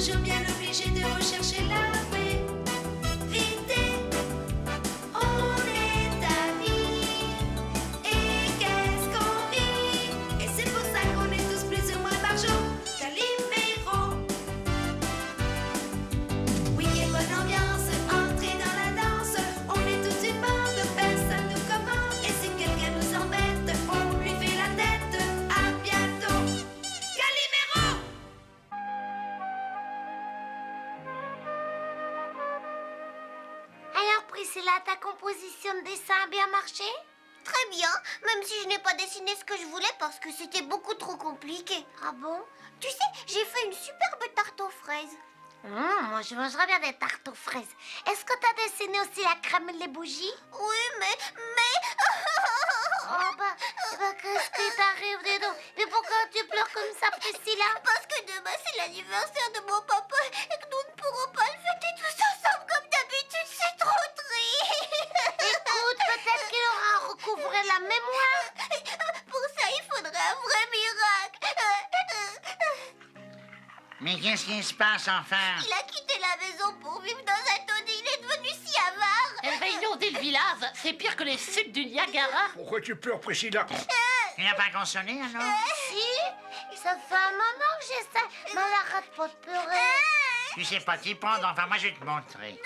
toujours bien obligé de rechercher la vérité. On est amis, et qu'est-ce qu'on rit. Et c'est pour ça qu'on est tous plus ou moins barjots. Calimero. Oui, quelle bonne ambiance, entrez dans la danse. On est tous une bande, personne nous commande. Et si quelqu'un nous embête, on lui fait la tête. À bientôt. Calimero. Alors Priscilla, ta composition de dessin a bien marché? Très bien, même si je n'ai pas dessiné ce que je voulais parce que c'était beaucoup trop compliqué. Ah bon? Tu sais, j'ai fait une superbe tarte aux fraises. Moi je mangerais bien des tartes aux fraises. Est-ce que t'as dessiné aussi la crème et les bougies? Oui, mais... Oh bah qu'est-ce qui t'arrive, dis donc? Mais pourquoi tu pleures comme ça, Priscilla? Parce que demain c'est l'anniversaire de mon papa et que nous ne pourrons pas le fêter tous ensemble comme d'habitude, c'est trop triste. Écoute, peut-être qu'il aura recouvré la mémoire. Pour ça, il faudrait un vrai miracle. Mais qu'est-ce qui se passe enfin? Il a quitté la maison pour vivre dans un taudis, il est devenu si avare. Elle va inonder le village. C'est pire que les chutes du Niagara. Pourquoi tu pleures, Priscilla? Tu n'as pas consolé alors? Si, ça fait un moment que j'essaie, mais elle arrête pas de pleurer. Tu sais pas t'y prendre, enfin moi je vais te montrer.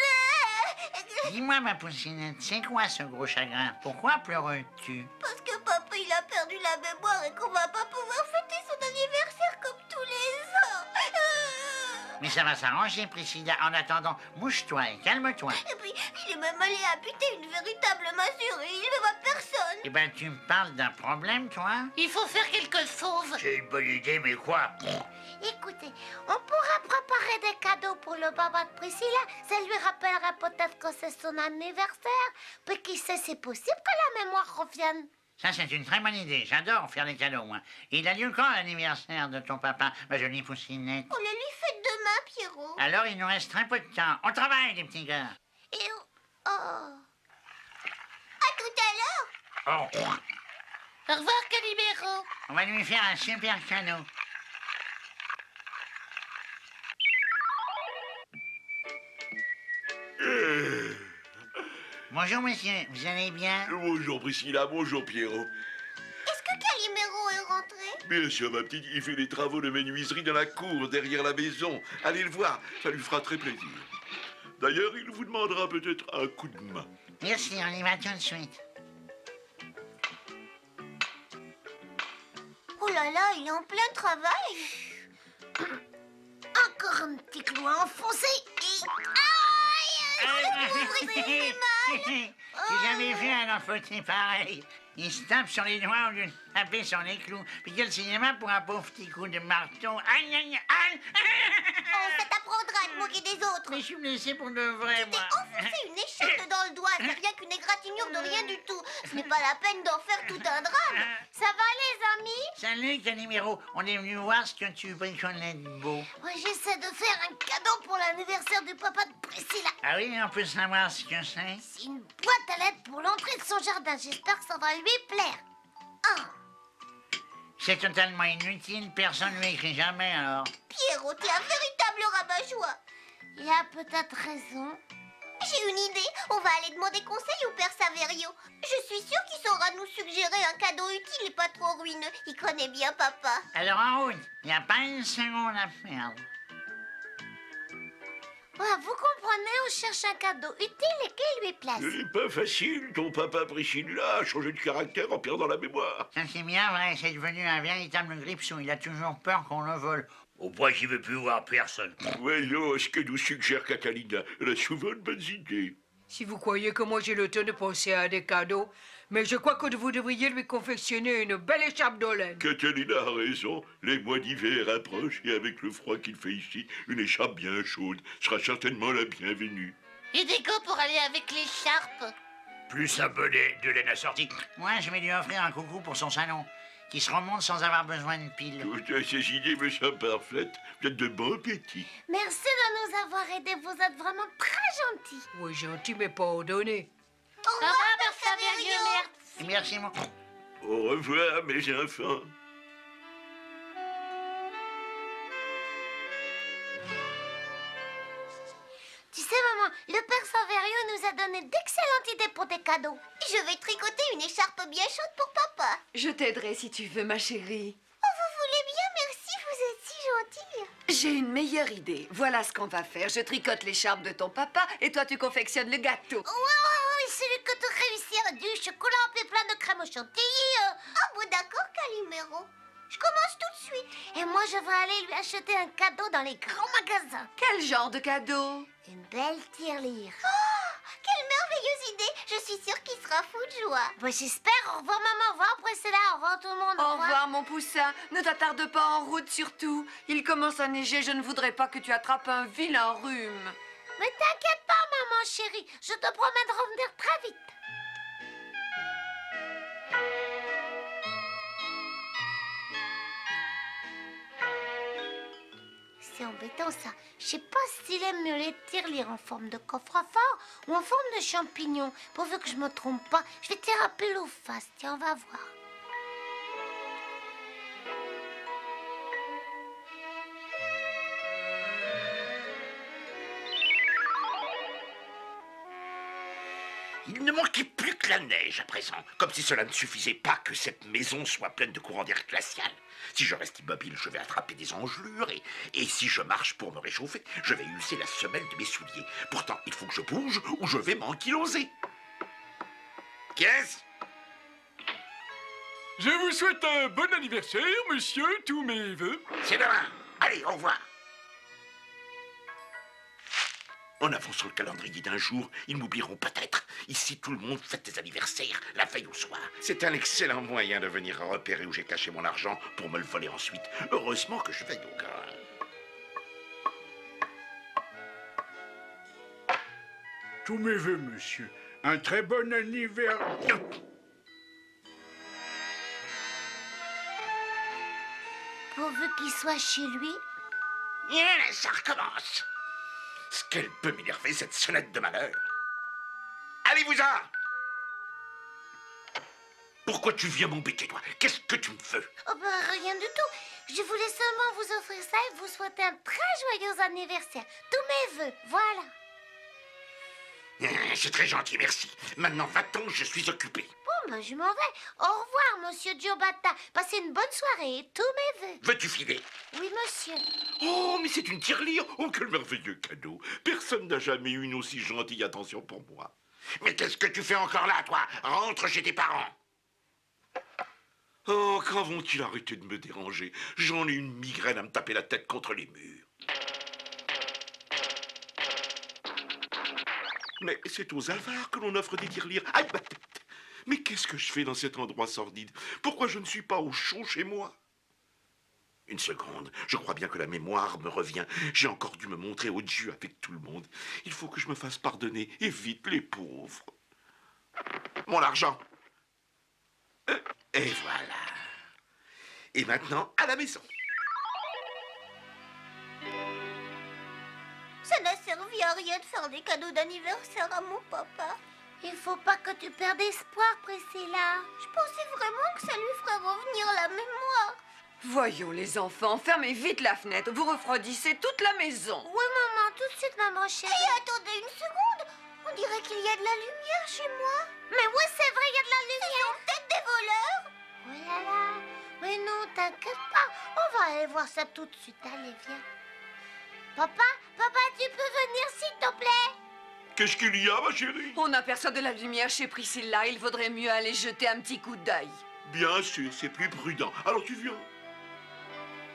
Dis-moi ma poucinette, c'est quoi ce gros chagrin? Pourquoi pleures-tu? Parce que papa, il a perdu la mémoire et qu'on va pas pouvoir fêter son anniversaire comme tous les ans. Mais ça va s'arranger, Priscilla. En attendant, mouche-toi et calme-toi. Et puis, il est même allé habiter une véritable masure et il ne voit personne. Eh ben, tu me parles d'un problème, toi? Il faut faire quelque chose. C'est une bonne idée, mais quoi? Écoutez, on pourra préparer des cadeaux pour le papa de Priscilla. Ça lui rappellera peut-être que c'est son anniversaire. Puis qui sait, c'est possible que la mémoire revienne. Ça, c'est une très bonne idée. J'adore faire des cadeaux, moi. Il a lieu quand, l'anniversaire de ton papa, ma jolie poucinette? On le lui fait demain, Pierrot. Alors, il nous reste très peu de temps. On travaille, les petits gars. Et oh. À tout à l'heure. Oh. Au revoir, Calimero. On va lui faire un super cadeau. Bonjour, monsieur. Vous allez bien? Bonjour Priscilla, bonjour Pierrot. Est-ce que Calimero est rentré? Bien sûr, ma petite, il fait les travaux de menuiserie dans la cour, derrière la maison. Allez le voir, ça lui fera très plaisir. D'ailleurs, il vous demandera peut-être un coup de main. Merci, on y va tout de suite. Oh là là, il est en plein travail. Encore un petit clou à enfoncer et... J'ai jamais vu un enfanté pareil. Il se tape sur les doigts au lieu de taper sur les clous. Puis quel cinéma pour un pauvre petit coup de marteau. Aïe, aïe, aïe! Oh, ça t'apprendra à te moquer des autres. Mais je suis blessé pour de vrai, Tu t'es moi. enfoncé une échelle dans le doigt, c'est rien qu'une égratignure de rien du tout. Ce n'est pas la peine d'en faire tout un drame. Ça va les amis? Salut, Calimero. On est venu voir ce que tu bricolais de beau. Moi j'essaie de faire un cadeau pour l'anniversaire du papa de Priscilla. Ah oui, on peut savoir ce que c'est? C'est une boîte à lettres pour l'entrée de son jardin. J'espère que ça va lui plaire. C'est totalement inutile. Personne ne lui écrit jamais, alors. Pierrot, t'es un véritable rabat-joie. Il a peut-être raison. J'ai une idée, on va aller demander conseil au père Saverio. Je suis sûre qu'il saura nous suggérer un cadeau utile et pas trop ruineux. Il connaît bien papa. Alors, en route, il n'y a pas une seconde à perdre. Vous comprenez, on cherche un cadeau utile et qui lui place. Ce n'est pas facile, ton papa Priscilla a changé de caractère en perdant la mémoire. Ça, c'est bien vrai. C'est devenu un véritable gripsou. Il a toujours peur qu'on le vole. Au point qu'il veut plus voir personne. Voyons ce que nous suggère Catalina. Elle a souvent de bonnes idées. Si vous croyez que moi j'ai le temps de penser à des cadeaux, mais je crois que vous devriez lui confectionner une belle écharpe de laine. Catalina a raison. Les mois d'hiver approchent et avec le froid qu'il fait ici, une écharpe bien chaude sera certainement la bienvenue. Et des gants pour aller avec l'écharpe. Plus un bonnet de laine assorti. Moi, je vais lui offrir un coucou pour son salon, qui se remonte sans avoir besoin de pile. Toutes ces idées me semblent parfaites. Vous êtes de bon appétit. Merci de nous avoir aidés. Vous êtes vraiment très gentils. Oui, gentil, mais pas ordonné. Au revoir, père Saverio. Merci, mon... Au revoir, mes enfants. nous a donné d'excellentes idées pour des cadeaux. Je vais tricoter une écharpe bien chaude pour papa. Je t'aiderai si tu veux, ma chérie. Oh, vous voulez bien, merci, vous êtes si gentille. J'ai une meilleure idée. Voilà ce qu'on va faire. Je tricote l'écharpe de ton papa et toi, tu confectionnes le gâteau. Oui, celui que tu réussiras, du chocolat en peu plein de crème au chantilly. Ah bon, d'accord, Calimero. Je commence tout de suite. Et moi, je vais aller lui acheter un cadeau dans les grands magasins. Quel genre de cadeau? Une belle tirelire. Oh, quelle merveilleuse idée. Je suis sûre qu'il sera fou de joie. Bah, j'espère. Au revoir, maman. Au revoir, Priscilla. Au revoir, tout le monde. Au revoir, mon poussin. Ne t'attarde pas en route, surtout. Il commence à neiger. Je ne voudrais pas que tu attrapes un vilain rhume. Mais t'inquiète pas, maman chérie. Je te promets de revenir très vite. C'est embêtant, ça. Je sais pas s'il aime mieux les tirelires en forme de coffre-fort ou en forme de champignon. Pourvu que je me trompe pas, je vais tirer un pile aux faces. Tiens, on va voir. Il ne manquait plus que la neige à présent. Comme si cela ne suffisait pas que cette maison soit pleine de courants d'air glacial. Si je reste immobile, je vais attraper des engelures et si je marche pour me réchauffer, je vais ulcer la semelle de mes souliers. Pourtant, il faut que je bouge ou je vais m'ankyloser. Qu'est-ce? Je vous souhaite un bon anniversaire, monsieur, tous mes vœux. C'est demain. Allez, au revoir. En avant sur le calendrier d'un jour, ils m'oublieront peut-être. Ici, tout le monde fête des anniversaires, la veille au soir. C'est un excellent moyen de venir repérer où j'ai caché mon argent pour me le voler ensuite. Heureusement que je veille au grain. Tous mes vœux, monsieur. Un très bon anniversaire. Pourvu qu'il soit chez lui. Ça recommence. Ce qu'elle peut m'énerver, cette sonnette de malheur. Allez-vous-en! Pourquoi tu viens m'embêter, toi? Qu'est-ce que tu me veux? Oh ben, rien du tout. Je voulais seulement vous offrir ça et vous souhaiter un très joyeux anniversaire. Tous mes vœux, voilà. C'est très gentil, merci. Maintenant, va-t'en, je suis occupé. Bon, ben, je m'en vais. Au revoir, monsieur Giobata. Passez une bonne soirée et tous mes vœux. Veux-tu filer? Oui, monsieur. Oh, mais c'est une tirelire. Oh, quel merveilleux cadeau. Personne n'a jamais eu une aussi gentille attention pour moi. Mais qu'est-ce que tu fais encore là, toi? Rentre chez tes parents. Oh, quand vont-ils arrêter de me déranger? J'en ai une migraine à me taper la tête contre les murs. Mais c'est aux avares que l'on offre des tirelires. Aïe, ma tête! Mais qu'est-ce que je fais dans cet endroit sordide? Pourquoi je ne suis pas au chaud chez moi? Une seconde, je crois bien que la mémoire me revient. J'ai encore dû me montrer odieux avec tout le monde. Il faut que je me fasse pardonner, et vite, les pauvres. Mon argent! Et voilà. Et maintenant, à la maison. Ça n'a servi à rien de faire des cadeaux d'anniversaire à mon papa. Il faut pas que tu perdes espoir, Priscilla. Je pensais vraiment que ça lui ferait revenir la mémoire. Voyons, les enfants, fermez vite la fenêtre. Vous refroidissez toute la maison. Oui, maman, tout de suite, maman chérie. Et attendez une seconde. On dirait qu'il y a de la lumière chez moi. Mais oui, c'est vrai, il y a de la Ce lumière. sont peut-être des voleurs. Oh là là. Mais non, t'inquiète pas. On va aller voir ça tout de suite. Allez, viens. Papa, tu peux venir, s'il te plaît? Qu'est-ce qu'il y a, ma chérie? On aperçoit de la lumière chez Priscilla. Il vaudrait mieux aller jeter un petit coup d'œil. Bien sûr, c'est plus prudent. Alors tu viens.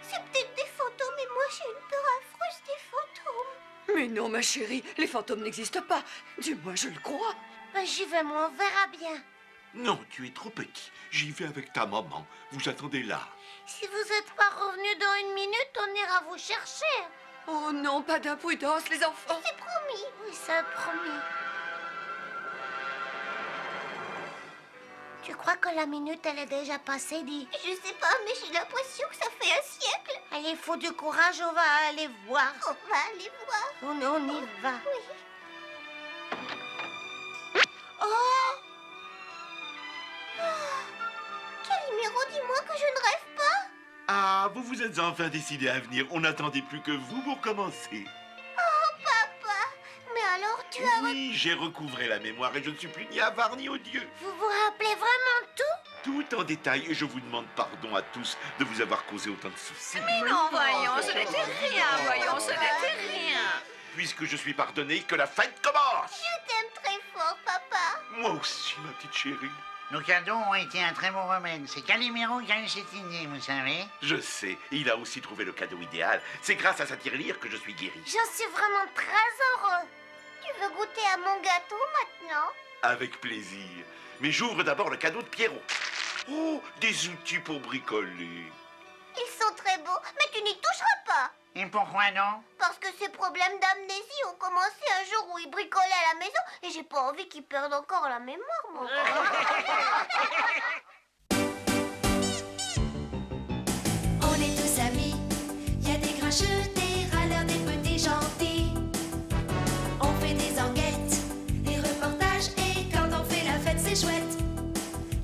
C'est peut-être des fantômes et moi j'ai une peur affreuse des fantômes. Mais non, ma chérie, les fantômes n'existent pas. Du moins, je le crois. Ben, j'y vais, moi, on verra bien. Non, tu es trop petit. J'y vais avec ta maman. Vous attendez là. Si vous n'êtes pas revenu dans une minute, on ira vous chercher. Oh non, pas d'imprudence, les enfants. C'est promis. Oui, c'est promis. Tu crois que la minute, elle est déjà passée, dis? Je sais pas, mais j'ai l'impression que ça fait un siècle. Allez, il faut du courage, on va aller voir. On va aller voir. On y va. Oui. Oh! Calimero, dis-moi que je ne rêve pas. Ah, vous vous êtes enfin décidé à venir. On n'attendait plus que vous pour commencer. Oh, papa. Mais alors tu as... Oui, j'ai recouvré la mémoire et je ne suis plus ni avare ni odieux. Vous vous rappelez vraiment tout? Tout en détail, et je vous demande pardon à tous de vous avoir causé autant de soucis. Mais non, voyons, ce n'était rien, voyons, ce n'était rien. Puisque je suis pardonné, que la fête commence. Je t'aime très fort, papa. Moi aussi, ma petite chérie. Nos cadeaux ont été un très bon remède. C'est Calimero qui a eu cette idée, vous savez. Je sais, il a aussi trouvé le cadeau idéal. C'est grâce à sa tirelire que je suis guéri. J'en suis vraiment très heureux. Tu veux goûter à mon gâteau maintenant? Avec plaisir. Mais j'ouvre d'abord le cadeau de Pierrot. Oh, des outils pour bricoler. Ils sont très beaux, mais tu n'y toucheras pas. Et pourquoi non? Parce que ses problèmes d'amnésie ont commencé un jour où il bricolait à la maison et j'ai pas envie qu'il perde encore la mémoire, mon On est tous amis, y a des grincheux, des râleurs, des petits gentils. On fait des enquêtes, des reportages et quand on fait la fête c'est chouette.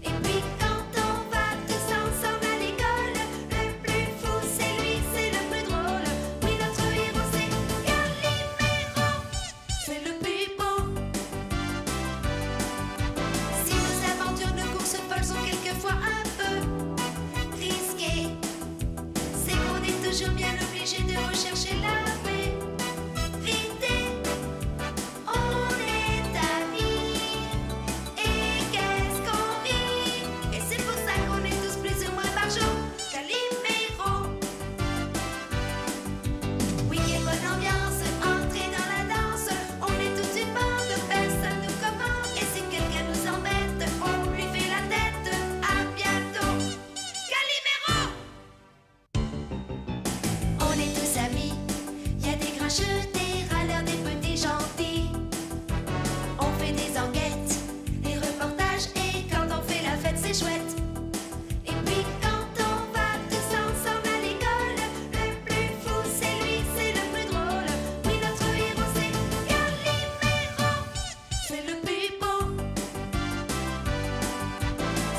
Et puis quand on va tous ensemble à l'école, le plus fou c'est lui, c'est le plus drôle. Oui, notre héros c'est Calimero, c'est le plus beau. Si nos aventures, nos courses folles sont quelquefois un peu risquées, c'est qu'on est toujours bien obligé de rechercher la vérité. On est amis, et qu'est-ce qu'on rit. Et c'est pour ça qu'on est tous plus ou moins barjots. Calimero. Oui, quelle bonne ambiance, entrez dans la danse. On est toute une bande, personne nous commande. Et si quelqu'un nous embête, on lui fait la tête. À bientôt. Calimero. On est tous amis, y a des grincheux, des râleurs, des petits gentils. On fait des enquêtes, des reportages et quand on fait la fête c'est chouette. Et puis quand on va tous ensemble à l'école, le plus fou c'est lui, c'est le plus drôle. Oui, notre héros c'est Calimero, c'est le plus beau.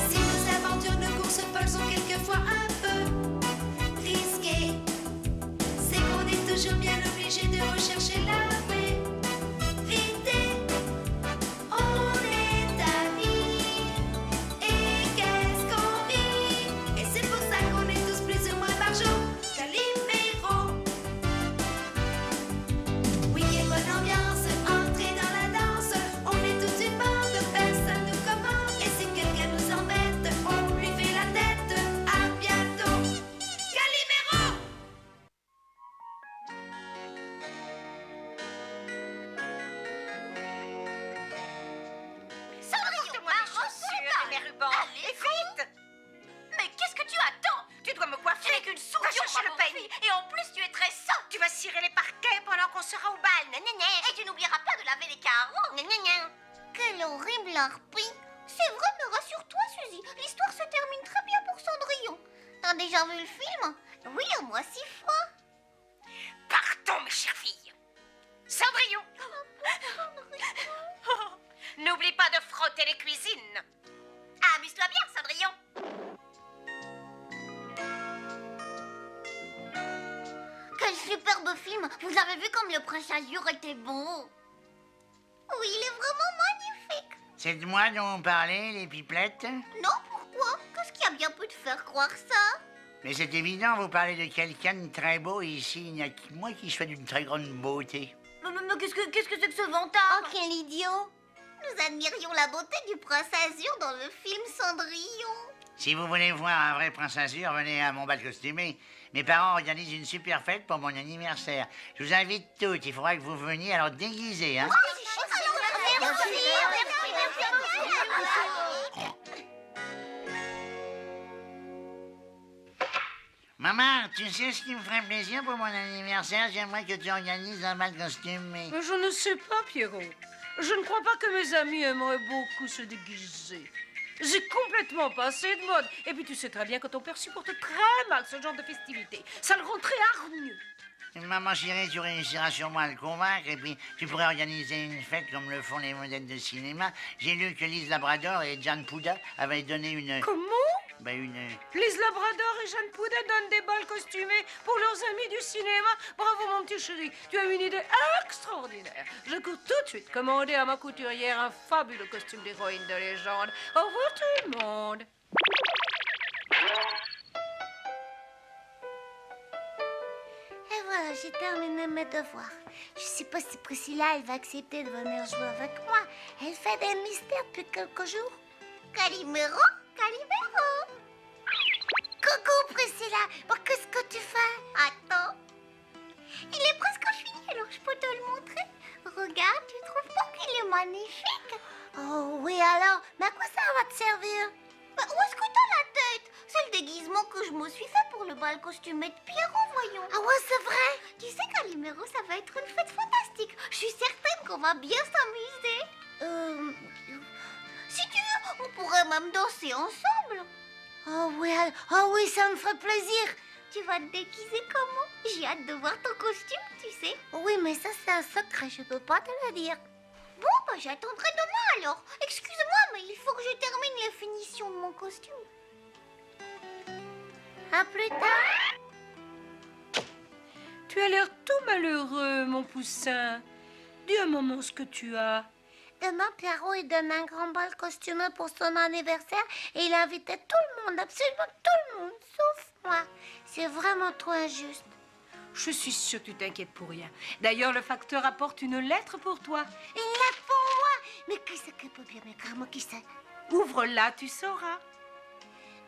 Si nos aventures, nos courses folles sont quelquefois un peu risquées, c'est qu'on est toujours bien obligé de rechercher la vérité. On est amis, et qu'est-ce qu'on rit. Et c'est pour ça qu'on est tous plus ou moins barjots. Calimero. Oui, quelle bonne ambiance, entrez dans la danse. On est toute une bande, personne nous commande. Et si quelqu'un nous embête, on lui fait la tête. À bientôt. Calimero. Porte-moi les chaussures et mes rubans. Allez, vite. Mais qu'est-ce que tu attends? Tu dois me coiffer. Tu n'es qu'une souris. Va chercher le peigne. Et en plus, tu es très sain. Tu vas cirer les parquets pendant qu'on sera au bal. Et tu n'oublieras pas de laver les carreaux. Quelle horrible harpie. C'est vrai, mais rassure-toi, Suzy. L'histoire se termine très bien pour Cendrillon. T'as déjà vu le film? Oui, au moins 6 fois. Partons, mes chères filles. Cendrillon. N'oublie pas de frotter les cuisines. Amuse-toi bien, Cendrillon. Quel superbe film. Vous avez vu comme le prince Azur était beau? Oui, il est vraiment magnifique. C'est de moi dont vous parlez, les pipelettes? Non, pourquoi? Qu'est-ce qui a bien pu te faire croire ça? Mais c'est évident, vous parlez de quelqu'un de très beau et ici, il n'y a que moi qui soit d'une très grande beauté. Mais qu'est-ce que c'est que ce vantard? Oh, quel idiot. Nous admirions la beauté du prince Azur dans le film Cendrillon. Si vous voulez voir un vrai prince Azur, venez à mon bal costumé. Mes parents organisent une super fête pour mon anniversaire. Je vous invite toutes, il faudra que vous veniez alors déguisés, hein. Maman, tu sais ce qui me ferait plaisir pour mon anniversaire? J'aimerais que tu organises un bal costumé. Mais je ne sais pas, Pierrot. Je ne crois pas que mes amis aimeraient beaucoup se déguiser. J'ai complètement passé de mode. Et puis tu sais très bien que ton père supporte très mal ce genre de festivités. Ça le rend très hargneux. Maman chérie, tu réussiras sûrement à le convaincre et puis tu pourrais organiser une fête comme le font les modèles de cinéma. J'ai lu que Lise Labrador et Jan Pouda avaient donné une... Comment? Ben Les Labrador et Jeanne Poudet donnent des balles costumées pour leurs amis du cinéma. Bravo, mon petit chéri. Tu as une idée extraordinaire. Je cours tout de suite commander à ma couturière un fabuleux costume d'héroïne de légende. Au revoir tout le monde. Et voilà, j'ai terminé mes devoirs. Je sais pas si Priscilla, elle va accepter de venir jouer avec moi. Elle fait des mystères depuis quelques jours. Calimero, Calimero. Coucou Priscilla, qu'est-ce que tu fais? Attends. Il est presque fini, alors je peux te le montrer. Regarde, tu trouves pas qu'il est magnifique? Oh oui, alors, mais à quoi ça va te servir? Où est-ce que t'as la tête? C'est le déguisement que je me suis fait pour le bal costumé de Pierrot, voyons. Ah ouais, c'est vrai? Tu sais, Calimero, ça va être une fête fantastique. Je suis certaine qu'on va bien s'amuser. Si tu veux, on pourrait même danser ensemble. Oh oui, ça me ferait plaisir. Tu vas te déguiser comment? J'ai hâte de voir ton costume, tu sais. Oui, mais ça, c'est un secret, je peux pas te le dire. Bon, bah j'attendrai demain alors. Excuse-moi, mais il faut que je termine la finition de mon costume. À plus tard. Tu as l'air tout malheureux, mon poussin. Dis un moment ce que tu as. Demain, Pierrot, il donne un grand bal costumé pour son anniversaire et il a invité tout le monde, absolument tout le monde, sauf moi. C'est vraiment trop injuste. Je suis sûre que tu t'inquiètes pour rien. D'ailleurs, le facteur apporte une lettre pour toi. Une lettre pour moi? Mais qui c'est qui peut bien m'écrire, moi, qui c'est? Ouvre-la, tu sauras.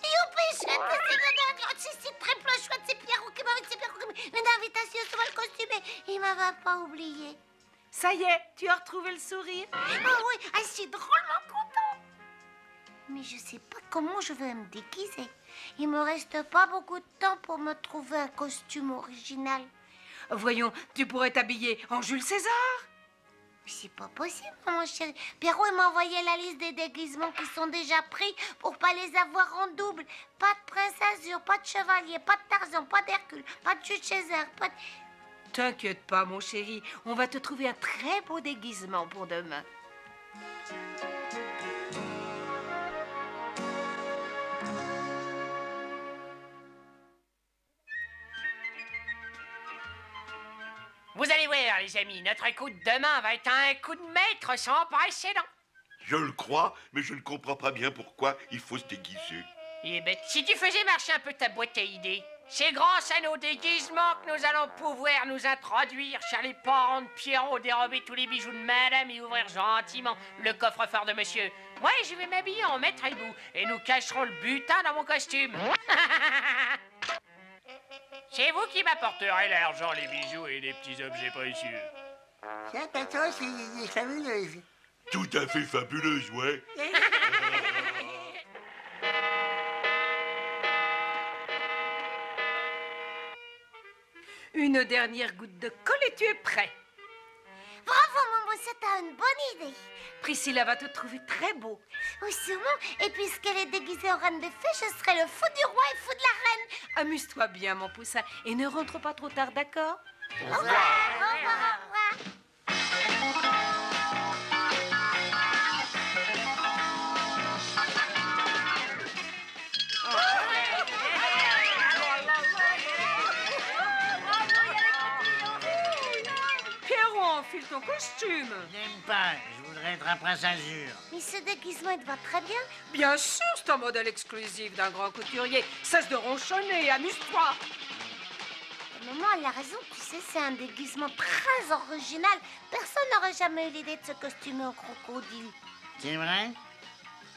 Youpi, c'est triple chouette, c'est Pierrot qui m'invite, c'est Pierrot qui m'invite. Une invitation sur le costumé. Il m'avait pas oublié. Ça y est, tu as retrouvé le sourire. Oh oui, je suis drôlement contente. Mais je sais pas comment je vais me déguiser. Il me reste pas beaucoup de temps pour me trouver un costume original. Voyons, tu pourrais t'habiller en Jules César. C'est pas possible, mon chéri. Pierrot il m'a envoyé la liste des déguisements qui sont déjà pris pour pas les avoir en double. Pas de prince Azur, pas de chevalier, pas de Tarzan, pas d'Hercule, pas de Jules César, pas de... T'inquiète pas, mon chéri. On va te trouver un très beau déguisement pour demain. Vous allez voir, les amis, notre coup de demain va être un coup de maître sans précédent. Je le crois, mais je ne comprends pas bien pourquoi il faut se déguiser. Eh ben, si tu faisais marcher un peu ta boîte à idées, c'est grâce à nos déguisements que nous allons pouvoir nous introduire chez les parents de Pierrot, dérober tous les bijoux de madame et ouvrir gentiment le coffre-fort de monsieur. Moi, je vais m'habiller en maître hibou et nous cacherons le butin dans mon costume. C'est vous qui m'apporterez l'argent, les bijoux et les petits objets précieux. Cette sauce est fabuleuse. Tout à fait fabuleuse, ouais. Une dernière goutte de colle et tu es prêt. Bravo, maman, t'as une bonne idée. Priscilla va te trouver très beau. Oui, sûrement. Et puisqu'elle est déguisée en reine des fées, je serai le fou du roi et fou de la reine. Amuse-toi bien, mon poussin, et ne rentre pas trop tard, d'accord? Au revoir. Au revoir, au revoir. Enfile ton costume. J'aime pas, je voudrais être un prince Azur. Mais ce déguisement, il te va très bien. Bien sûr, c'est un modèle exclusif d'un grand couturier. Cesse de ronchonner, amuse-toi. Maman, elle a raison, tu sais, c'est un déguisement très original. Personne n'aurait jamais eu l'idée de se costumer en crocodile. C'est vrai?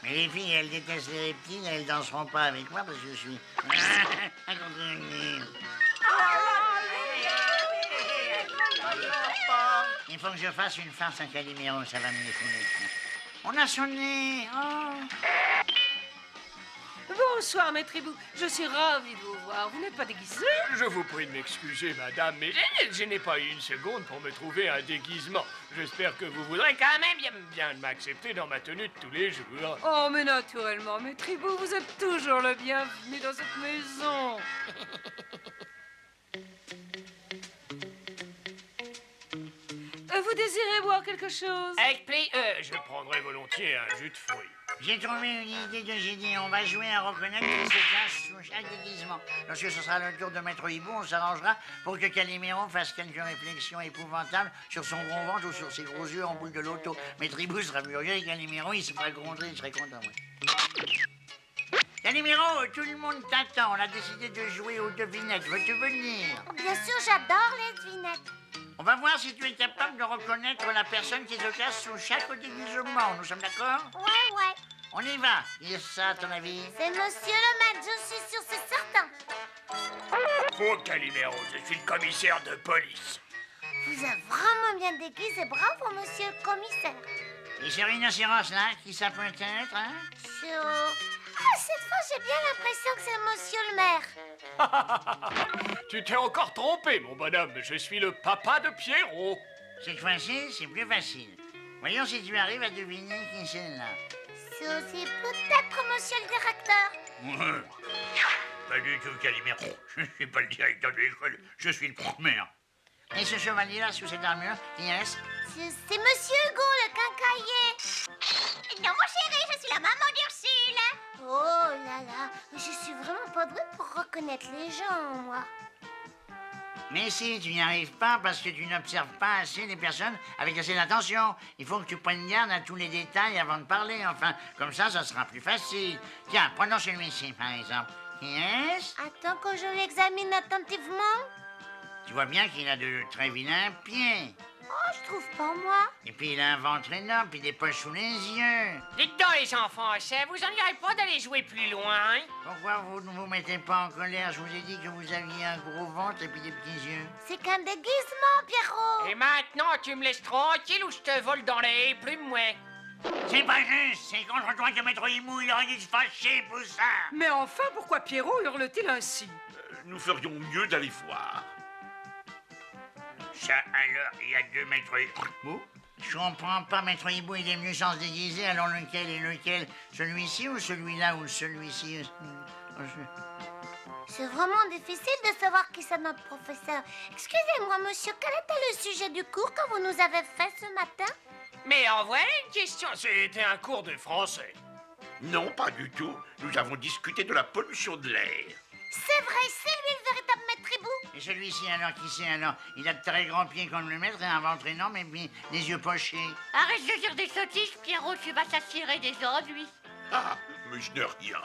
Mais les filles, elles détestent les reptiles, elles danseront pas avec moi parce que je suis un crocodile. Il faut que je fasse une farce à Calimero, ça va me défouler. On a sonné. Oh. Bonsoir, maître hibou. Je suis ravie de vous voir. Vous n'êtes pas déguisé? Je vous prie de m'excuser, madame, mais je n'ai pas eu une seconde pour me trouver un déguisement. J'espère que vous voudrez quand même bien m'accepter dans ma tenue de tous les jours. Oh, mais naturellement, maître hibou, vous êtes toujours le bienvenu dans cette maison. Vous désirez boire quelque chose? Avec plaisir, je prendrai volontiers un jus de fruits. J'ai trouvé une idée de génie. On va jouer à reconnaître qui se cache sous chaque déguisement. Lorsque ce sera le tour de Maître Hibou, on s'arrangera pour que Calimero fasse quelques réflexions épouvantables sur son gros ventre ou sur ses gros yeux en boule de loto. Maître Hibou sera furieux et Calimero, il se fera gronder, il serait content, oui. Calimero, tout le monde t'attend. On a décidé de jouer aux devinettes. Veux-tu venir? Bien sûr, j'adore les devinettes. On va voir si tu es capable de reconnaître la personne qui se cache sous chaque déguisement. Nous sommes d'accord? Ouais. On y va. Qui est ça, à ton avis? C'est monsieur le maître, je suis sûre, c'est certain. Faux, Calimero, je suis le commissaire de police. Vous êtes vraiment bien déguisé. Bravo, monsieur le commissaire. Et c'est rhinocéros, là, qui ça peut être, hein? Cette fois, j'ai bien l'impression que c'est monsieur le maire. Tu t'es encore trompé, mon bonhomme. Je suis le papa de Pierrot. Cette fois-ci, c'est plus facile. Voyons si tu arrives à deviner qui c'est là. C'est aussi peut-être monsieur le directeur. Pas du tout, Calimero. Je ne suis pas le directeur de l'école, je suis le maire. Et ce chevalier-là, sous cette armure, qui est-ce? C'est monsieur Hugo, le quincaillier. Non, mon chéri, je suis la maman d'Ursule. Oh là là, je suis vraiment pas douée pour reconnaître les gens, moi. Mais si, tu n'y arrives pas parce que tu n'observes pas assez les personnes avec assez d'attention. Il faut que tu prennes garde à tous les détails avant de parler, enfin. Comme ça sera plus facile. Tiens, prenons celui-ci, par exemple. Qui est-ce? Attends que je l'examine attentivement. Tu vois bien qu'il a de très vilains pieds. Oh, je trouve pas, moi. Et puis il a un ventre énorme, puis des poches sous les yeux. Dites donc, les enfants, ça vous ennuierait pas d'aller jouer plus loin, hein? Pourquoi vous ne vous mettez pas en colère? Je vous ai dit que vous aviez un gros ventre et puis des petits yeux. C'est qu'un déguisement, Pierrot. Et maintenant, tu me laisses tranquille ou je te vole dans les plumes, ouais? C'est pas juste, c'est contre toi que Maître Hibou, il aurait dû se fâcher pour ça. Mais enfin, pourquoi Pierrot hurle-t-il ainsi? Nous ferions mieux d'aller voir. Ça, alors, il y a 2 Maîtres Hibou? Je comprends pas, Maître Hibou, il est venu sans se déguiser, alors lequel est lequel? Celui-ci ou celui-là ou celui-ci? C'est vraiment difficile de savoir qui c'est notre professeur. Excusez-moi, monsieur, quel était le sujet du cours que vous nous avez fait ce matin? Mais en voilà une question. C'était un cours de français. Non, pas du tout. Nous avons discuté de la pollution de l'air. C'est vrai, c'est lui le véritable maître Hibou. Et celui-ci, alors, qui c'est, alors? Il a de très grands pieds comme le maître et un ventre énorme et puis des yeux pochés. Arrête de dire des sottises, Pierrot, tu vas t'attirer des ennuis. Ah, mais je n'ai rien.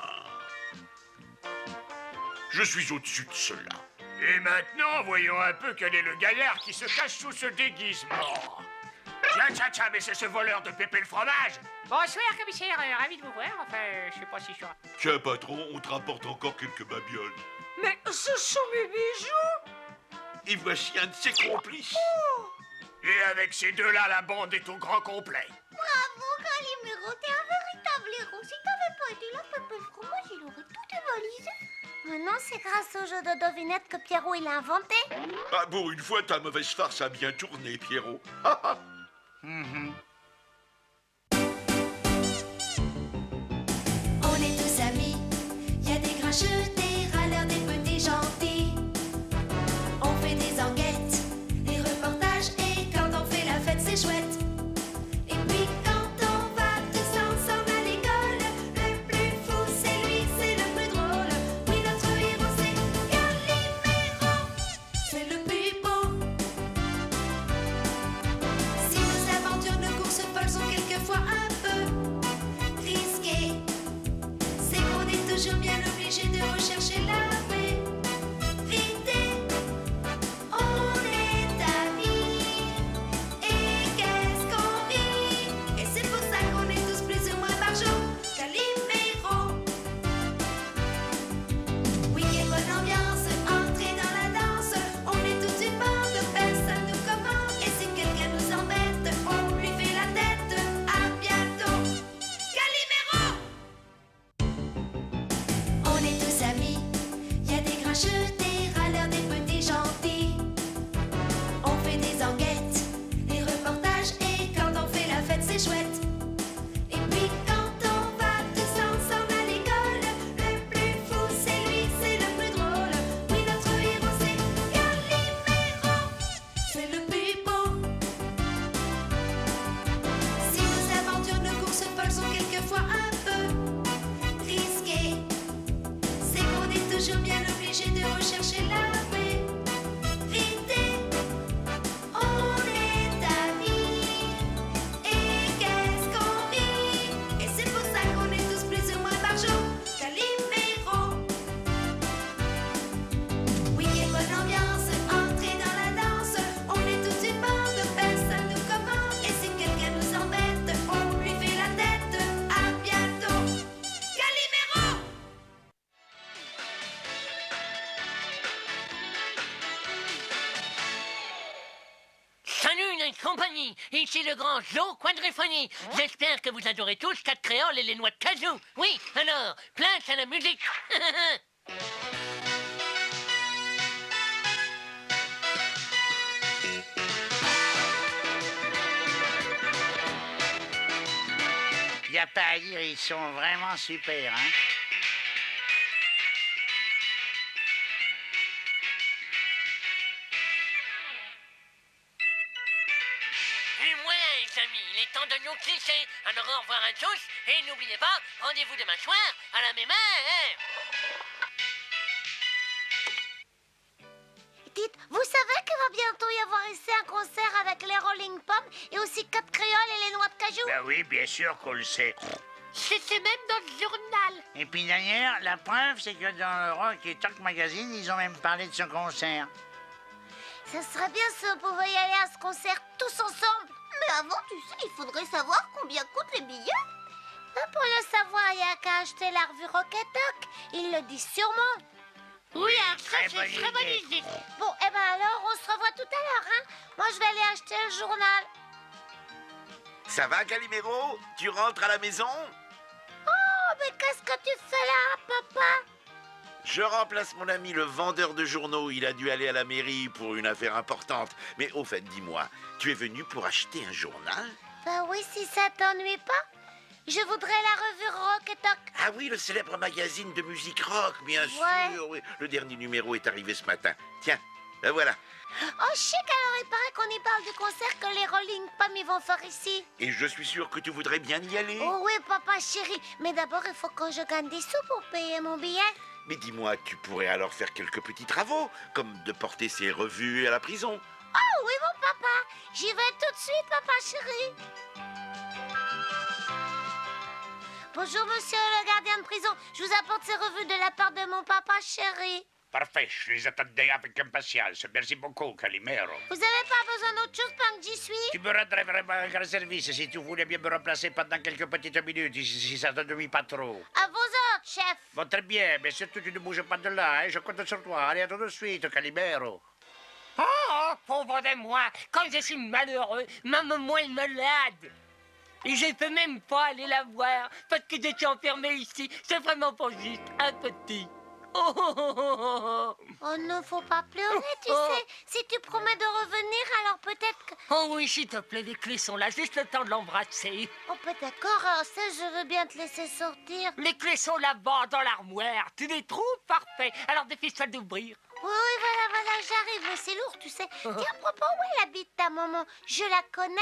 Je suis au-dessus de cela. Et maintenant, voyons un peu quel est le gaillard qui se cache sous ce déguisement. Tiens, mais c'est ce voleur de pépé le fromage. Bonsoir, commissaire, ravi de vous voir. Enfin, je sais pas si je suis... Tiens, patron, on te rapporte encore quelques babioles. Mais ce sont mes bijoux. Et voici un de ses complices. Et avec ces deux-là, la bande est au grand complet. Bravo, Calimero, t'es un véritable héros. Si t'avais pas été là, Pépé le fromage, il aurait tout dévalisé. Maintenant, c'est grâce au jeu de devinette que Pierrot il a inventé. Ah bon, une fois, ta mauvaise farce a bien tourné, Pierrot. On est tous amis, y a des grincheux, des râleurs, des petits gentils. On fait des enquêtes, des reportages, et quand on fait la fête, c'est chouette. Et puis quand on va tous ensemble à l'école, le plus fou, c'est lui, c'est le plus drôle. Oui, notre héros, c'est Calimero, c'est le plus beau. Si nos aventures, nos courses folles sont quelquefois un peu risquées, c'est qu'on est toujours bien obligé de rechercher la vérité. On est amis, et qu'est-ce qu'on rit, et c'est pour ça qu'on est tous plus ou moins barjots. Calimero. Oui, quelle bonne ambiance, entrez dans la danse, on est tous compagnie. Ici le grand Joe Quadriphonie. J'espère que vous adorez tous 4 créoles et les noix de cajou. Oui, alors, place à la musique. Y a pas à dire, ils sont vraiment super, hein. Et moi, les amis, il est temps de nous quitter. Alors au revoir à tous, et n'oubliez pas, rendez-vous demain soir à la même heure. Dites, vous savez qu'il va bientôt y avoir ici un concert avec les Rolling Pommes et aussi 4 créoles et les noix de cajou? Ben oui, bien sûr qu'on le sait. C'était même dans le journal. Et puis d'ailleurs, la preuve, c'est que dans le Rock et Talk Magazine, ils ont même parlé de ce concert. Ça serait bien si on pouvait y aller à ce concert tous ensemble. Mais avant, tu sais, il faudrait savoir combien coûtent les billets. Pour le savoir, il n'y a qu'à acheter la revue Rock et Talk. Ils le disent sûrement. Oui, alors ça, très c'est bonne une très bonne idée. idée. Bon, eh ben alors, on se revoit tout à l'heure, hein. Moi, je vais aller acheter le journal. Ça va, Calimero? Tu rentres à la maison? Oh, mais qu'est-ce que tu fais là, papa? Je remplace mon ami le vendeur de journaux. Il a dû aller à la mairie pour une affaire importante. Mais au fait, dis-moi, tu es venu pour acheter un journal? Ben oui, si ça t'ennuie pas. Je voudrais la revue Rock et Talk. Ah oui, le célèbre magazine de musique rock, bien Ouais. sûr. Oui. Le dernier numéro est arrivé ce matin. Tiens, la voilà. Oh, chic, alors il paraît qu'on y parle du concert que les Rolling Pommes ils vont faire ici. Et je suis sûr que tu voudrais bien y aller. Oh oui, papa chéri. Mais d'abord, il faut que je gagne des sous pour payer mon billet. Mais dis-moi, tu pourrais alors faire quelques petits travaux, comme de porter ces revues à la prison. Oh oui, mon papa. J'y vais tout de suite, papa chéri. Bonjour, monsieur le gardien de prison. Je vous apporte ces revues de la part de mon papa chéri. Parfait, je les attendais avec impatience. Merci beaucoup, Calimero. Vous avez pas besoin d'autre chose pendant que j'y suis? Tu me rendrais vraiment un grand service si tu voulais bien me remplacer pendant quelques petites minutes, si ça te nuit pas trop. À vos ordres, chef. Bon, très bien, mais surtout tu ne bouges pas de là, hein. Je compte sur toi. Allez, à tout de suite, Calimero. Oh, pauvre de moi, comme je suis malheureux, maman est malade. Et je ne peux même pas aller la voir parce que je suis enfermé ici. C'est vraiment pas juste, un petit. Oh, oh, oh, oh, oh. Oh non, faut pas pleurer, tu sais. Si tu promets de revenir, alors peut-être que... Oh oui, s'il te plaît, les clés sont là, juste le temps de l'embrasser. Oh, d'accord, alors ça, je veux bien te laisser sortir. Les clés sont là-bas, dans l'armoire. Tu les trouves? Parfait. Alors dépêche-toi d'ouvrir. Oui, voilà, j'arrive, mais c'est lourd, tu sais. Tiens, à propos, où est la bite ta maman? Je la connais?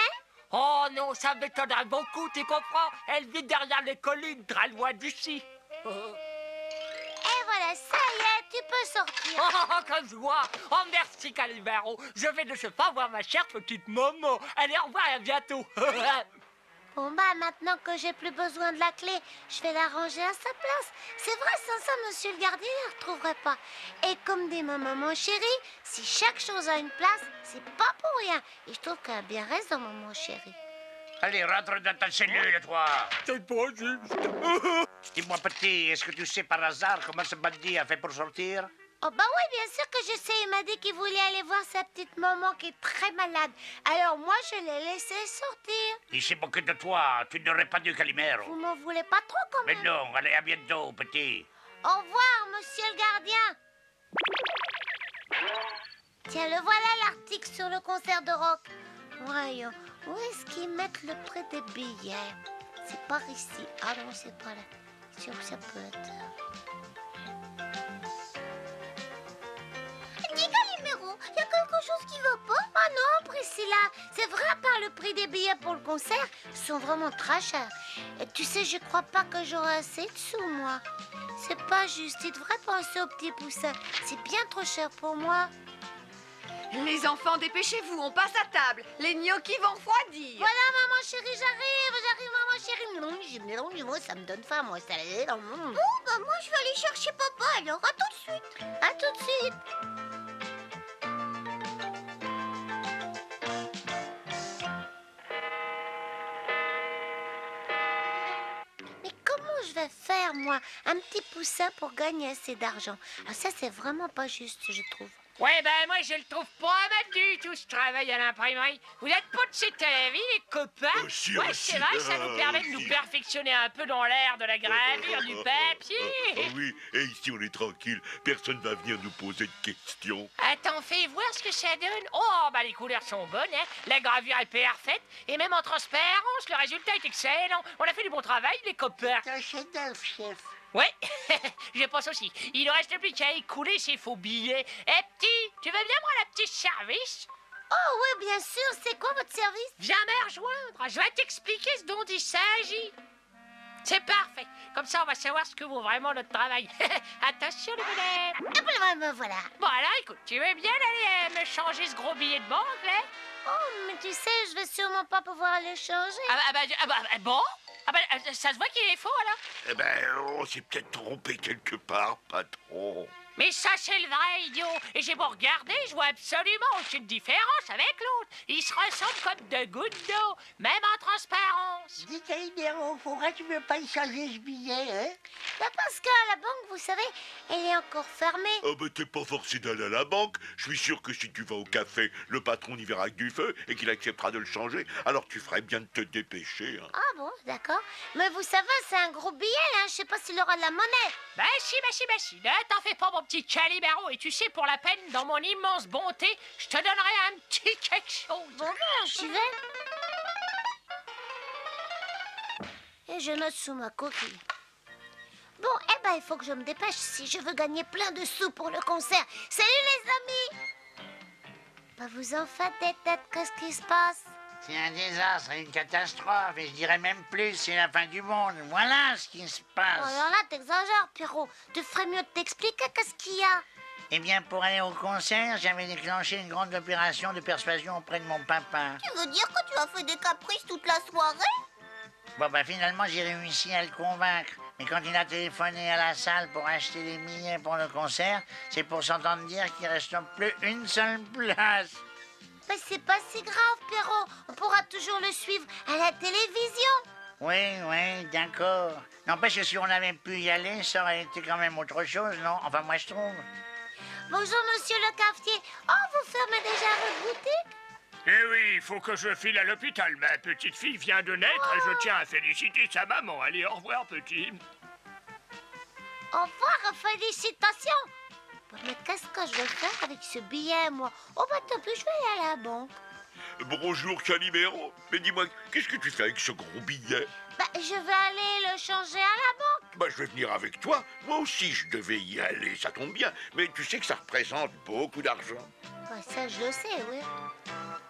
Oh non, ça m'étonnerait beaucoup, tu comprends? Elle vit derrière les collines, très loin d'ici. Et voilà, ça y est, tu peux sortir. Oh, quelle joie! Oh, merci, Calimero. Je vais de ce pas voir ma chère petite maman. Allez, au revoir et à bientôt. Bon, bah, maintenant que j'ai plus besoin de la clé, je vais la ranger à sa place. C'est vrai, sans ça, monsieur le gardien ne la retrouverait pas. Et comme dit ma maman chérie, si chaque chose a une place, c'est pas pour rien. Et je trouve qu'elle a bien raison, maman chérie. Allez, rentre dans ta cellule, toi. C'est pas juste. Dis-moi, petit, est-ce que tu sais par hasard comment ce bandit a fait pour sortir? Oh bah oui, bien sûr que je sais. Il m'a dit qu'il voulait aller voir sa petite maman qui est très malade. Alors moi, je l'ai laissé sortir. Il s'est moqué de toi. Tu n'aurais pas dû, Calimero. Vous m'en voulez pas trop quand Mais même. non, allez, à bientôt, petit. Au revoir, monsieur le gardien. Tiens, le voilà l'article sur le concert de rock. Voyons, où est-ce qu'ils mettent le prix des billets? C'est par ici. Ah non, c'est pas là. Sûr que ça peut être... Dis, Calimero, il y a quelque chose qui va pas? Ah non, Priscilla, c'est vrai, à part le prix des billets pour le concert, ils sont vraiment très chers. Et tu sais, je crois pas que j'aurai assez de sous, moi. C'est pas juste, il devrait penser aux petits poussins. C'est bien trop cher pour moi. Les enfants, dépêchez-vous, on passe à table. Les gnocchis vont refroidir. Voilà, maman chérie, j'arrive, maman chérie. Moi, ça me donne faim, moi, ça. Bon, bah moi je vais aller chercher papa, alors à tout de suite. À tout de suite. Mais comment je vais faire, moi, un petit poussin pour gagner assez d'argent? Ah, ça, c'est vraiment pas juste, je trouve. Ouais, ben moi je le trouve pas mal du tout. tous travaillent à l'imprimerie. Vous n'êtes pas de cette vie, les copains? Si, Ouais, c'est vrai, ça nous permet de nous perfectionner un peu dans l'air de la gravure, du papier. Oui, et ici on est tranquille. Personne va venir nous poser de questions. Attends, fais voir ce que ça donne. Oh, bah les couleurs sont bonnes, hein. La gravure est parfaite. Et même en transparence, le résultat est excellent. On a fait du bon travail, les copains. C'est un chef-d'œuvre, chef. Ouais, je pense aussi. Il ne reste plus qu'à écouler ces faux billets. Eh, petit, tu veux bien prendre un petit service? Oh oui, bien sûr. C'est quoi votre service? Viens me rejoindre. Je vais t'expliquer ce dont il s'agit. C'est parfait. Comme ça, on va savoir ce que vaut vraiment notre travail. Attention, le bonnet. Me voilà. Bon, alors, écoute, tu veux bien aller me changer ce gros billet de banque, là? Oh, mais tu sais, je vais sûrement pas pouvoir le changer. Bon? Ça se voit qu'il est faux, alors? Eh ben, on s'est peut-être trompé quelque part, patron. Mais ça, c'est le vrai, idiot. Et j'ai beau regarder, je vois absolument aucune différence avec l'autre. Ils se ressemblent comme deux gouttes d'eau, même en transparence. Dis, Calimero, pourquoi tu veux pas y changer ce billet, hein? Bah parce qu'à la banque, vous savez, elle est encore fermée. Oh, mais t'es pas forcé d'aller à la banque. Je suis sûr que si tu vas au café, le patron y verra que du feu et qu'il acceptera de le changer. Alors tu ferais bien de te dépêcher. Hein. Ah bon, d'accord. Mais vous savez, c'est un gros billet, là. Je sais pas s'il aura de la monnaie. Bah si. Ne t'en fais pas, mon petit Calimero. Et tu sais, pour la peine, dans mon immense bonté, je te donnerai un petit quelque chose. Bon, ben, j'y vais. Et je note sous ma coquille. Bon, eh ben, il faut que je me dépêche si je veux gagner plein de sous pour le concert. Salut, les amis! Bah, vous en faites des têtes, qu'est-ce qui se passe? C'est un désastre, une catastrophe, et je dirais même plus, c'est la fin du monde. Voilà ce qui se passe. Oh, alors là, t'exagères, Pierrot. Tu ferais mieux de t'expliquer qu'est-ce qu'il y a. Eh bien, pour aller au concert, j'avais déclenché une grande opération de persuasion auprès de mon papa. Tu veux dire que tu as fait des caprices toute la soirée? Bon, bah finalement, j'ai réussi à le convaincre. Mais quand il a téléphoné à la salle pour acheter les billets pour le concert, c'est pour s'entendre dire qu'il ne reste plus une seule place. Mais c'est pas si grave, Pierrot. On pourra toujours le suivre à la télévision. Oui, d'accord. N'empêche que si on avait pu y aller, ça aurait été quand même autre chose, non? Enfin, moi, je trouve. Bonjour, monsieur le cafetier. Oh, vous fermez déjà votre boutique? Eh oui, il faut que je file à l'hôpital. Ma petite fille vient de naître et je tiens à féliciter sa maman. Allez, au revoir, petit. Au revoir, félicitations. Mais qu'est-ce que je vais faire avec ce billet, moi? Oh, bah tant pis, je vais aller à la banque. Bonjour, Calimero. Mais dis-moi, qu'est-ce que tu fais avec ce gros billet? Bah, je vais aller le changer à la banque. Bah, je vais venir avec toi. Moi aussi, je devais y aller, ça tombe bien. Mais tu sais que ça représente beaucoup d'argent. Bah, ça, je le sais, oui.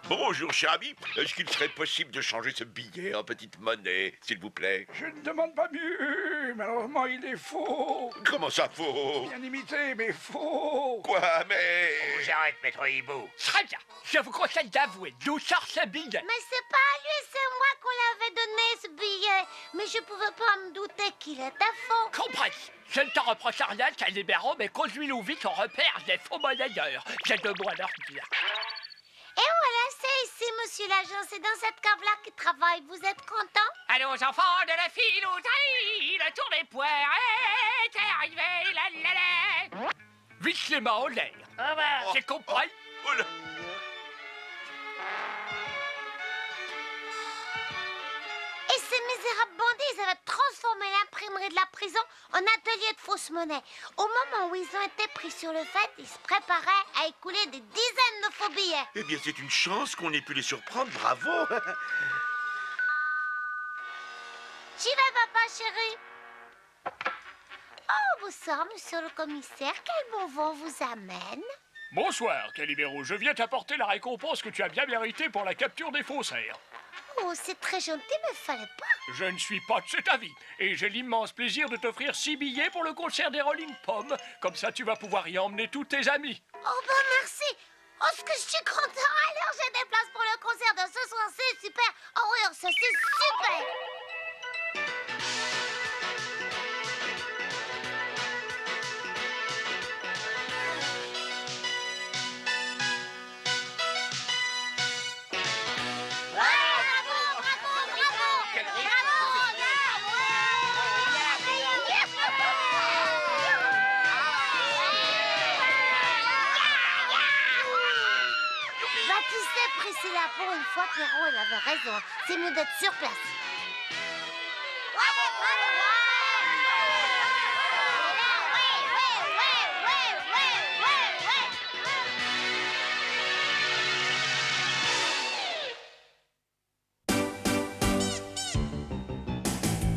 Bonjour, cher ami. Est-ce qu'il serait possible de changer ce billet en petite monnaie, s'il vous plaît? Je ne demande pas mieux. Malheureusement, il est faux. Comment ça, faux? Bien imité, mais faux. Quoi, mais... J'arrête, maître Hibou. Très bien. Je vous conseille d'avouer d'où sort ce billet. Mais c'est pas à lui, c'est moi qu'on l'avait donné, ce billet. Mais je pouvais pas me douter qu'il était faux. Compris. Je ne te reproche rien, Calimero, mais conduis-nous vite au repère des faux monnayeurs. J'ai deux mots à leur dire. Et voilà, c'est ici, monsieur l'agent. C'est dans cette cave-là qu'il travaille. Vous êtes content? Allons, enfants de la filouterie, le tour des poires est arrivé, la. Vite les mains en l'air. C'est compris? Oh là. Et ces misérables bandits, ils avaient transformé l'imprimerie de la prison en atelier de fausse monnaie. Au moment où ils ont été pris sur le fait, ils se préparaient à écouler des dizaines de faux billets. Eh bien, c'est une chance qu'on ait pu les surprendre. Bravo. J'y vais, papa, chérie. Oh, bonsoir, monsieur le commissaire. Quel bon vent vous amène? Bonsoir, Calimero. Je viens t'apporter la récompense que tu as bien méritée pour la capture des faussaires. Oh, c'est très gentil, mais fallait pas. Je ne suis pas de cet avis. Et j'ai l'immense plaisir de t'offrir 6 billets pour le concert des Rolling Pommes. Comme ça, tu vas pouvoir y emmener tous tes amis. Oh, ben merci. Oh, ce que je suis content. Alors, j'ai des places pour le concert de ce soir. C'est super. Oh oui, ça, c'est super. tu sais, Priscilla, pour une fois, Pierrot, elle avait raison. C'est mieux d'être sur place.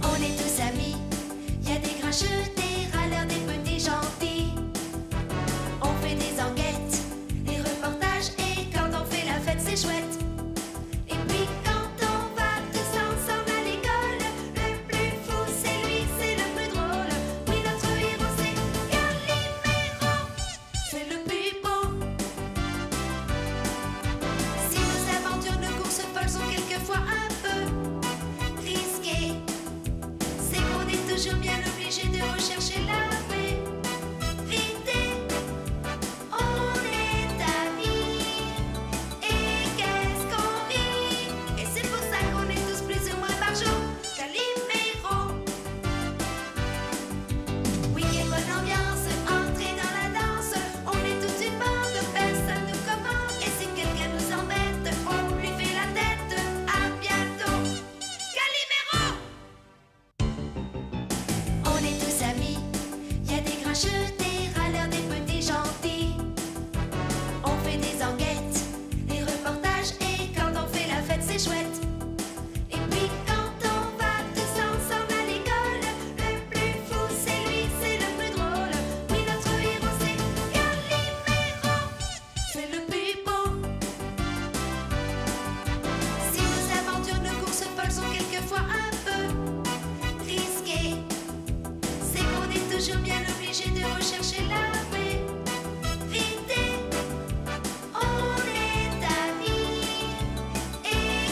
On est tous amis, y a des grincheux, des râleurs, des petits gentils. On fait des enquêtes, des reportages, et quand on fait la fête, c'est chouette. Et puis quand on va tous ensemble à l'école, le plus fou c'est lui, c'est le plus drôle. Oui, notre héros c'est Calimero, c'est le plus beau. Si nos aventures, nos courses folles sont quelquefois un peu risquées, c'est qu'on est toujours bien obligé de rechercher la vérité. On est amis, et qu'est-ce qu'on rit. Et c'est pour ça qu'on est tous plus ou moins par jour Calimero. Week-end, bonne ambiance, entrez dans la danse. On est toute une bande, personne nous commande. Et si quelqu'un nous embête, on lui fait la tête. À bientôt, Calimero. On est tous amis, y a des grincheux, des râleurs, des petits gentils. On fait des enquêtes, des reportages, et quand on fait la fête, c'est chouette. Et puis quand on va tous ensemble à l'école, le plus fou c'est lui, c'est le plus drôle. Oui, notre héros c'est Calimero, c'est le plus beau. Si nos aventures, nos courses folles sont quelquefois un peu risquées, c'est qu'on est toujours bien obligé de rechercher la vérité. On est amis, et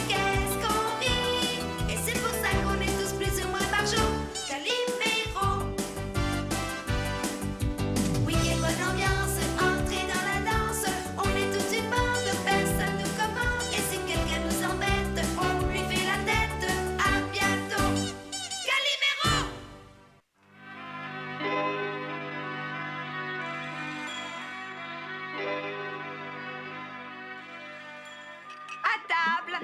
qu'est-ce qu'on rit. Et c'est pour ça qu'on est tous plus ou moins par jour Calimero. Week-end, bonne ambiance, entrez dans la danse. On est toute une bande, personne nous commande. Et si quelqu'un nous embête, on lui fait la tête. À bientôt, Calimero. À table.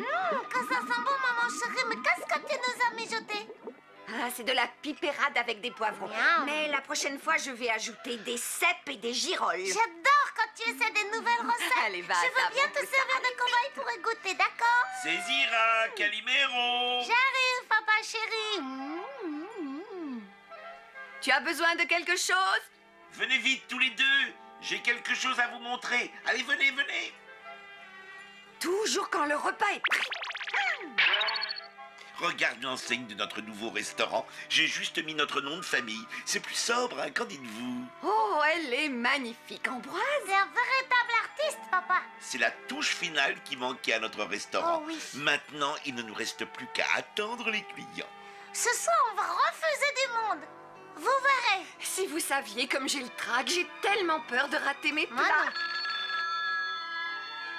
Que ça sent bon, maman chérie, mais qu'est-ce que tu nous as mijoté? Ah, c'est de la pipérade avec des poivrons. Miam. Mais la prochaine fois, je vais ajouter des cèpes et des girolles. J'adore quand tu essaies des nouvelles recettes. Allez, va, Je veux ça, bien on te peut ça. servir de cobaye pour y goûter, d'accord? Saisira, Calimero. J'arrive, papa chéri. Tu as besoin de quelque chose? Venez vite tous les deux. J'ai quelque chose à vous montrer. Allez, venez, venez. Toujours quand le repas est prêt. Regarde l'enseigne de notre nouveau restaurant. J'ai juste mis notre nom de famille. C'est plus sobre, hein, qu'en dites-vous? Oh, elle est magnifique, Ambroise. C'est un véritable artiste, papa. C'est la touche finale qui manquait à notre restaurant. Oh oui. Maintenant, il ne nous reste plus qu'à attendre les clients. Ce soir, on va refuser du monde. Vous verrez. Si vous saviez comme j'ai le trac, j'ai tellement peur de rater mes Moi, plats. non.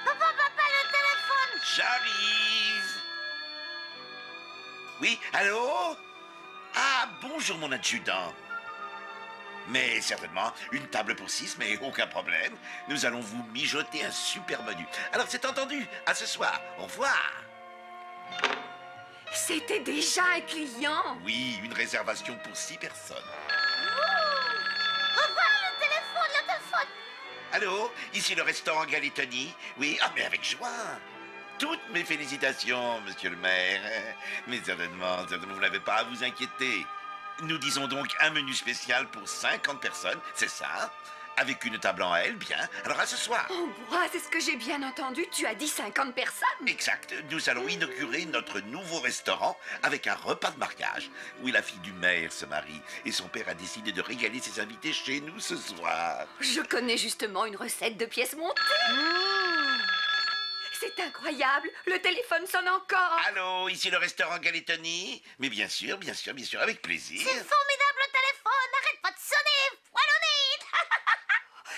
Papa, le téléphone. J'arrive. Oui, allô? Ah, bonjour mon adjudant. Mais certainement, une table pour 6, mais aucun problème. Nous allons vous mijoter un super menu. Alors c'est entendu, à ce soir. Au revoir. C'était déjà un client. Oui, une réservation pour 6 personnes. Revoir le téléphone. Allô, ici le restaurant Galetoni. Oui, ah mais avec joie. Toutes mes félicitations, monsieur le maire. Mais certainement, vous n'avez pas à vous inquiéter. Nous disons donc un menu spécial pour 50 personnes, c'est ça? Avec une table en L, bien. Alors à ce soir. Ambroise, est-ce que j'ai bien entendu? Tu as dit 50 personnes. Exact. Nous allons inaugurer notre nouveau restaurant avec un repas de mariage. Oui, la fille du maire se marie et son père a décidé de régaler ses invités chez nous ce soir. Je connais justement une recette de pièces montées. C'est incroyable. Le téléphone sonne encore. Allô, ici le restaurant Galetoni? Mais bien sûr, avec plaisir. C'est formidable le téléphone. Arrête pas de sonner.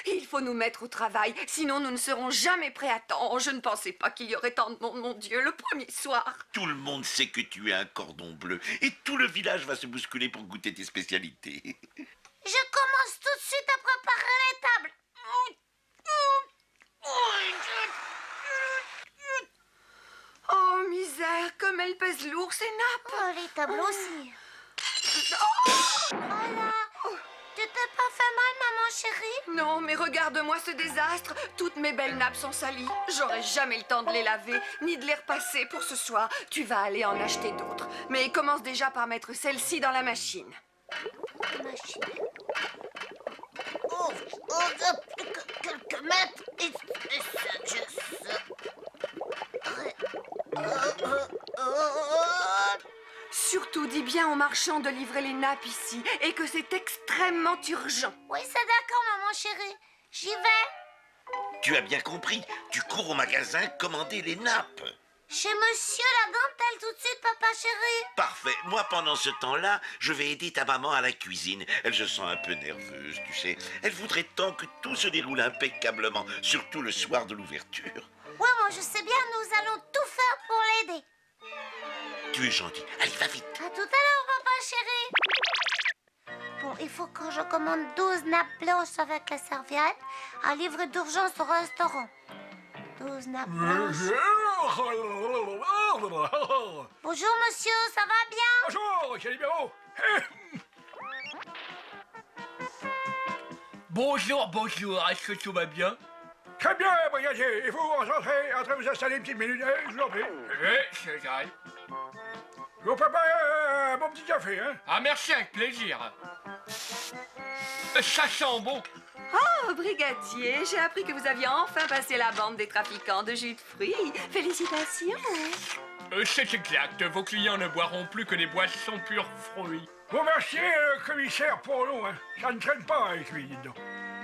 Il faut nous mettre au travail, sinon nous ne serons jamais prêts à temps. Je ne pensais pas qu'il y aurait tant de monde, mon Dieu, le premier soir. Tout le monde sait que tu es un cordon bleu et tout le village va se bousculer pour goûter tes spécialités. Je commence tout de suite à préparer les tables. comme elles pèsent lourd, ces nappes. Oh, les tables aussi. Oh Voilà. Tu t'es pas fait mal, maman chérie? Non, mais regarde-moi ce désastre. Toutes mes belles nappes sont salies. J'aurai jamais le temps de les laver, ni de les repasser pour ce soir. Tu vas aller en acheter d'autres. Mais commence déjà par mettre celle-ci dans la machine. Machine. Oh, quelques mètres. Et Surtout, dis bien aux marchands de livrer les nappes ici et que c'est extrêmement urgent. Oui, c'est d'accord, maman chérie. J'y vais. Tu as bien compris. Tu cours au magasin commander les nappes. Chez monsieur la dentelle tout de suite, papa chéri. Parfait. Moi, pendant ce temps-là, je vais aider ta maman à la cuisine. Elle se sent un peu nerveuse, tu sais. Elle voudrait tant que tout se déroule impeccablement, surtout le soir de l'ouverture. Ouais, moi je sais bien, nous allons tout faire pour l'aider. Tu es gentil. Allez, va vite. À tout à l'heure, papa chéri. Bon, il faut que je commande 12 nappes blanches avec la serviette, un livre d'urgence au restaurant. 12 nappes blanches. Bonjour, monsieur, ça va bien? Bonjour, quel numéro? Bonjour, bonjour, est-ce que tout va bien? Très bien, brigadier. Et vous, entrez de vous installer une petite minute, je vous en prie. Oui, c'est ça. Je vous prépare un bon petit café, hein? Ah, merci, avec plaisir. Ça sent bon. Oh, brigadier, j'ai appris que vous aviez enfin passé la bande des trafiquants de jus de fruits. Félicitations. C'est exact. Vos clients ne boiront plus que des boissons pures fruits. Vous remerciez le commissaire Porlon, hein? Ça ne traîne pas avec lui, dites donc.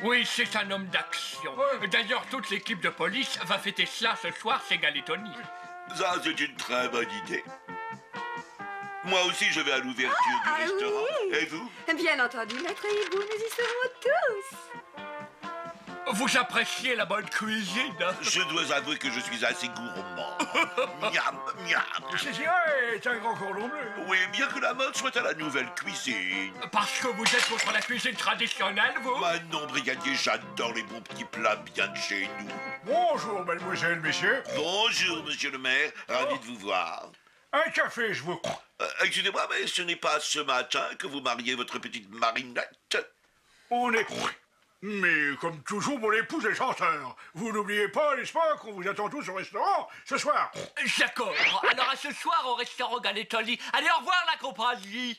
Oui, c'est un homme d'action. D'ailleurs, toute l'équipe de police va fêter cela ce soir chez Galetoni. Ça, c'est une très bonne idée. Moi aussi, je vais à l'ouverture du restaurant. Oui. Et vous? Bien entendu, maître Hibou, nous y serons tous. Vous appréciez la bonne cuisine? Je dois avouer que je suis assez gourmand. Miam, miam. C'est vrai, est un grand cordon bleu. Oui, bien que la mode soit à la nouvelle cuisine. Parce que vous êtes contre la cuisine traditionnelle, vous? Bah non, brigadier, j'adore les bons petits plats bien de chez nous. Bonjour, mademoiselle, messieurs. Bonjour, monsieur le maire. Ravi de vous voir. Un café, je vous... Excusez-moi, mais ce n'est pas ce matin que vous mariez votre petite Marinette? On est... Mais comme toujours, mon épouse est chanteur. Vous n'oubliez pas, n'est-ce pas, qu'on vous attend tous au restaurant ce soir. D'accord. Alors à ce soir au restaurant Galetoni. Allez, au revoir la compagnie.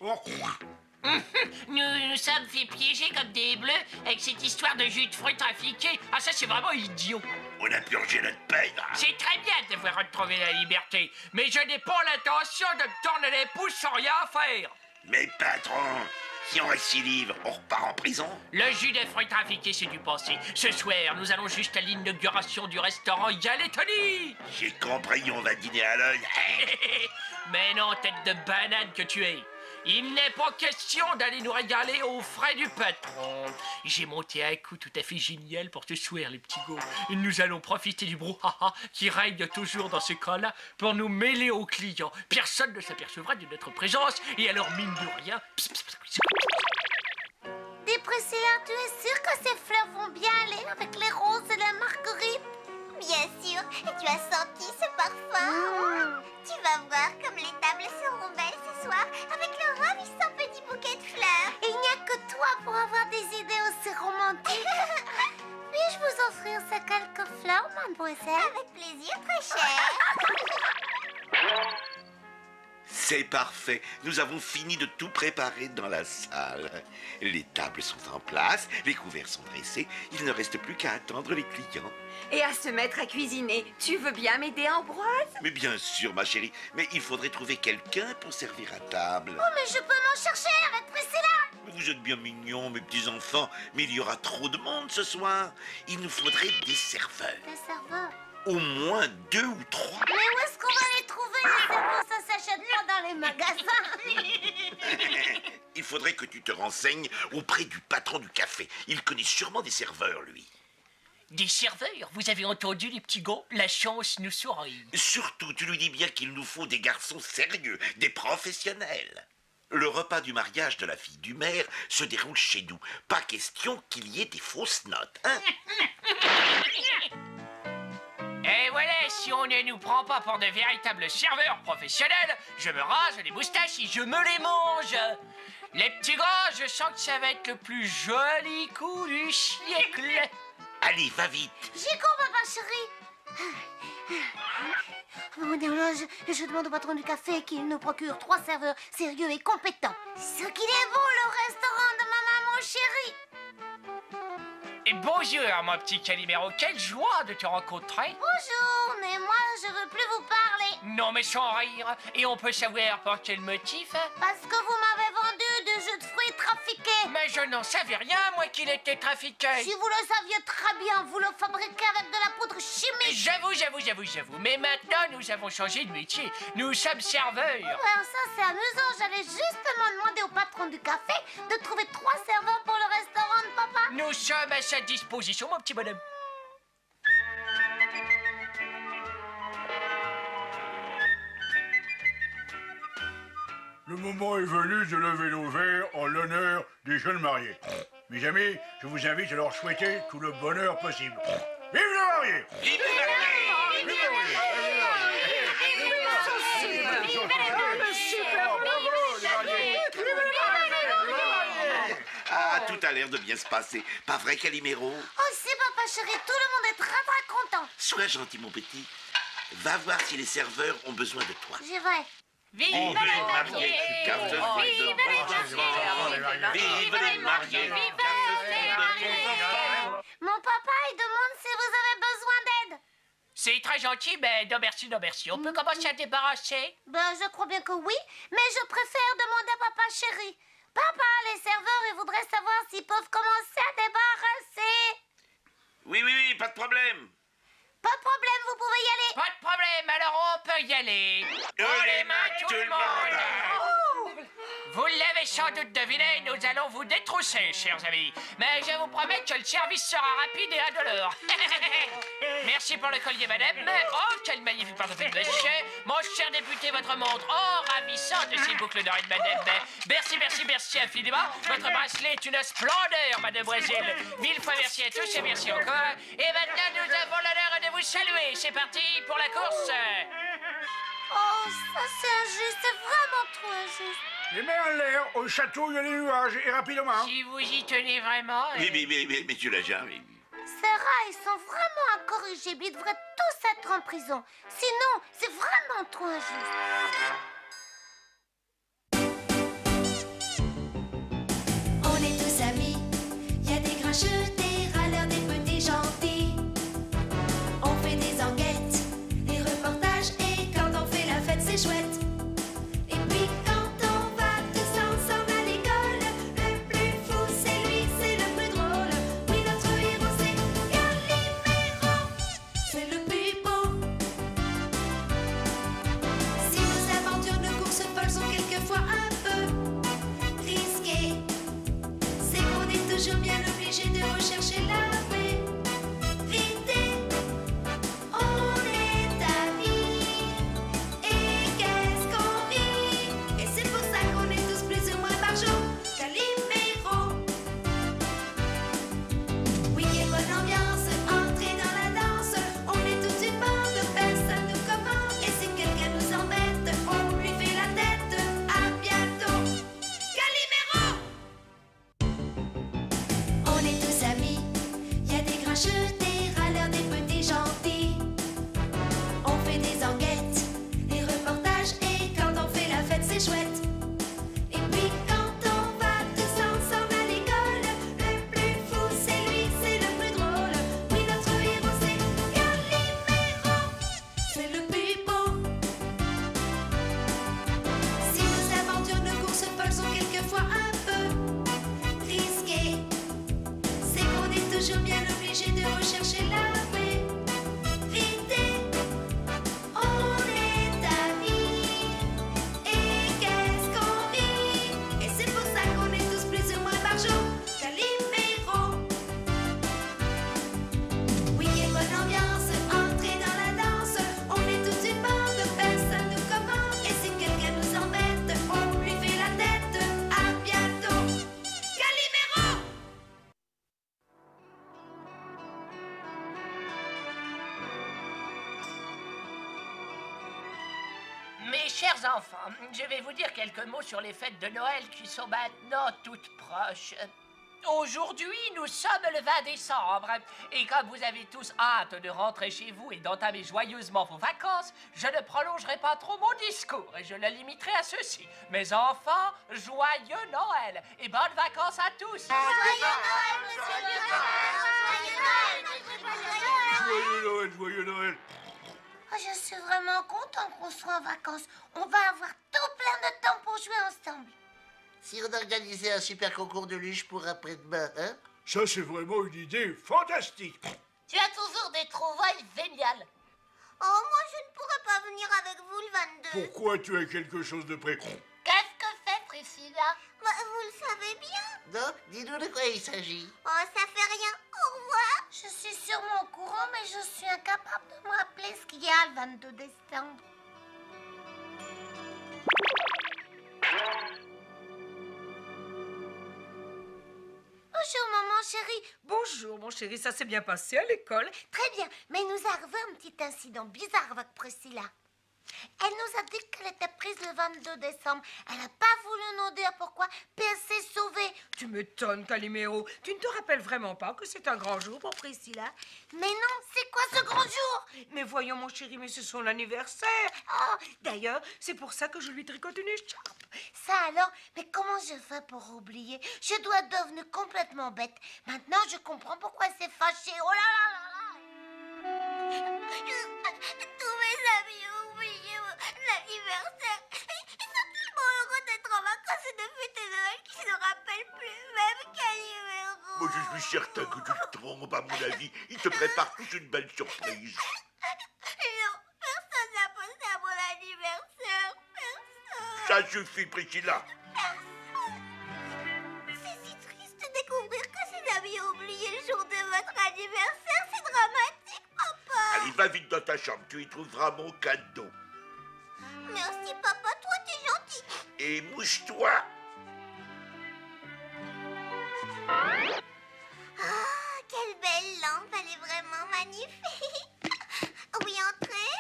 Nous sommes fait piéger comme des bleus avec cette histoire de jus de fruits trafiqués. Ah, ça, c'est vraiment idiot. On a purgé notre peine. C'est très bien de voir retrouver la liberté, mais je n'ai pas l'intention de me tourner les pouces sans rien faire. Mais patron, si on récidive, on repart en prison. Le jus de fruits trafiqués, c'est du passé. Ce soir, nous allons juste à l'inauguration du restaurant Galetoni. J'ai compris, on va dîner à l'œil. Mais non, tête de banane que tu es. Il n'est pas question d'aller nous régaler aux frais du patron. J'ai monté un coup tout à fait génial pour ce soir, les petits gars. Nous allons profiter du brouhaha qui règne toujours dans ce cas-là pour nous mêler aux clients. Personne ne s'apercevra de notre présence et alors, mine de rien... Dis Priscilla, tu es sûre que ces fleurs vont bien aller avec les roses et les marguerites? Bien sûr, et tu as senti ce parfum. Tu vas voir comme les tables seront belles ce soir avec le ravissant petit bouquet de fleurs. Il n'y a que toi pour avoir des idées aussi romantiques. Puis-je vous offrir ces quelques fleurs, mademoiselle? Avec plaisir, très cher. C'est parfait. Nous avons fini de tout préparer dans la salle. Les tables sont en place, les couverts sont dressés. Il ne reste plus qu'à attendre les clients. Et à se mettre à cuisiner. Tu veux bien m'aider, Ambroise? Mais bien sûr, ma chérie. Mais il faudrait trouver quelqu'un pour servir à table. Oh, mais je peux m'en chercher avec Priscilla. Vous êtes bien mignons, mes petits-enfants, mais il y aura trop de monde ce soir. Il nous faudrait des serveurs. Des serveurs? Au moins 2 ou 3. Mais où est-ce qu'on va les trouver, les serveurs? Ça s'achète pas dans les magasins. Il faudrait que tu te renseignes auprès du patron du café. Il connaît sûrement des serveurs, lui. Des serveurs? Vous avez entendu, les petits gars? La chance nous sourit. Surtout, tu lui dis bien qu'il nous faut des garçons sérieux, des professionnels. Le repas du mariage de la fille du maire se déroule chez nous. Pas question qu'il y ait des fausses notes, hein? Et voilà, si on ne nous prend pas pour de véritables serveurs professionnels, je me rase les moustaches et je me les mange. Les petits gars, je sens que ça va être le plus joli coup du siècle. Allez, va vite. J'y cours, papa chéri. Mon horloge, je demande au patron du café qu'il nous procure 3 serveurs sérieux et compétents. Ce qu'il est beau, le restaurant de ma maman chérie. Et bonjour, mon petit Calimero, quelle joie de te rencontrer. Bonjour, mais moi, je veux plus vous parler. Non, mais sans rire. Et on peut savoir pour quel motif? Parce que vous m'avez vendu des jus de fruits trafiqués. Mais je n'en savais rien, moi, qu'il était trafiqué. Si vous le saviez très bien, vous le fabriquez avec de la poudre chimique. J'avoue. Mais maintenant, nous avons changé de métier. Nous sommes serveurs. Alors ça, c'est amusant. J'allais justement demander au patron du café de trouver 3 serveurs pour le restaurant de papa. Nous sommes à sa disposition, mon petit bonhomme. Le moment est venu de lever nos verres en l'honneur des jeunes mariés. Mes amis, je vous invite à leur souhaiter tout le bonheur possible. Vive les mariés! Vive les mariés! Vive les mariés! Ah, tout a l'air de bien se passer. Pas vrai, Calimero? Oh, c'est papa chéri, tout le monde est très content. Sois gentil, mon petit. Va voir si les serveurs ont besoin de toi. J'y vais. Vive les mariés! Carte Vive de Vive les mariés! Mon papa, il demande si vous avez besoin d'aide. C'est très gentil, mais non merci. On peut commencer à débarrasser? Ben, je crois bien que oui, mais je préfère demander à papa chéri. Papa, les serveurs, ils voudraient savoir s'ils peuvent commencer à débarrasser. Oui, pas de problème. Pas de problème, vous pouvez y aller. Pas de problème, alors on peut y aller. Les mains, tout le monde. Vous l'avez sans doute deviné, nous allons vous détrousser, chers amis. Mais je vous promets que le service sera rapide et indolore. Merci pour le collier, madame. Oh, quel magnifique portefeuille, monsieur. Mon cher député, votre montre. Oh, ravissante de ces boucles d'oreilles, madame. Merci infiniment. Votre bracelet est une splendeur, mademoiselle. 1000 fois merci à tous et merci encore. Et maintenant, nous avons l'honneur de vous saluer. C'est parti pour la course. Oh, ça c'est injuste, c'est vraiment trop injuste. Les mains en l'air, au château, il y a les nuages, et rapidement. Si vous y tenez vraiment... Mais tu l'as jamais. Ces rats, ils sont vraiment incorrigibles. Ils devraient tous être en prison. Sinon, c'est vraiment trop injuste. On est tous amis, y a des grincheux, des râleurs, des petits gentils. On fait des enquêtes, des reportages, et quand on fait la fête, c'est chouette. Et puis quand on va tous ensemble à l'école, le plus fou c'est lui, c'est le plus drôle. Oui, notre héros c'est Calimero, c'est le plus beau. Si nos aventures Mes chers enfants, je vais vous dire quelques mots sur les fêtes de Noël qui sont maintenant toutes proches. Aujourd'hui, nous sommes le 20 décembre, et comme vous avez tous hâte de rentrer chez vous et d'entamer joyeusement vos vacances, je ne prolongerai pas trop mon discours et je le limiterai à ceci. Mes enfants, joyeux Noël et bonnes vacances à tous. Joyeux Noël, joyeux Noël. Oh, je suis vraiment content qu'on soit en vacances. On va avoir tout plein de temps pour jouer ensemble. Si on organisait un super concours de luge pour après-demain, hein? Ça, c'est vraiment une idée fantastique. Tu as toujours des trouvailles géniales. Oh, moi, je ne pourrais pas venir avec vous le 22. Pourquoi tu as quelque chose de près? Qu'est-ce que fait Priscilla? Bah, vous le savez bien. Non? Dis-nous de quoi il s'agit. Oh, ça fait rien. Au revoir. Je suis sûrement au courant, mais je suis incapable de me rappeler ce qu'il y a le 22 décembre. Bonjour, maman chérie. Bonjour, mon chéri. Ça s'est bien passé à l'école? Très bien, mais il nous est arrivé un petit incident bizarre avec Priscilla. Elle nous a dit qu'elle était prise le 22 décembre. Elle n'a pas voulu nous dire pourquoi, puis elle s'est sauvée. Tu m'étonnes, Calimero. Tu ne te rappelles vraiment pas que c'est un grand jour pour Priscilla? Mais non, c'est quoi ce grand jour? Mais voyons, mon chéri, mais c'est son anniversaire. Oh, d'ailleurs, c'est pour ça que je lui tricote une écharpe. Ça alors? Mais comment je fais pour oublier? Je dois être devenue complètement bête. Maintenant, je comprends pourquoi elle s'est fâchée. Oh là là là là! Tous mes amis ont oublié l'anniversaire. Ils sont tellement heureux d'être en vacances et de fêter Noël qu'ils ne se rappellent plus même Calimero. Moi, je suis certain que tu te trompes, à mon avis. Il te prépare tous une belle surprise. Non, personne n'a pensé à mon anniversaire. Personne. Ça suffit, Priscilla. C'est si triste de découvrir que ses amis ont oublié le jour de votre anniversaire. C'est dramatique, papa. Allez, va vite dans ta chambre, tu y trouveras mon cadeau. Merci, papa, toi, t'es gentil. Et mouche-toi. Ah, quelle belle lampe, elle est vraiment magnifique. Oui, entrez.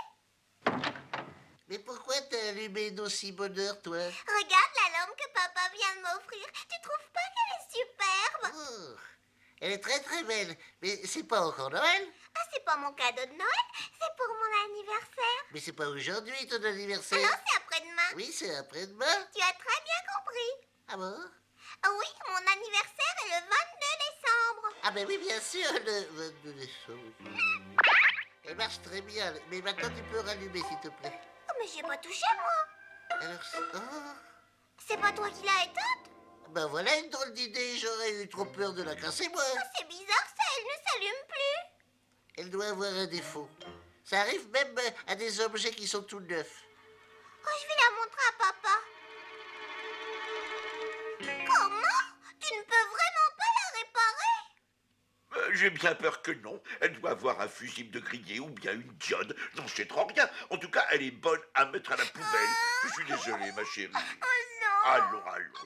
Mais pourquoi t'as allumé d'aussi bonne heure, toi? Regarde la lampe que papa vient de m'offrir. Tu trouves pas qu'elle est superbe? Oh, elle est très très belle, mais c'est pas encore Noël. Ah, c'est pas mon cadeau de Noël, c'est pour mon anniversaire. Mais c'est pas aujourd'hui ton Ah anniversaire. non, c'est après-demain. Oui, c'est après-demain. Tu as très bien compris. Ah bon? Ah oui, mon anniversaire est le 22 décembre. Ah ben oui, bien sûr, le 22 décembre. Elle marche très bien, mais maintenant tu peux rallumer, s'il te plaît. Oh, mais j'ai pas touché, moi. Alors, oh, C'est pas toi qui l'as éteinte? ben voilà une drôle d'idée, j'aurais eu trop peur de la casser, moi. Ah, c'est bizarre, ça, elle ne s'allume plus. Elle doit avoir un défaut. Ça arrive même à des objets qui sont tout neufs. Oh, je vais la montrer à papa. Comment? Tu ne peux vraiment pas la réparer? J'ai bien peur que non. Elle doit avoir un fusible de grillé ou bien une diode. J'en sais trop rien. En tout cas, elle est bonne à mettre à la poubelle. Je suis désolé, ma chérie. Oh non. Allons,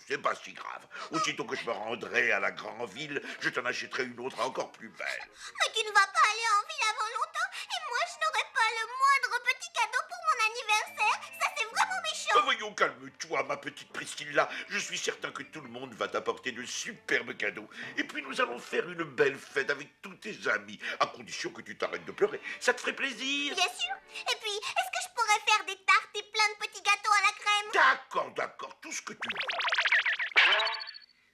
c'est pas si grave. Aussitôt que je me rendrai à la grande ville, je t'en achèterai une autre encore plus belle. Mais tu ne vas pas aller en ville avant longtemps et moi je n'aurai pas le moindre petit cadeau pour mon anniversaire. Ça c'est vraiment méchant. Voyons, calme-toi, ma petite Priscilla. Je suis certain que tout le monde va t'apporter de superbes cadeaux. Et puis nous allons faire une belle fête avec tous tes amis, à condition que tu t'arrêtes de pleurer. Ça te ferait plaisir? Bien sûr. Et puis, est-ce que je pourrais faire des tartes et plein de petits gâteaux à la crème? D'accord, tout ce que tu veux.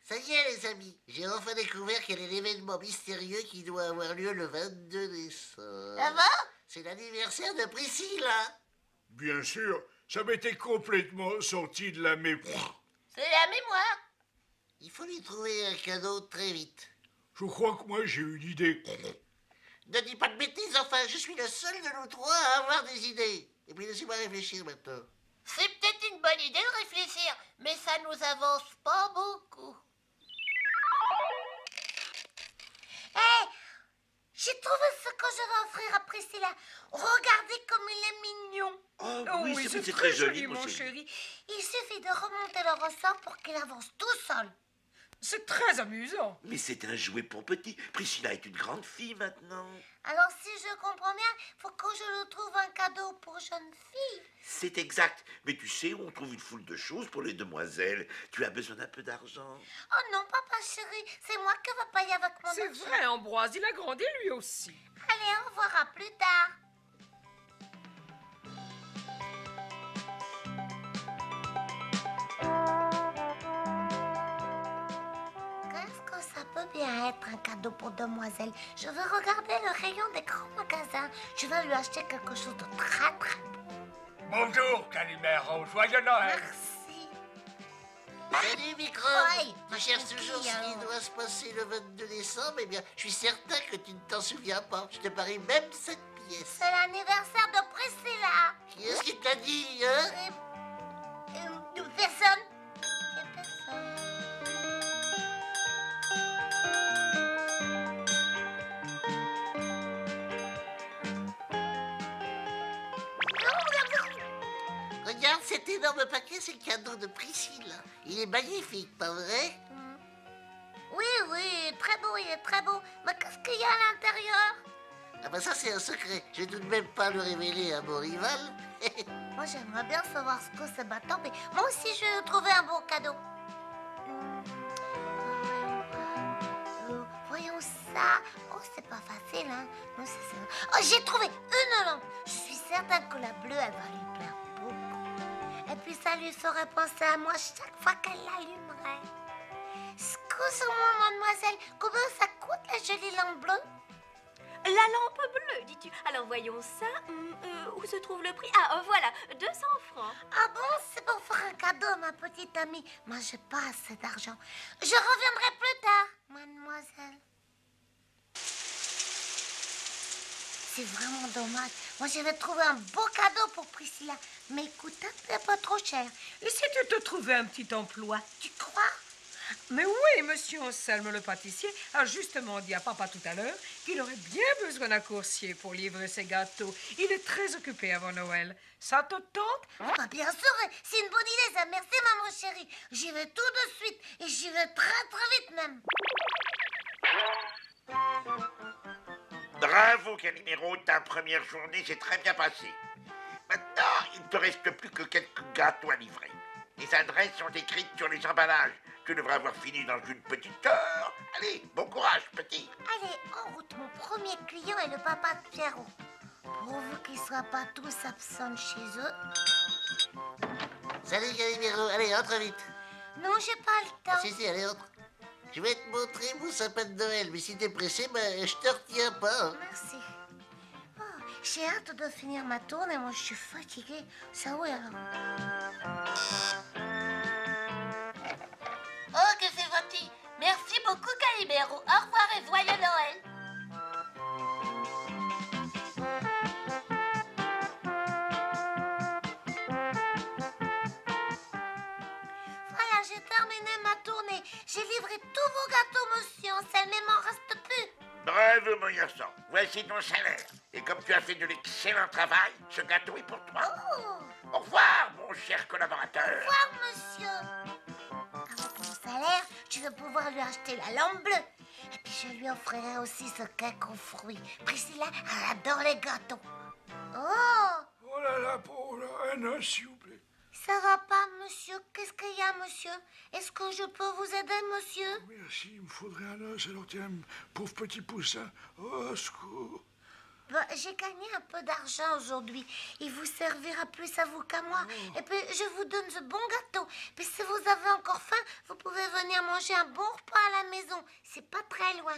Ça y est, les amis, j'ai enfin découvert quel est l'événement mystérieux qui doit avoir lieu le 22 décembre. Ça va? C'est l'anniversaire de Priscilla. Bien sûr, ça m'était complètement sorti de la mémoire. C'est la mémoire. Il faut lui trouver un cadeau très vite. Je crois que moi j'ai une idée. Ne dis pas de bêtises, enfin, je suis le seul de nous trois à avoir des idées. Et puis laissez-moi réfléchir maintenant. C'est peut-être une bonne idée de réfléchir, mais ça nous avance pas beaucoup. Hé, j'ai trouvé ce que je vais offrir à Priscilla. Regardez comme il est mignon. Oh, Oh oui, oui, c'est très joli, mon mon chéri. Il suffit de remonter le ressort pour qu'il avance tout seul. C'est très amusant. Mais c'est un jouet pour petit. Priscilla est une grande fille maintenant. Alors, si je comprends bien, faut que je le trouve un cadeau pour jeune fille. C'est exact. Mais tu sais, on trouve une foule de choses pour les demoiselles. Tu as besoin d'un peu d'argent. Oh non, papa chéri, c'est moi qui vais payer avec mon argent. C'est vrai, Ambroise, il a grandi lui aussi. Allez, au revoir, à plus tard. Qu'est-ce que ça peut bien être un cadeau pour demoiselle? Je vais regarder le rayon des grands magasins. Je vais lui acheter quelque chose de très très beau. Bonjour, Calimero. Joyeux Noël. Merci. Salut, Micro. Oui, Tu cherches toujours ce qui hein. doit se passer le 22 décembre. Eh bien, je suis certain que tu ne t'en souviens pas. Je te parie même cette pièce. C'est l'anniversaire de Priscilla. Qui est-ce qui t'a dit, hein? Personne. Regarde cet énorme paquet, c'est le cadeau de Priscilla. Il est magnifique, pas vrai? Oui, oui, très beau, il est très beau. Mais qu'est-ce qu'il y a à l'intérieur? Ah bah ça, c'est un secret. Je vais tout de même pas le révéler à mon rival. Moi, j'aimerais bien savoir ce que c'est battant, mais moi aussi, je vais trouver un beau cadeau. Voyons ça. Oh, c'est pas facile, hein. Non, c'est ça. Oh, j'ai trouvé une lampe. Je suis certaine que la bleue, elle va lui plaire beaucoup. Et puis, ça lui ferait penser à moi chaque fois qu'elle l'allumerait. Excuse-moi, mademoiselle, combien ça coûte la jolie lampe bleue? La lampe bleue, dis-tu. Alors voyons ça. Où se trouve le prix? Ah, voilà, 200 francs. Ah bon, c'est pour faire un cadeau, ma petite amie. Moi, j'ai pas assez d'argent. Je reviendrai plus tard, mademoiselle. C'est vraiment dommage. Moi, je vais trouver un beau cadeau pour Priscilla. Mais écoute, un peu trop cher. Et si tu te trouvais un petit emploi? Tu crois? Mais oui, monsieur Anselme le pâtissier a justement dit à papa tout à l'heure qu'il aurait bien besoin d'un coursier pour livrer ses gâteaux. Il est très occupé avant Noël. Ça te tente? Ah, bien sûr, c'est une bonne idée, ça. Merci, maman chérie. J'y vais tout de suite et j'y vais très très vite même. Bravo, Calimero, ta première journée s'est très bien passée. Maintenant, il ne te reste plus que quelques gâteaux à livrer. Les adresses sont écrites sur les emballages. Tu devrais avoir fini dans une petite heure. Allez, bon courage, petit. Allez, en route, mon premier client est le papa de Pierrot. Pourvu qu'ils ne soient pas tous absents de chez eux. Salut, Calimero. Allez, entre vite. Non, j'ai pas le temps. Si, allez, entre. Je vais te montrer mon sapin de Noël, mais si t'es pressé, ben, je te retiens pas. Hein. Merci. Oh, j'ai hâte de finir ma tournée, moi je suis fatiguée. Ça oui alors. Oh, que c'est gentil. Merci beaucoup, Calimero. Au revoir et joyeux Noël. Voilà, j'ai terminé ma tournée. J'ai livré tous vos gâteaux, monsieur Anselme, mais il m'en reste plus. Bravo, mon garçon. Voici ton salaire. Et comme tu as fait de l'excellent travail, ce gâteau est pour toi. Oh. Au revoir, mon cher collaborateur. Au revoir, monsieur. Avec mon salaire, je vais pouvoir lui acheter la lampe bleue. Et puis je lui offrirai aussi ce cake aux fruits. Priscilla, elle adore les gâteaux. Oh! Oh là là, pauvre, un os, s'il vous plaît. Ça va pas, monsieur? Qu'est-ce qu'il y a, monsieur? Est-ce que je peux vous aider, monsieur? Merci, il me faudrait un os, alors tiens, pauvre petit poussin. Oh, secours. Bah, j'ai gagné un peu d'argent aujourd'hui. Il vous servira plus à vous qu'à moi. Et puis, je vous donne ce bon gâteau. Puis, si vous avez encore faim, vous pouvez venir manger un bon repas à la maison. C'est pas très loin.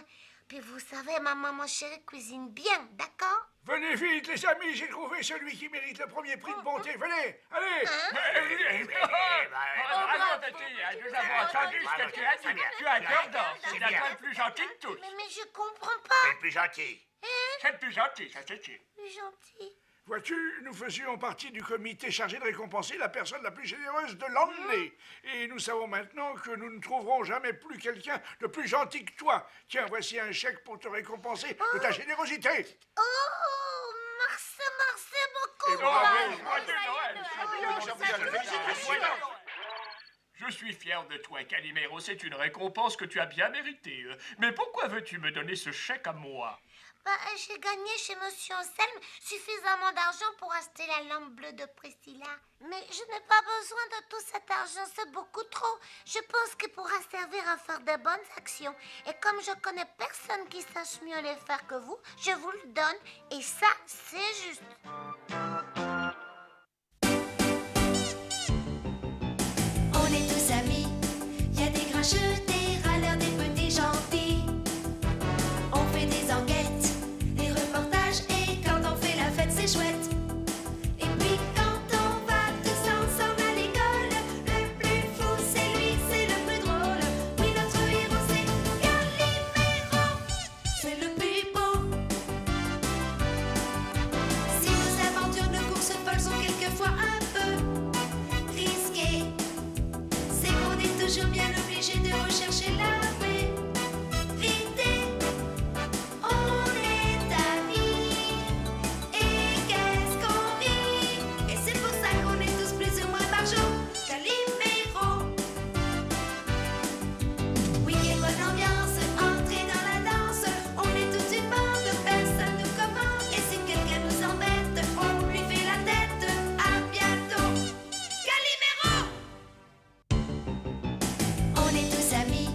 Puis, vous savez, ma maman chérie cuisine bien, d'accord? Venez vite, les amis, j'ai trouvé celui qui mérite le premier prix de bonté. Venez, allez. Bravo, petit. Nous avons entendu ce que tu as dit. Tu as cœur d'or. C'est la femme plus gentille de tous. Mais je comprends pas. C'est le plus gentil. C'est le plus gentil, ça c'est sûr. Plus gentil. Vois-tu, nous faisions partie du comité chargé de récompenser la personne la plus généreuse de l'année. Et nous savons maintenant que nous ne trouverons jamais plus quelqu'un de plus gentil que toi. Tiens, voici un chèque pour te récompenser de ta générosité. Oh, merci beaucoup. Et bravo, joyeux Noël. Je suis fier de toi, Calimero. C'est une récompense que tu as bien méritée. Mais pourquoi veux-tu me donner ce chèque à moi? Bah, j'ai gagné chez Monsieur Anselme suffisamment d'argent pour acheter la lampe bleue de Priscilla. Mais je n'ai pas besoin de tout cet argent, c'est beaucoup trop. Je pense qu'il pourra servir à faire de bonnes actions. Et comme je connais personne qui sache mieux les faire que vous, je vous le donne. Et ça, c'est juste. On est tous amis, y a des grincheux, des râleurs, des petits gentils. On fait des enquêtes, des reportages, et quand on fait la fête, c'est chouette. Et puis quand on va tous ensemble à l'école, le plus fou, c'est lui, c'est le plus drôle. Oui, notre héros, c'est Calimero, c'est le plus beau. Si nos aventures de course folles sont quelquefois un peu risquées, c'est qu'on est toujours bien obligé de rechercher la vérité. On est amis, et qu'est-ce qu'on rit. Et c'est pour ça qu'on est tous plus ou moins par jour Calimero. Week-end, bonne ambiance, entrez dans la danse. On est toute une bande, personne nous commande. Et si quelqu'un nous embête, on lui fait la tête. À bientôt, Calimero. On est tous amis,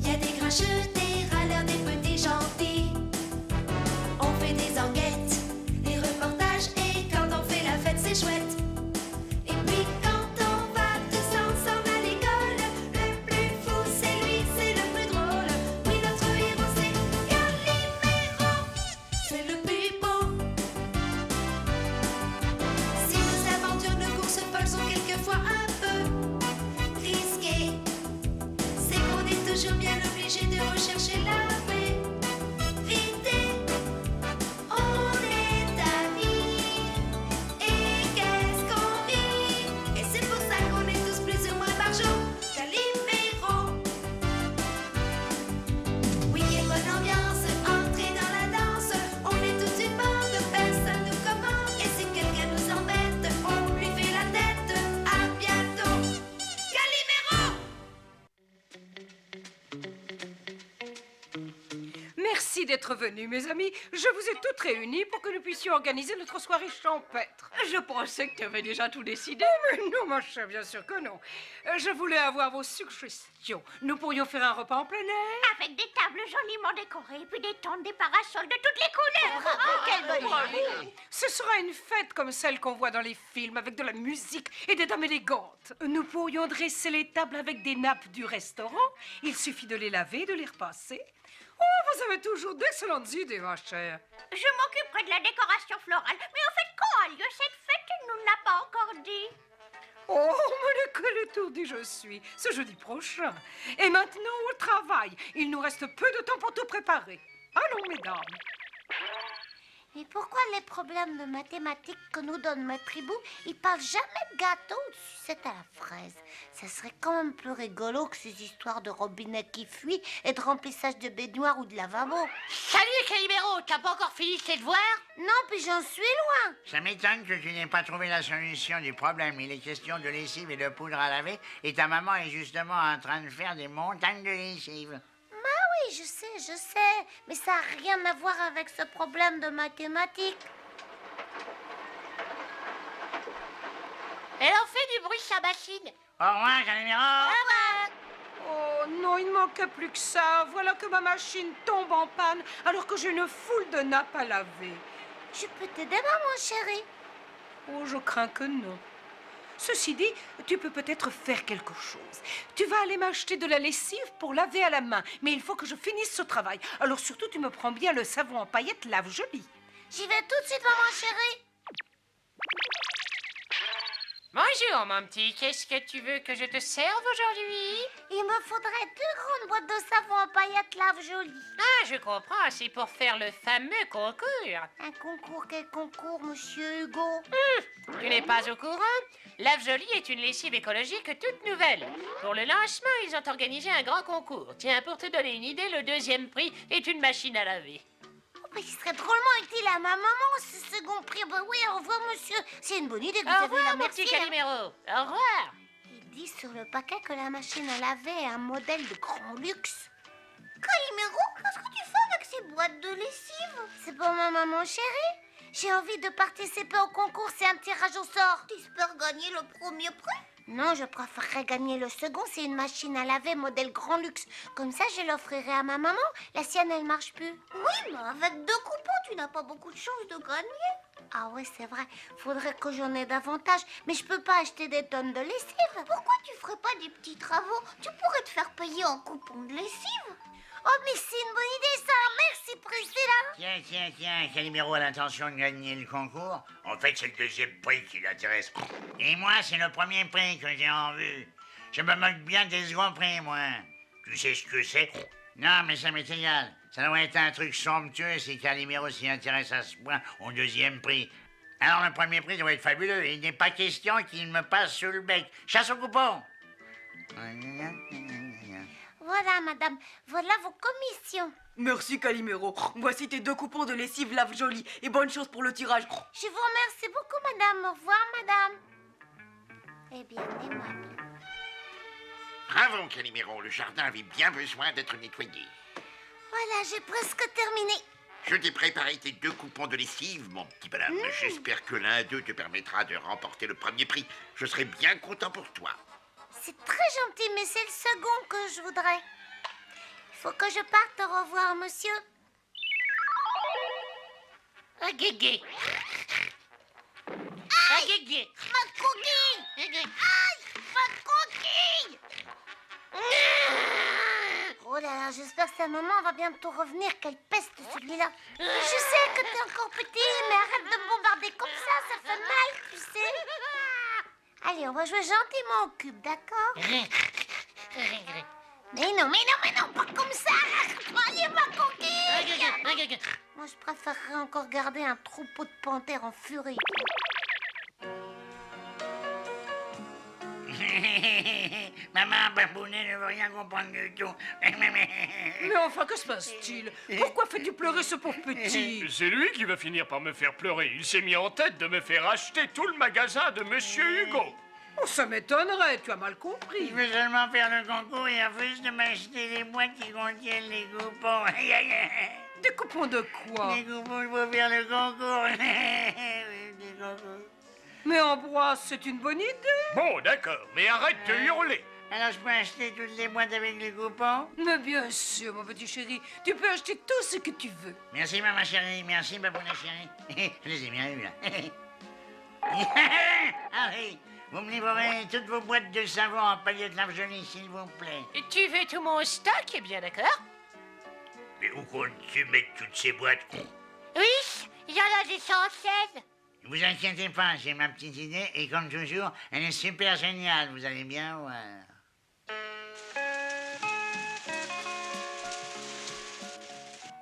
y a des grincheux, des râleurs, des petits gentils. On fait des enquêtes, des reportages, et quand on fait la fête, c'est chouette. Et puis quand on va tous ensemble à l'école, le plus fou, c'est lui, c'est le plus drôle. Oui, notre héros, c'est Calimero, c'est le plus beau. Si nos aventures de course folles sont quelquefois un peu risquées, c'est qu'on est toujours bien obligé de rechercher la vérité. On est amis, et qu'est-ce qu'on rit. Et c'est pour ça qu'on est tous plus ou moins par jour Calimero. Week-end, bonne ambiance, entrez dans la danse. On est tous une bande, personne nous commande. Et si quelqu'un nous embête, on lui fait la tête. À bientôt, Calimero. Merci d'être venus, mes amis. Je vous ai toutes réunies pour que nous puissions organiser notre soirée champêtre. Je pensais que tu avais déjà tout décidé. Mais non, ma chère, bien sûr que non. Je voulais avoir vos suggestions. Nous pourrions faire un repas en plein air. Avec des tables joliment décorées, puis des tentes, des parasols de toutes les couleurs. Quelle bonne idée. Ce sera une fête comme celle qu'on voit dans les films, avec de la musique et des dames élégantes. Nous pourrions dresser les tables avec des nappes du restaurant. Il suffit de les laver et de les repasser. Oh, vous avez toujours d'excellentes idées, ma chère. Je m'occuperai de la décoration florale. Mais en fait, quand a lieu cette fête, il nous l'a pas encore dit. Oh, mais quel étourdi je suis. Ce jeudi prochain. Et maintenant, au travail. Il nous reste peu de temps pour tout préparer. Allons, mesdames. Mais pourquoi les problèmes de mathématiques que nous donne Maître Hibou, ils parlent jamais de gâteau ou de sucette à la fraise? Ça serait quand même plus rigolo que ces histoires de robinet qui fuient et de remplissage de baignoire ou de lavabo. Salut, Calimero, t'as pas encore fini tes devoirs? Non, puis j'en suis loin. Ça m'étonne que tu n'aies pas trouvé la solution du problème. Il est question de lessive et de poudre à laver, et ta maman est justement en train de faire des montagnes de lessive. Oui, je sais, mais ça n'a rien à voir avec ce problème de mathématiques. Elle en fait du bruit, sa bassine. Au revoir, Calimero. Oh non, il ne manquait plus que ça. Voilà que ma machine tombe en panne alors que j'ai une foule de nappes à laver. Je peux t'aider, maman chérie? Oh, je crains que non. Ceci dit, tu peux peut-être faire quelque chose. Tu vas aller m'acheter de la lessive pour laver à la main, mais il faut que je finisse ce travail. Alors surtout, tu me prends bien le savon en paillettes Lave Joli. J'y vais tout de suite, maman chérie. Bonjour, mon petit. Qu'est-ce que tu veux que je te serve aujourd'hui? Il me faudrait 2 grandes boîtes de savon en paillettes Lave Joli. Ah, je comprends. C'est pour faire le fameux concours. Un concours? Quel concours, monsieur Hugo? Tu n'es pas au courant? Lave Joli est une lessive écologique toute nouvelle. Pour le lancement, ils ont organisé un grand concours. Tiens, pour te donner une idée, le 2e prix est une machine à laver. Oh, mais il serait drôlement utile à ma maman, ce second prix. Ben oui, au revoir, monsieur. C'est une bonne idée que vous Au avez revoir, la mon merci. petit Calimero. Au revoir. Eh dit sur le paquet que la machine à laver est un modèle de grand luxe. Calimero, qu'est-ce que tu fais avec ces boîtes de lessive? C'est pour ma maman chérie. J'ai envie de participer au concours, c'est un tirage au sort. Tu espères gagner le premier prix? Non, je préférerais gagner le second, c'est une machine à laver modèle grand luxe. Comme ça, je l'offrirai à ma maman. La sienne, elle marche plus. Oui, mais avec 2 coupons, tu n'as pas beaucoup de chances de gagner. Ah ouais, c'est vrai. Faudrait que j'en ai davantage. Mais je peux pas acheter des tonnes de lessive. Pourquoi tu ferais pas des petits travaux? Tu pourrais te faire payer en coupons de lessive. Oh, mais c'est une bonne idée, ça. Merci, Priscilla. Tiens, Calimero a l'intention de gagner le concours. En fait, c'est le deuxième prix qui l'intéresse. Et moi, c'est le premier prix que j'ai en vue. Je me moque bien des seconds prix, moi. Tu sais ce que c'est? Non, mais ça m'est égal. Ça doit être un truc somptueux si Calimero s'y intéresse à ce point au deuxième prix. Alors, le premier prix doit être fabuleux. Il n'est pas question qu'il me passe sous le bec. Chasse au coupon. Voilà, madame. Voilà vos commissions. Merci, Calimero. Voici tes 2 coupons de lessive Lave Jolie. Et bonne chance pour le tirage. Je vous remercie beaucoup, madame. Au revoir, madame. Eh bien, aimable. Bravo, Calimero. Le jardin avait bien besoin d'être nettoyé. Voilà, j'ai presque terminé. Je t'ai préparé tes 2 coupons de lessive, mon petit bonhomme. J'espère que l'un d'eux te permettra de remporter le premier prix. Je serai bien content pour toi. C'est très gentil, mais c'est le second que je voudrais. Il faut que je parte. Au revoir, monsieur. Guégué. Guégué. Ma coquille! Aïe, ma coquille! Oh là là, j'espère que sa maman va bientôt revenir. Quelle peste, celui-là. Je sais que t'es encore petit, mais arrête de me bombarder comme ça fait mal, tu sais. Allez, on va jouer gentiment au cube, d'accord? Mais non, pas comme ça. Allez, ma coquille. Moi, je préférerais encore garder un troupeau de panthères en furie. Maman, Babounet ne veut rien comprendre du tout. Mais enfin, que se passe-t-il? Pourquoi fais-tu pleurer ce pauvre petit? C'est lui qui va finir par me faire pleurer. Il s'est mis en tête de me faire acheter tout le magasin de Monsieur Hugo. Oh, ça m'étonnerait, tu as mal compris. Je veux seulement faire le concours et refuse de m'acheter les boîtes qui contiennent les coupons. Des coupons de quoi? Des coupons pour faire le concours. Des concours. Mais Ambroise, c'est une bonne idée. Bon, d'accord, mais arrête de hurler. Alors, je peux acheter toutes les boîtes avec les coupons? Mais bien sûr, mon petit chéri, tu peux acheter tout ce que tu veux. Merci, maman chérie. Merci, Babounet chérie. Je les ai bien eus, là. Ah oui, vous me livrerez toutes vos boîtes de savon en paillettes Lave Jolie, s'il vous plaît. Et tu veux tout mon stock, eh bien d'accord? Mais où comptes-tu mettre toutes ces boîtes? Oui, il y en a des centaines. Ne vous inquiétez pas, j'ai ma petite idée et comme toujours, elle est super géniale, vous allez bien voir.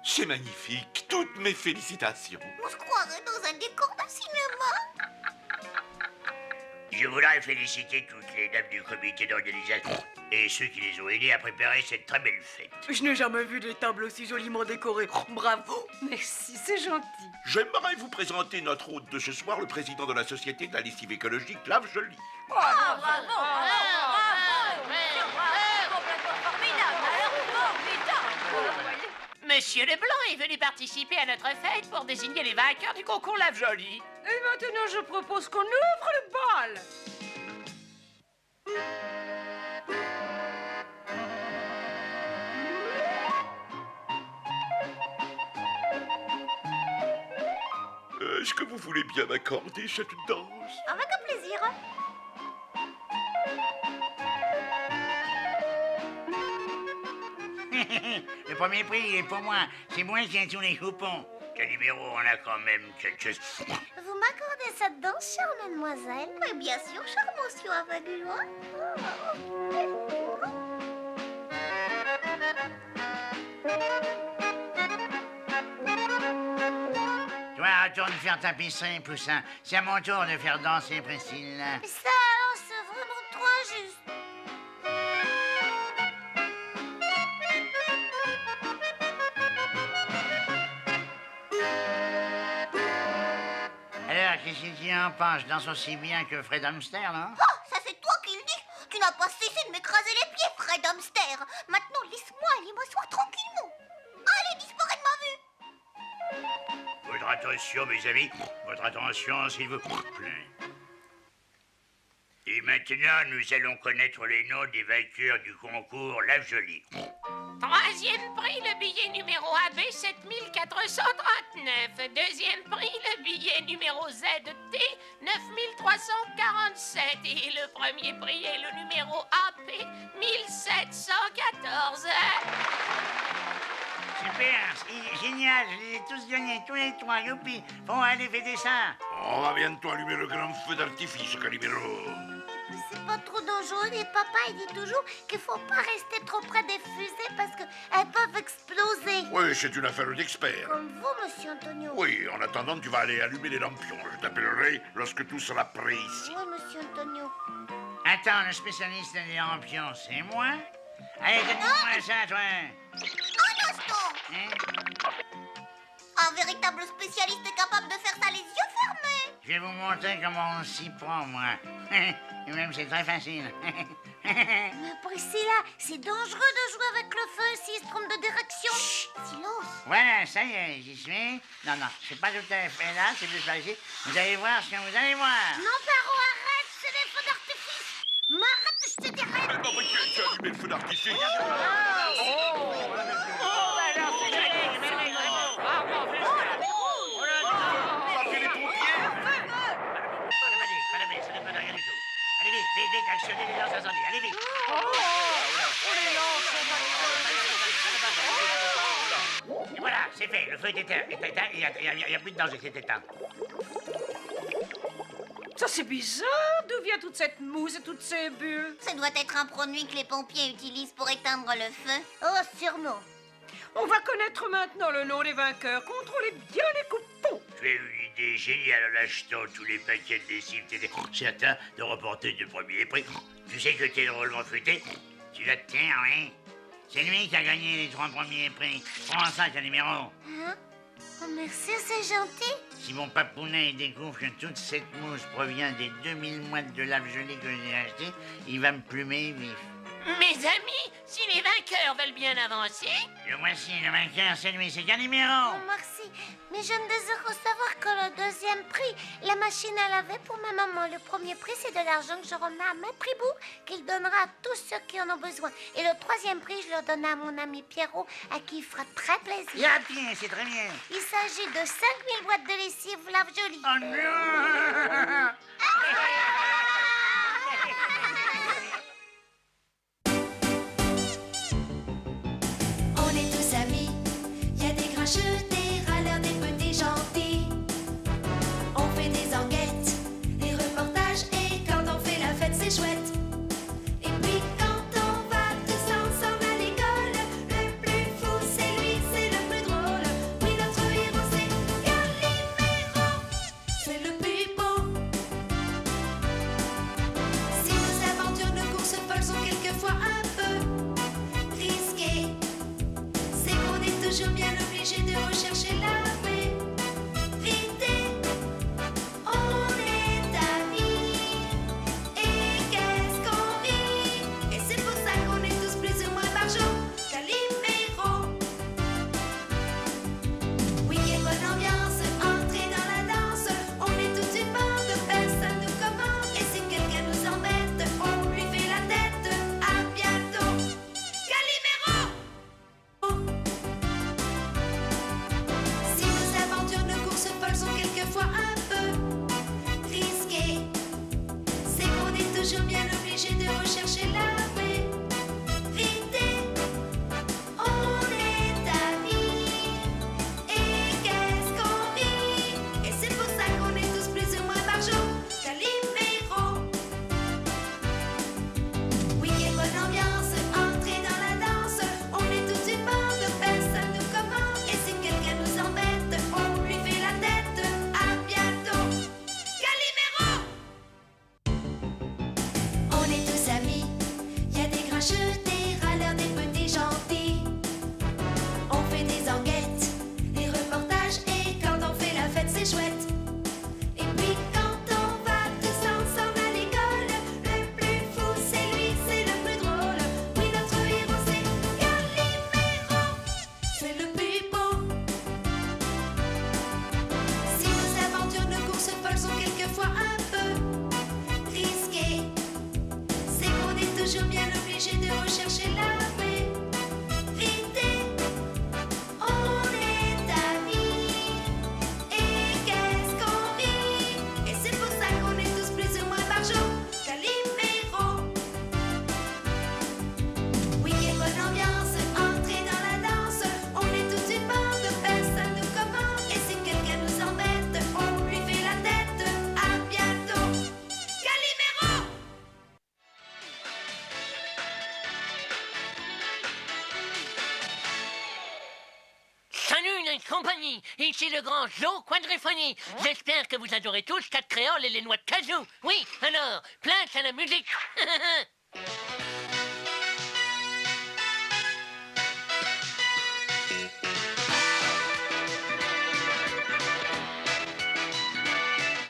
C'est magnifique. Toutes mes félicitations. On se croirait dans un décor de cinéma. Je voudrais féliciter toutes les dames du comité d'organisation et ceux qui les ont aidés à préparer cette très belle fête. Je n'ai jamais vu des tables aussi joliment décorées. Bravo. Merci, c'est gentil. J'aimerais vous présenter notre hôte de ce soir, le président de la Société de la lessive écologique Lave Jolie. Bravo, Monsieur Leblanc est venu participer à notre fête pour désigner les vainqueurs du concours Lave Jolie. Et maintenant, je propose qu'on ouvre le bal. Est-ce que vous voulez bien m'accorder cette danse? Avec un plaisir. Le premier prix est pour moi. C'est moi qui ai tous les coupons. Calimero, on a quand même quelque chose. Vous m'accordez cette danse, chère mademoiselle? Mais bien sûr, cher monsieur aveuglois. Toi, retourne faire ta piscine, Poussin. C'est à mon tour de faire danser Priscille. Mais ça, alors, c'est vraiment trop injuste. Alors, qu'est-ce que tu en penses? Je danse aussi bien que Fred Hamster, non? Oh, ça c'est toi qui le dis. Tu n'as pas cessé de m'écraser les pieds, Fred Hamster. Maintenant, laisse-moi aller m'asseoir tranquillement. Allez, disparais de ma vue. Votre attention, mes amis. Votre attention, s'il vous plaît. Et maintenant, nous allons connaître les noms des vainqueurs du concours Lave Jolie. Troisième prix, le billet numéro AB 7439. Deuxième prix, le billet numéro ZT 9347. Et le premier prix est le numéro AP 1714. Super, c'est génial, je les ai tous gagnés, tous les trois, youpi. Bon, allez, fêtez ça. On va bientôt allumer le grand feu d'artifice, Calimero. C'est pas trop dangereux, et papa, il dit toujours qu'il faut pas rester trop près des fusées parce qu'elles peuvent exploser. Oui, c'est une affaire d'expert. Comme vous, monsieur Antonio. Oui, en attendant, tu vas aller allumer les lampions. Je t'appellerai lorsque tout sera prêt ici. Oui, monsieur Antonio. Attends, le spécialiste des lampions, c'est moi? Allez, donne-moi ça, toi. Un instant. Un véritable spécialiste est capable de faire ça les yeux fermés. Je vais vous montrer comment on s'y prend, moi. Et même, c'est très facile. Mais Priscilla, c'est dangereux de jouer avec le feu s'il se trompe de direction. Chut, silence. Voilà, ça y est, j'y suis. Non, c'est pas tout à fait là, c'est plus par ici. Vous allez voir ce que vous allez voir. Non, Paro, arrête, c'est des feux d'artifice. M'arrête, je te dirai. Mais qui a allumé le feu d'artifice? Vite, vite, actionnez les lances incendies, allez vite. Et voilà, c'est fait, le feu est éteint, il n'y a plus de danger, c'est éteint. Ça, c'est bizarre. D'où vient toute cette mousse et toutes ces bulles? Ça doit être un produit que les pompiers utilisent pour éteindre le feu. Oh, sûrement. On va connaître maintenant le nom des vainqueurs. Contrôlez bien les coupons. Tu as eu une idée géniale en achetant tous les paquets de lessive. T'étais certain de remporter le premier prix. Tu sais que t'es drôlement futé. Tu vas te taire, hein? C'est lui qui a gagné les 3 premiers prix. Prends ça, Calimero. Hein? Oh, merci, c'est gentil. Si mon papounet découvre que toute cette mousse provient des 2000 moites de lave gelée que j'ai achetées, il va me plumer vif. Mes amis, si les vainqueurs veulent bien avancer... Le voici, le vainqueur, c'est lui, c'est Calimero. Oh, merci. Mais je ne désire savoir que le deuxième prix, la machine à laver pour ma maman. Le premier prix, c'est de l'argent que je remets à Maître Hibou, qu'il donnera à tous ceux qui en ont besoin. Et le troisième prix, je le donne à mon ami Pierrot, à qui il fera très plaisir. Il a bien, c'est très bien. Il s'agit de 5000 boîtes de lessive Lave Jolie. Oh non! On est tous amis, y a des grincheux, des râleurs, des petits gentils. On fait des enquêtes, des reportages, et quand on fait la fête, c'est chouette. Et puis quand on va tous ensemble à l'école, le plus fou c'est lui, c'est le plus drôle. Oui, notre héros c'est Calimero, c'est le plus beau. Si nos aventures, nos courses folles sont quelquefois un peu risquées, c'est qu'on est toujours bien obligé de rechercher la vérité. On est amis, et qu'est-ce qu'on rit. Et c'est pour ça qu'on est tous plus ou moins par jour Calimero. Week-end, bonne ambiance, entrée dans la danse. On est toute une bande, personne nous commande. Et si quelqu'un nous embête, on lui fait la tête. À bientôt, Calimero. Si nos aventures, nos courses folles sont quelquefois un peu risquées, c'est qu'on est toujours bien obligé de rechercher la vérité. On est amis, et qu'est-ce qu'on rit. Et c'est pour ça qu'on est tous plus ou moins par jour Calimero. Week-end, bonne ambiance, entrée dans la danse. On est toute une bande, personne nous commande. Et si quelqu'un nous embête, on lui fait la tête. À bientôt, Calimero. On est tous amis, obligé de rechercher la vérité. On est amis, et qu'est-ce qu'on rit. Et c'est pour ça qu'on est tous plus ou moins barjots. Calimero. Week-end, bonne ambiance, entrez dans la danse. On est tous une bande, personne nous commande. Et si quelqu'un nous embête, on lui fait la tête. À bientôt. Calimero. Salut la compagnie, ici le grand Joe Quadrifoni. J'espère que vous adorez tous 4 créoles et les noix de cajou. Oui, alors, place à la musique.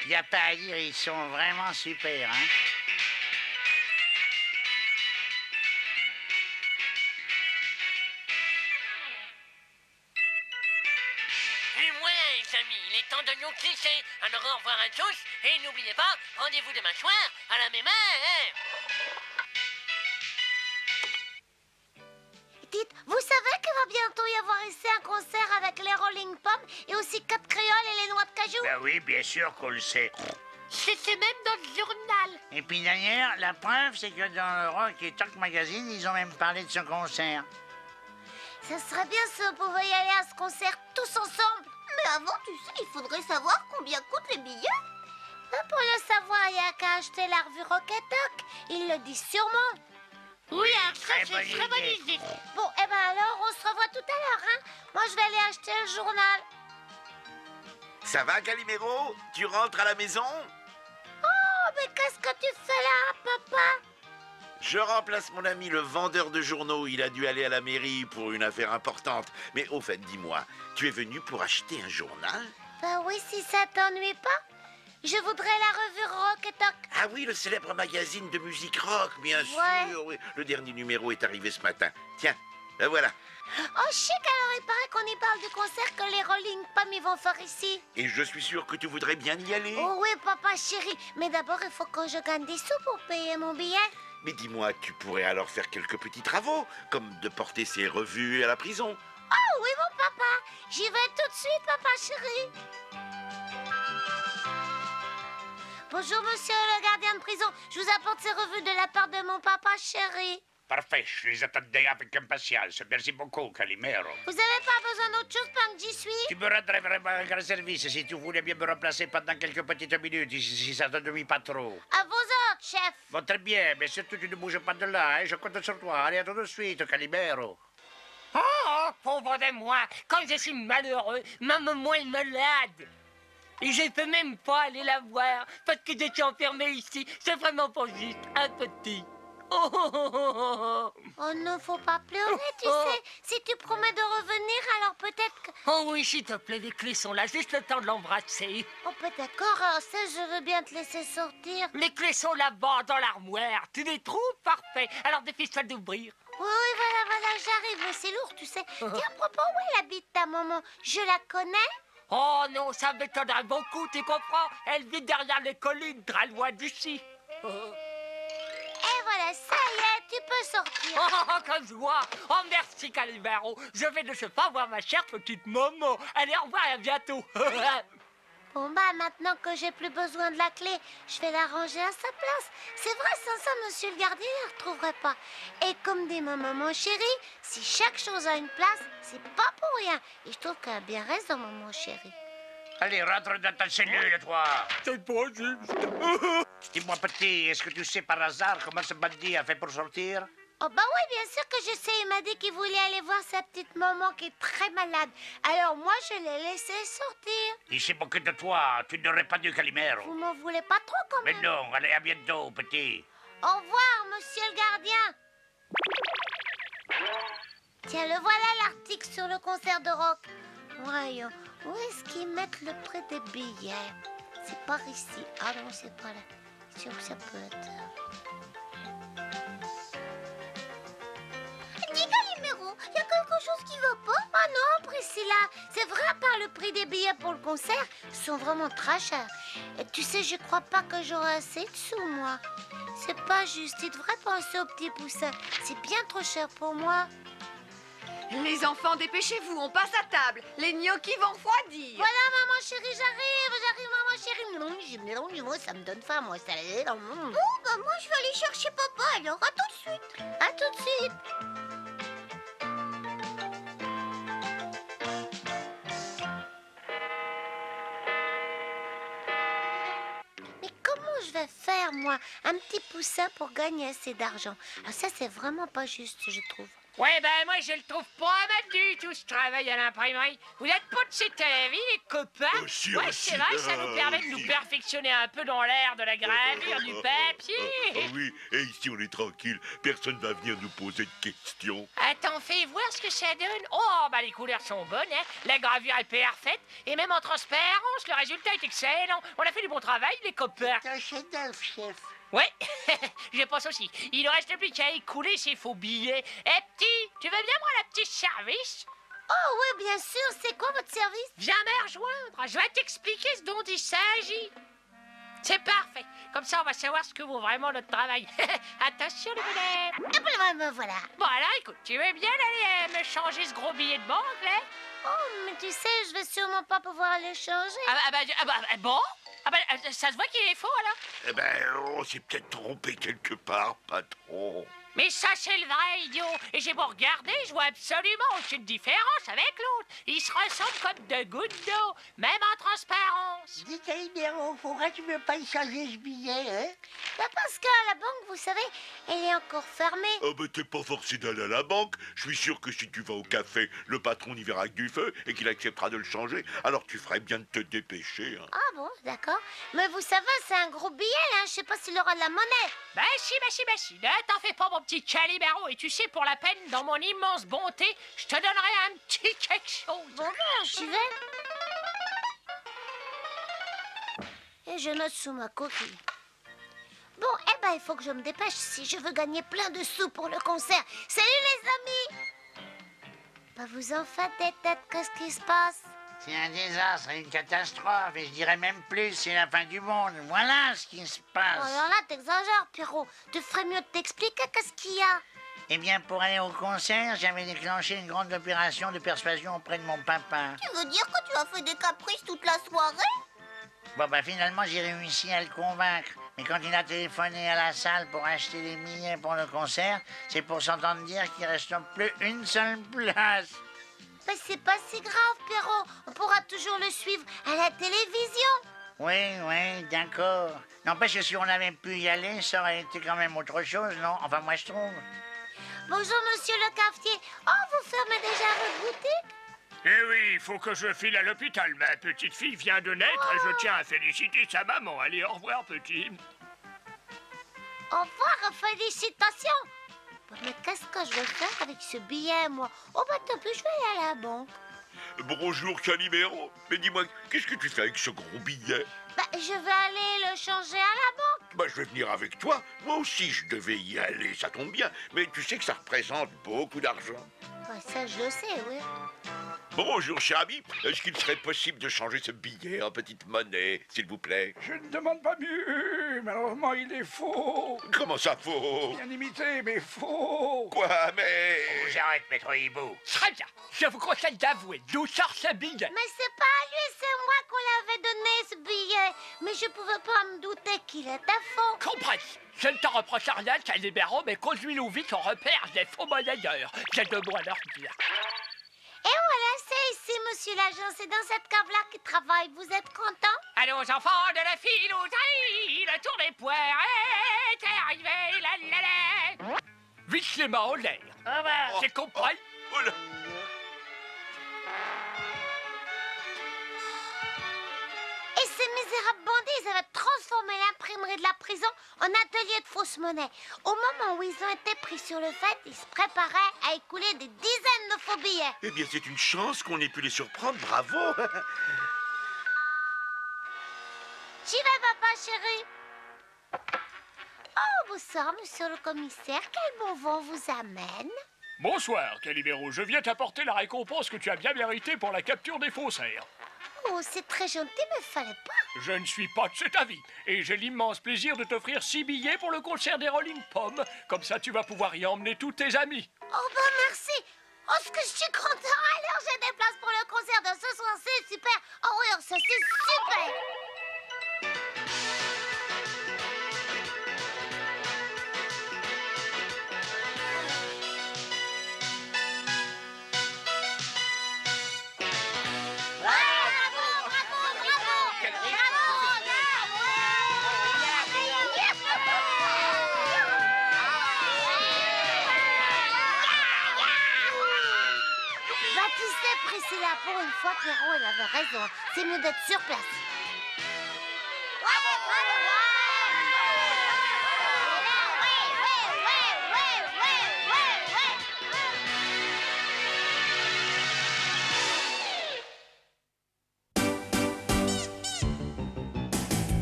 Y a pas à dire, ils sont vraiment super, hein. Et voilà les amis, il est temps de nous glisser. Alors au revoir à tous, et n'oubliez pas, rendez-vous demain soir à la même heure. Dites, vous savez qu'il va bientôt y avoir ici un concert avec les Rolling Pommes et aussi 4 créoles et les noix de cajou? Ben oui, bien sûr qu'on le sait. C'est même dans le journal. Et puis d'ailleurs, la preuve, c'est que dans le Rock et Talk Magazine, ils ont même parlé de ce concert. Ça serait bien si on pouvait y aller à ce concert tous ensemble. Mais avant, tu sais, il faudrait savoir combien coûtent les billets. Pour le savoir, il n'y a qu'à acheter la revue Rock et Talk. Il le dit sûrement. Oui, alors ça, très c'est bonne très bonne idée. idée. Bon, eh ben alors, on se revoit tout à l'heure, hein. Moi, je vais aller acheter le journal. Ça va, Calimero? Tu rentres à la maison? Oh, mais qu'est-ce que tu fais là, papa? Je remplace mon ami le vendeur de journaux. Il a dû aller à la mairie pour une affaire importante. Mais au fait, dis-moi, tu es venu pour acheter un journal? Ben oui, si ça t'ennuie pas. Je voudrais la revue Rock et Talk. Ah oui, le célèbre magazine de musique rock, bien Ouais. sûr. Oui. Le dernier numéro est arrivé ce matin. Tiens, le voilà. Oh, chic, alors il paraît qu'on y parle du concert que les Rolling Pommes ils vont faire ici. Et je suis sûr que tu voudrais bien y aller. Oh oui, papa chéri. Mais d'abord, il faut que je gagne des sous pour payer mon billet. Mais dis-moi, tu pourrais alors faire quelques petits travaux, comme de porter ces revues à la prison. Oh oui, mon papa. J'y vais tout de suite, papa chéri. Bonjour, monsieur le gardien de prison. Je vous apporte ces revues de la part de mon papa chéri. Parfait, je les attendais avec impatience. Merci beaucoup, Calimero. Vous n'avez pas besoin d'autre chose pendant que j'y suis? Tu me rendrais vraiment un grand service si tu voulais bien me remplacer pendant quelques petites minutes, si ça te nuit pas trop. À vos ordres, chef. Bon, très bien, mais surtout tu ne bouges pas de là, hein. Je compte sur toi. Allez, à tout de suite, Calimero. Oh, pauvre de moi, quand je suis malheureux, maman est malade. Et je ne peux même pas aller la voir parce que je suis enfermé ici. C'est vraiment pas juste, un petit. Oh, oh, oh, oh, oh. Oh non, faut pas pleurer, tu sais. Si tu promets de revenir, alors peut-être que... Oh oui, s'il te plaît, les clés sont là, juste le temps de l'embrasser. Oh, d'accord, ça, je veux bien te laisser sortir. Les clés sont là-bas, dans l'armoire. Tu les trouves? Parfait. Alors dépêche-toi d'ouvrir. Oui, voilà, j'arrive, mais c'est lourd, tu sais. Tiens, à propos, où est la bite ta maman? Je la connais? Oh non, ça m'étonnerait beaucoup, tu comprends? Elle vit derrière les collines, très loin d'ici. Et voilà, ça y est, tu peux sortir. Oh, que joie! Oh, merci, Calimero. Je vais de ce pas voir ma chère petite maman. Allez, au revoir et à bientôt. Bon, bah, maintenant que j'ai plus besoin de la clé, je vais la ranger à sa place. C'est vrai, sans ça, monsieur le gardien ne la retrouverait pas. Et comme dit ma maman chérie, si chaque chose a une place, c'est pas pour rien. Et je trouve qu'elle a bien raison, maman chérie. Allez, rentre dans ta cellule, toi. C'est pas juste. Dis-moi, petit, est-ce que tu sais par hasard comment ce bandit a fait pour sortir? Oh bah oui, bien sûr que je sais. Il m'a dit qu'il voulait aller voir sa petite maman qui est très malade. Alors moi, je l'ai laissé sortir. Il s'est moqué de toi. Tu n'aurais pas dû, Calimero. Vous m'en voulez pas trop quand Mais même. non, allez, à bientôt, petit. Au revoir, monsieur le gardien. Tiens, le voilà l'article sur le concert de rock. Voyons, où est-ce qu'ils mettent le prix des billets? C'est par ici. Ah non, c'est pas là. C'est où ça peut être? Dis, Calimero, il y a quelque chose qui va pas? Ah non, Priscilla. C'est vrai, par le prix des billets pour le concert sont vraiment très chers. Et tu sais, je crois pas que j'aurai assez de sous, moi. C'est pas juste. Tu devrais penser au petit poussin. C'est bien trop cher pour moi. Les enfants, dépêchez-vous, on passe à table. Les gnocchis vont refroidir. Voilà, maman chérie, j'arrive, maman chérie. Non, ça me donne faim, moi. Ça... Oh, bah moi, je vais aller chercher papa, alors à tout de suite. À tout de suite. Mais comment je vais faire, moi, un petit poussin pour gagner assez d'argent? Ah, ça, c'est vraiment pas juste, je trouve. Ouais, ben moi je le trouve pas mal du tout ce travail à l'imprimerie. Vous êtes pas de cette vie, les copains? Si, ouais, si, c'est vrai, ça nous permet de nous perfectionner un peu dans l'air de la gravure, du papier. Oui, et ici on est tranquille, personne va venir nous poser de questions. Attends, fais voir ce que ça donne. Oh, bah les couleurs sont bonnes, hein. La gravure est parfaite, et même en transparence, le résultat est excellent. On a fait du bon travail, les copains. C'est un chef-d'œuvre, chef. Ouais, je pense aussi. Il ne reste plus qu'à écouler ces faux billets. Eh petit, tu veux bien moi la petite service? Oh oui, bien sûr. C'est quoi votre service? Viens me rejoindre. Je vais t'expliquer ce dont il s'agit. C'est parfait. Comme ça, on va savoir ce que vaut vraiment notre travail. Attention, le bonhomme. Me voilà. Bon, alors, écoute, tu veux bien aller me changer ce gros billet de banque, là? Oh, mais tu sais, je vais sûrement pas pouvoir le changer. Bon? Ah bah, ça se voit qu'il est faux, alors? Eh ben, on s'est peut-être trompé quelque part, patron. Mais ça, c'est le vrai, idiot. Et j'ai beau regarder, je vois absolument aucune différence avec l'autre. Ils se ressemblent comme deux gouttes d'eau, même en transparence. Dis, Calimero, faudrait que tu veux pas y changer ce billet, hein? Bah parce qu'à la banque, vous savez, elle est encore fermée. Oh, ben t'es pas forcé d'aller à la banque. Je suis sûr que si tu vas au café, le patron y verra avec du feu et qu'il acceptera de le changer. Alors tu ferais bien de te dépêcher. Hein. Ah bon, d'accord. Mais vous savez, c'est un gros billet, là. Je sais pas s'il aura de la monnaie. Bah si. Ne t'en fais pas, mon petit Calimero. Et tu sais, pour la peine, dans mon immense bonté, je te donnerai un petit quelque chose. Bon, ben, j'y vais. Et je note sous ma coquille. Bon, eh ben, il faut que je me dépêche si je veux gagner plein de sous pour le concert. Salut, les amis! Bah, vous en faites des têtes, qu'est-ce qui se passe? C'est un désastre, une catastrophe, et je dirais même plus, c'est la fin du monde. Voilà ce qui se passe. Oh, alors là, t'exagères, Pierrot. Tu ferais mieux de t'expliquer qu'est-ce qu'il y a. Eh bien, pour aller au concert, j'avais déclenché une grande opération de persuasion auprès de mon papa. Tu veux dire que tu as fait des caprices toute la soirée? Bon, bah finalement, j'ai réussi à le convaincre. Mais quand il a téléphoné à la salle pour acheter les billets pour le concert, c'est pour s'entendre dire qu'il reste plus une seule place. Mais c'est pas si grave, Pierrot. On pourra toujours le suivre à la télévision. Oui, d'accord. N'empêche que si on avait pu y aller, ça aurait été quand même autre chose, non? Enfin, moi, je trouve. Bonjour, monsieur le cafetier. Oh, vous fermez déjà votre boutique? Eh oui, il faut que je file à l'hôpital. Ma petite fille vient de naître et je tiens à féliciter sa maman. Allez, au revoir, petit. Au revoir, félicitations. Bon, mais qu'est-ce que je vais faire avec ce billet, moi? Oh, bah tant pis, je vais aller à la banque. Bonjour, Calimero. Mais dis-moi, qu'est-ce que tu fais avec ce gros billet? Bah, je vais aller le changer à la banque. Bah, je vais venir avec toi. Moi aussi, je devais y aller, ça tombe bien. Mais tu sais que ça représente beaucoup d'argent. Bah, ça, je le sais, oui. Bonjour, cher ami. Est-ce qu'il serait possible de changer ce billet en petite monnaie, s'il vous plaît? Je ne demande pas mieux. Malheureusement, il est faux. Comment ça, faux? Bien imité, mais faux. Quoi, mais... On vous arrête, maître Hibou. Très bien. Je vous conseille d'avouer d'où sort ce billet. Mais c'est pas à lui, c'est moi qu'on l'avait donné, ce billet. Mais je pouvais pas me douter qu'il était faux. Compris. Je ne te reproche rien, Calimero, mais conduis-nous vite, on repère des faux monnayeurs. J'ai de moi leur dire. Et voilà, c'est ici, monsieur l'agent. C'est dans cette cave-là qu'il travaille. Vous êtes content? Allons, enfants de la filouterie, le tour des poires est arrivé, la. Visse les mains en l'air. Au revoir. C'est compris? Voilà. Et ces misérables bandits, ils avaient transformé l'imprimerie de la prison en atelier de fausse monnaie. Au moment où ils ont été pris sur le fait, ils se préparaient à écouler des dizaines de faux billets. Eh bien, c'est une chance qu'on ait pu les surprendre. Bravo. J'y vais, papa, chérie. Oh, bonsoir, monsieur le commissaire. Quel bon vent vous amène? Bonsoir, Calimero. Je viens t'apporter la récompense que tu as bien méritée pour la capture des faussaires. Oh, c'est très gentil, mais fallait pas. Je ne suis pas de cet avis. Et j'ai l'immense plaisir de t'offrir 6 billets pour le concert des Rolling Pommes. Comme ça, tu vas pouvoir y emmener tous tes amis. Oh, ben merci. Oh, ce que je suis content. Alors, j'ai des places pour le concert de ce soir. C'est super. Oh oui, ça, c'est super. Priscilla, pour une fois, Pierrot, elle avait raison. C'est mieux d'être sur place.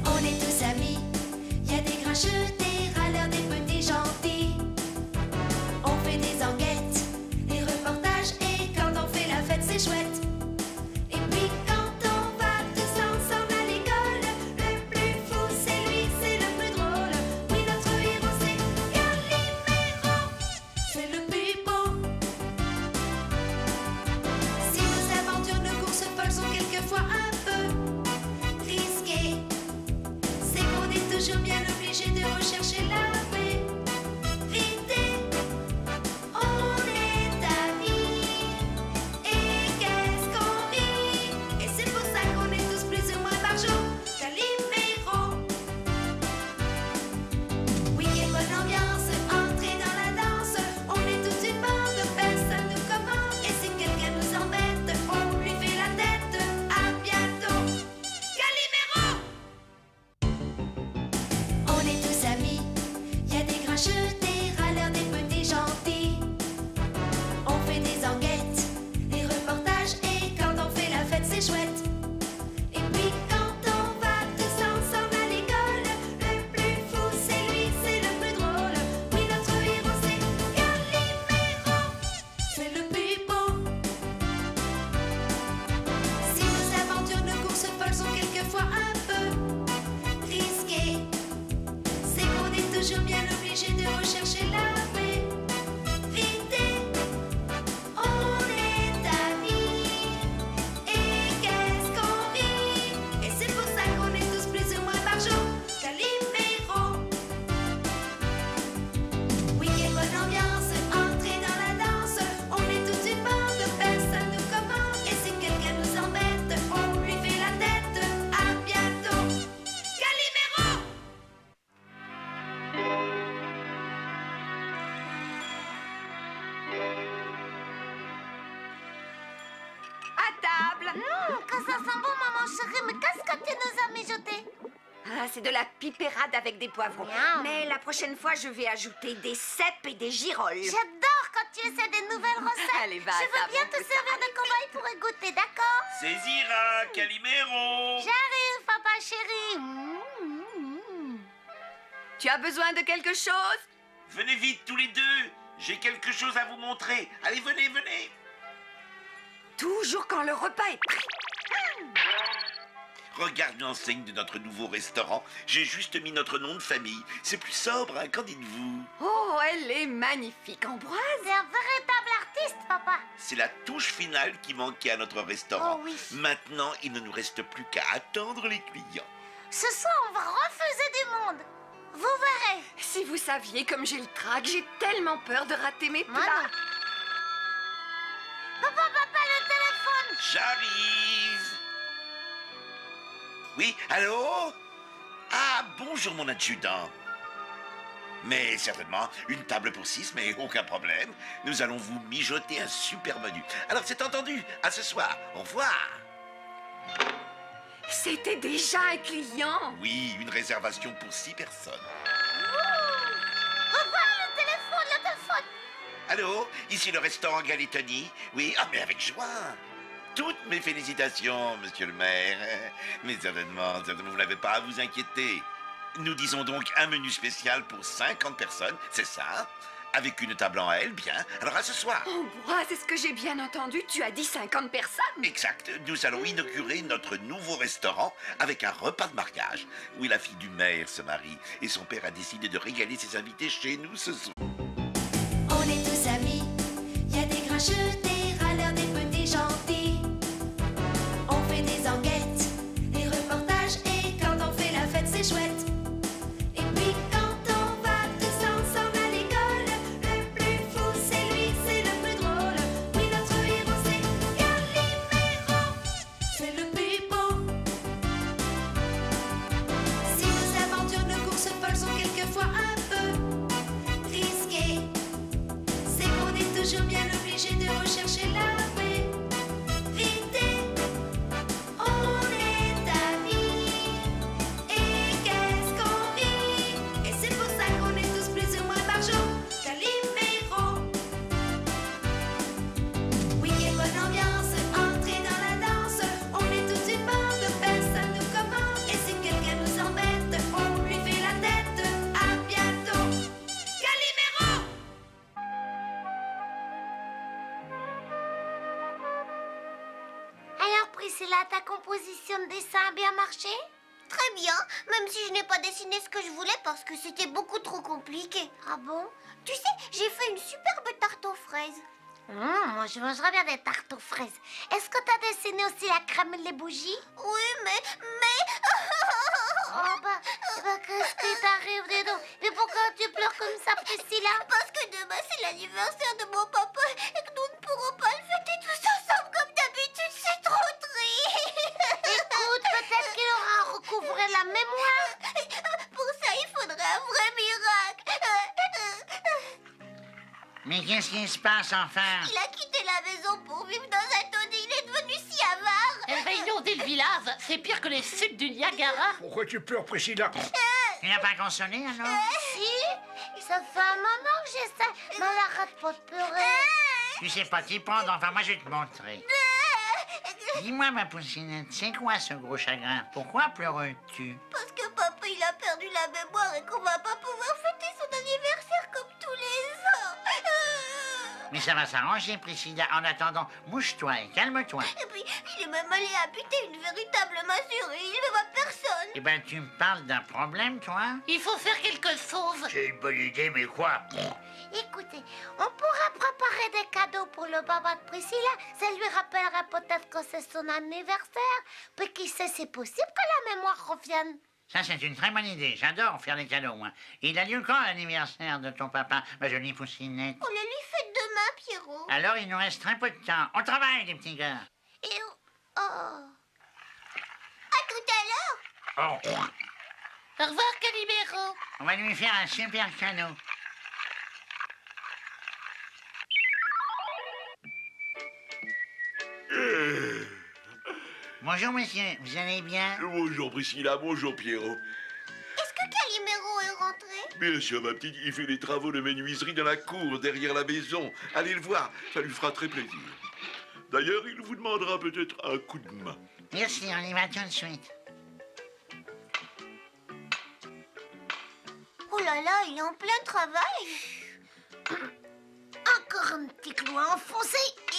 On est tous amis, y a des grincheux, des râleurs, des petits gentils. On fait des enquêtes, des reportages, et quand on fait la fête, c'est chouette. Et puis quand on va tous ensemble à l'école, le plus fou c'est lui, c'est le plus drôle. Oui, notre héros c'est Calimero, c'est le plus beau. Si nos aventures, nos courses folles sont quelquefois un peu risquées, c'est qu'on est toujours bien obligé de rechercher la vérité. On est amis, et qu'est-ce qu'on rit, et c'est pour ça qu'on est tous plus ou moins par jour Calimero. Week-end, bonne ambiance, entrée dans la danse, on est toute une bande, personne nous commande, et si quelqu'un nous embête, on lui fait la tête. À bientôt, Calimero. On est tous amis, y a des grincheux, des râleurs, des petits gentils. On fait des enquêtes, des reportages, et quand on fait la fête, c'est chouette. Et puis quand on va tous ensemble à l'école, le plus fou c'est lui, c'est le plus drôle. Oui, notre héros c'est Calimero, c'est le plus beau. Si nos aventures, nos courses folles sont quelquefois un peu risquées, c'est qu'on est toujours bien obligé de rechercher la vérité. On est amis, et qu'est-ce qu'on rit, et c'est pour ça qu'on est tous plus ou moins par jour Calimero. Week-end, bonne ambiance, entrée dans la danse, on est toute une bande, personne nous commande, et si quelqu'un nous embête, on lui fait la tête. À bientôt, Calimero. À table. Que ça sent bon, maman chérie, mais qu'est-ce que tu nous as mijoté? Ah, c'est de la pipérade avec des poivrons. Miam. Mais la prochaine fois, je vais ajouter des cèpes et des girolles. J'adore quand tu essaies des nouvelles recettes. Allez, va, Je veux table, bien on te fait ça. servir de cobaye pour y goûter, d'accord? Saisira, Calimero. J'arrive, papa chéri. Tu as besoin de quelque chose? Venez vite tous les deux. J'ai quelque chose à vous montrer. Allez, venez, venez. Toujours quand le repas est prêt. Regarde l'enseigne de notre nouveau restaurant. J'ai juste mis notre nom de famille. C'est plus sobre, hein, qu'en dites-vous? Oh, elle est magnifique, Ambroise. C'est un véritable artiste, papa. C'est la touche finale qui manquait à notre restaurant. Oh oui. Maintenant, il ne nous reste plus qu'à attendre les clients. Ce soir, on va refuser du monde. Vous verrez. Si vous saviez comme j'ai le trac, j'ai tellement peur de rater mes Moi plats. non. Papa, le téléphone. J'arrive. Oui, allô? Ah, bonjour mon adjudant. Mais certainement, une table pour 6, mais aucun problème. Nous allons vous mijoter un super menu. Alors c'est entendu, à ce soir. Au revoir. C'était déjà un client. Oui, une réservation pour 6 personnes. Papa, le téléphone. Allô, ici le restaurant Galetoni. Oui, ah mais avec joie. Toutes mes félicitations, monsieur le maire. Mais certainement, vous n'avez pas à vous inquiéter. Nous disons donc un menu spécial pour 50 personnes, c'est ça? Avec une table en L, bien. Alors à ce soir. Oh, moi, c'est ce que j'ai bien entendu. Tu as dit 50 personnes. Exact. Nous allons inaugurer notre nouveau restaurant avec un repas de mariage. Oui, la fille du maire se marie et son père a décidé de régaler ses invités chez nous ce soir. On est tous amis, y a des grincheux, des râleurs, des petits gentils. On fait des enquêtes, des reportages et quand on fait la fête c'est chouette. Et puis quand on va tous ensemble à l'école, le plus fou c'est lui, c'est le plus drôle. Oui, notre héros c'est Calimero, c'est le plus beau. Si nos aventures, nos courses folles sont quelquefois un peu risquées, c'est qu'on est toujours bien obligé de rechercher la vérité. On est amis, et qu'est-ce qu'on rit. Et c'est pour ça qu'on est tous plus ou moins barjots. Calimero. Oui, quelle bonne ambiance, entrez dans la danse. On est tous une bande, personne nous commande. Et si quelqu'un nous embête, on lui fait la tête. À bientôt. Calimero. Alors, Priscilla, ta composition de dessin a bien marché? Très bien, même si je n'ai pas dessiné ce que je voulais parce que c'était beaucoup trop compliqué. Ah bon? Tu sais, j'ai fait une superbe tarte aux fraises. Moi, je mangerais bien des tartes aux fraises. Est-ce que t'as dessiné aussi la crème et les bougies? Oui, mais... Oh, qu'est-ce qui t'arrive, dis donc? Mais pourquoi tu pleures comme ça, Priscilla? Parce que demain, c'est l'anniversaire de mon papa et que nous ne pourrons pas le fêter tous ensemble comme d'habitude. C'est trop triste. Écoute, peut-être qu'il aura recouvré la mémoire. Pour ça, il faudrait un vrai miracle. Mais qu'est-ce qui se passe enfin? Il a quitté la maison pour vivre dans un taudis. Il est devenu si avare. Elle va inonder le village. C'est pire que les chutes du Niagara. Pourquoi tu pleures, Priscilla? Tu n'as pas consolé, alors? Si, ça fait un moment que j'essaie, mais elle arrête pas de pleurer. Tu sais pas t'y prendre, enfin moi je vais te montrer. Dis-moi, ma poucinette, c'est quoi ce gros chagrin? Pourquoi pleures-tu? Parce que papa, il a perdu la mémoire et qu'on va pas pouvoir fêter son anniversaire comme tous les ans. Mais ça va s'arranger, Priscilla. En attendant, mouche-toi et calme-toi. Et puis, il est même allé habiter une véritable masure et il ne voit personne. Eh ben, tu me parles d'un problème, toi? Il faut faire quelque chose. C'est une bonne idée, mais quoi? Écoutez, on pourra préparer des cadeaux pour le papa de Priscilla. Ça lui rappellera peut-être que c'est son anniversaire. Puis qui sait, c'est possible que la mémoire revienne. Ça, c'est une très bonne idée. J'adore faire des cadeaux, moi. Il a lieu quand, l'anniversaire de ton papa, ma jolie poucinette? On le lui fait demain, Pierrot. Alors, il nous reste très peu de temps. On travaille, les petits gars. Et à tout à l'heure. Oh. Au revoir, Calimero. On va lui faire un super cadeau. Bonjour, monsieur. Vous allez bien? Bonjour Priscilla, bonjour Pierrot. Est-ce que Calimero est rentré? Bien sûr, ma petite, il fait les travaux de menuiserie dans la cour, derrière la maison. Allez le voir, ça lui fera très plaisir. D'ailleurs, il vous demandera peut-être un coup de main. Merci, on y va tout de suite. Oh là là, il est en plein travail. Encore un petit clou à enfoncer et...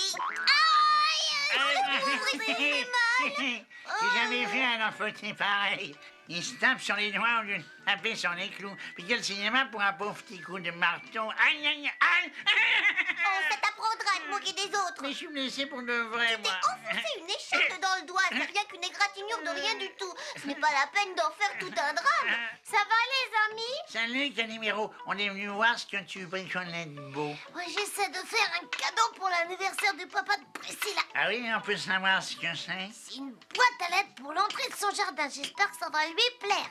J'ai jamais vu un enfanté pareil. Il se tape sur les doigts au lieu de taper sur les clous. Puis quel cinéma pour un pauvre petit coup de marteau. Aïe, aïe, aïe! Oh, ça t'apprendra à te moquer des autres. Mais je suis blessé pour de vrai, moi. T'es enfoncé une échelle dans le doigt. C'est rien qu'une égratignure de rien du tout. Ce n'est pas la peine d'en faire tout un drame. Ça va, les amis? Salut, Calimero. On est venu voir ce que tu bricolais de beau. Moi, j'essaie de faire un cadeau pour l'anniversaire du papa de Priscilla. Ah oui, on peut savoir ce que c'est? C'est une boîte à lettres pour l'entrée de son jardin. J'espère que ça va lui plaire.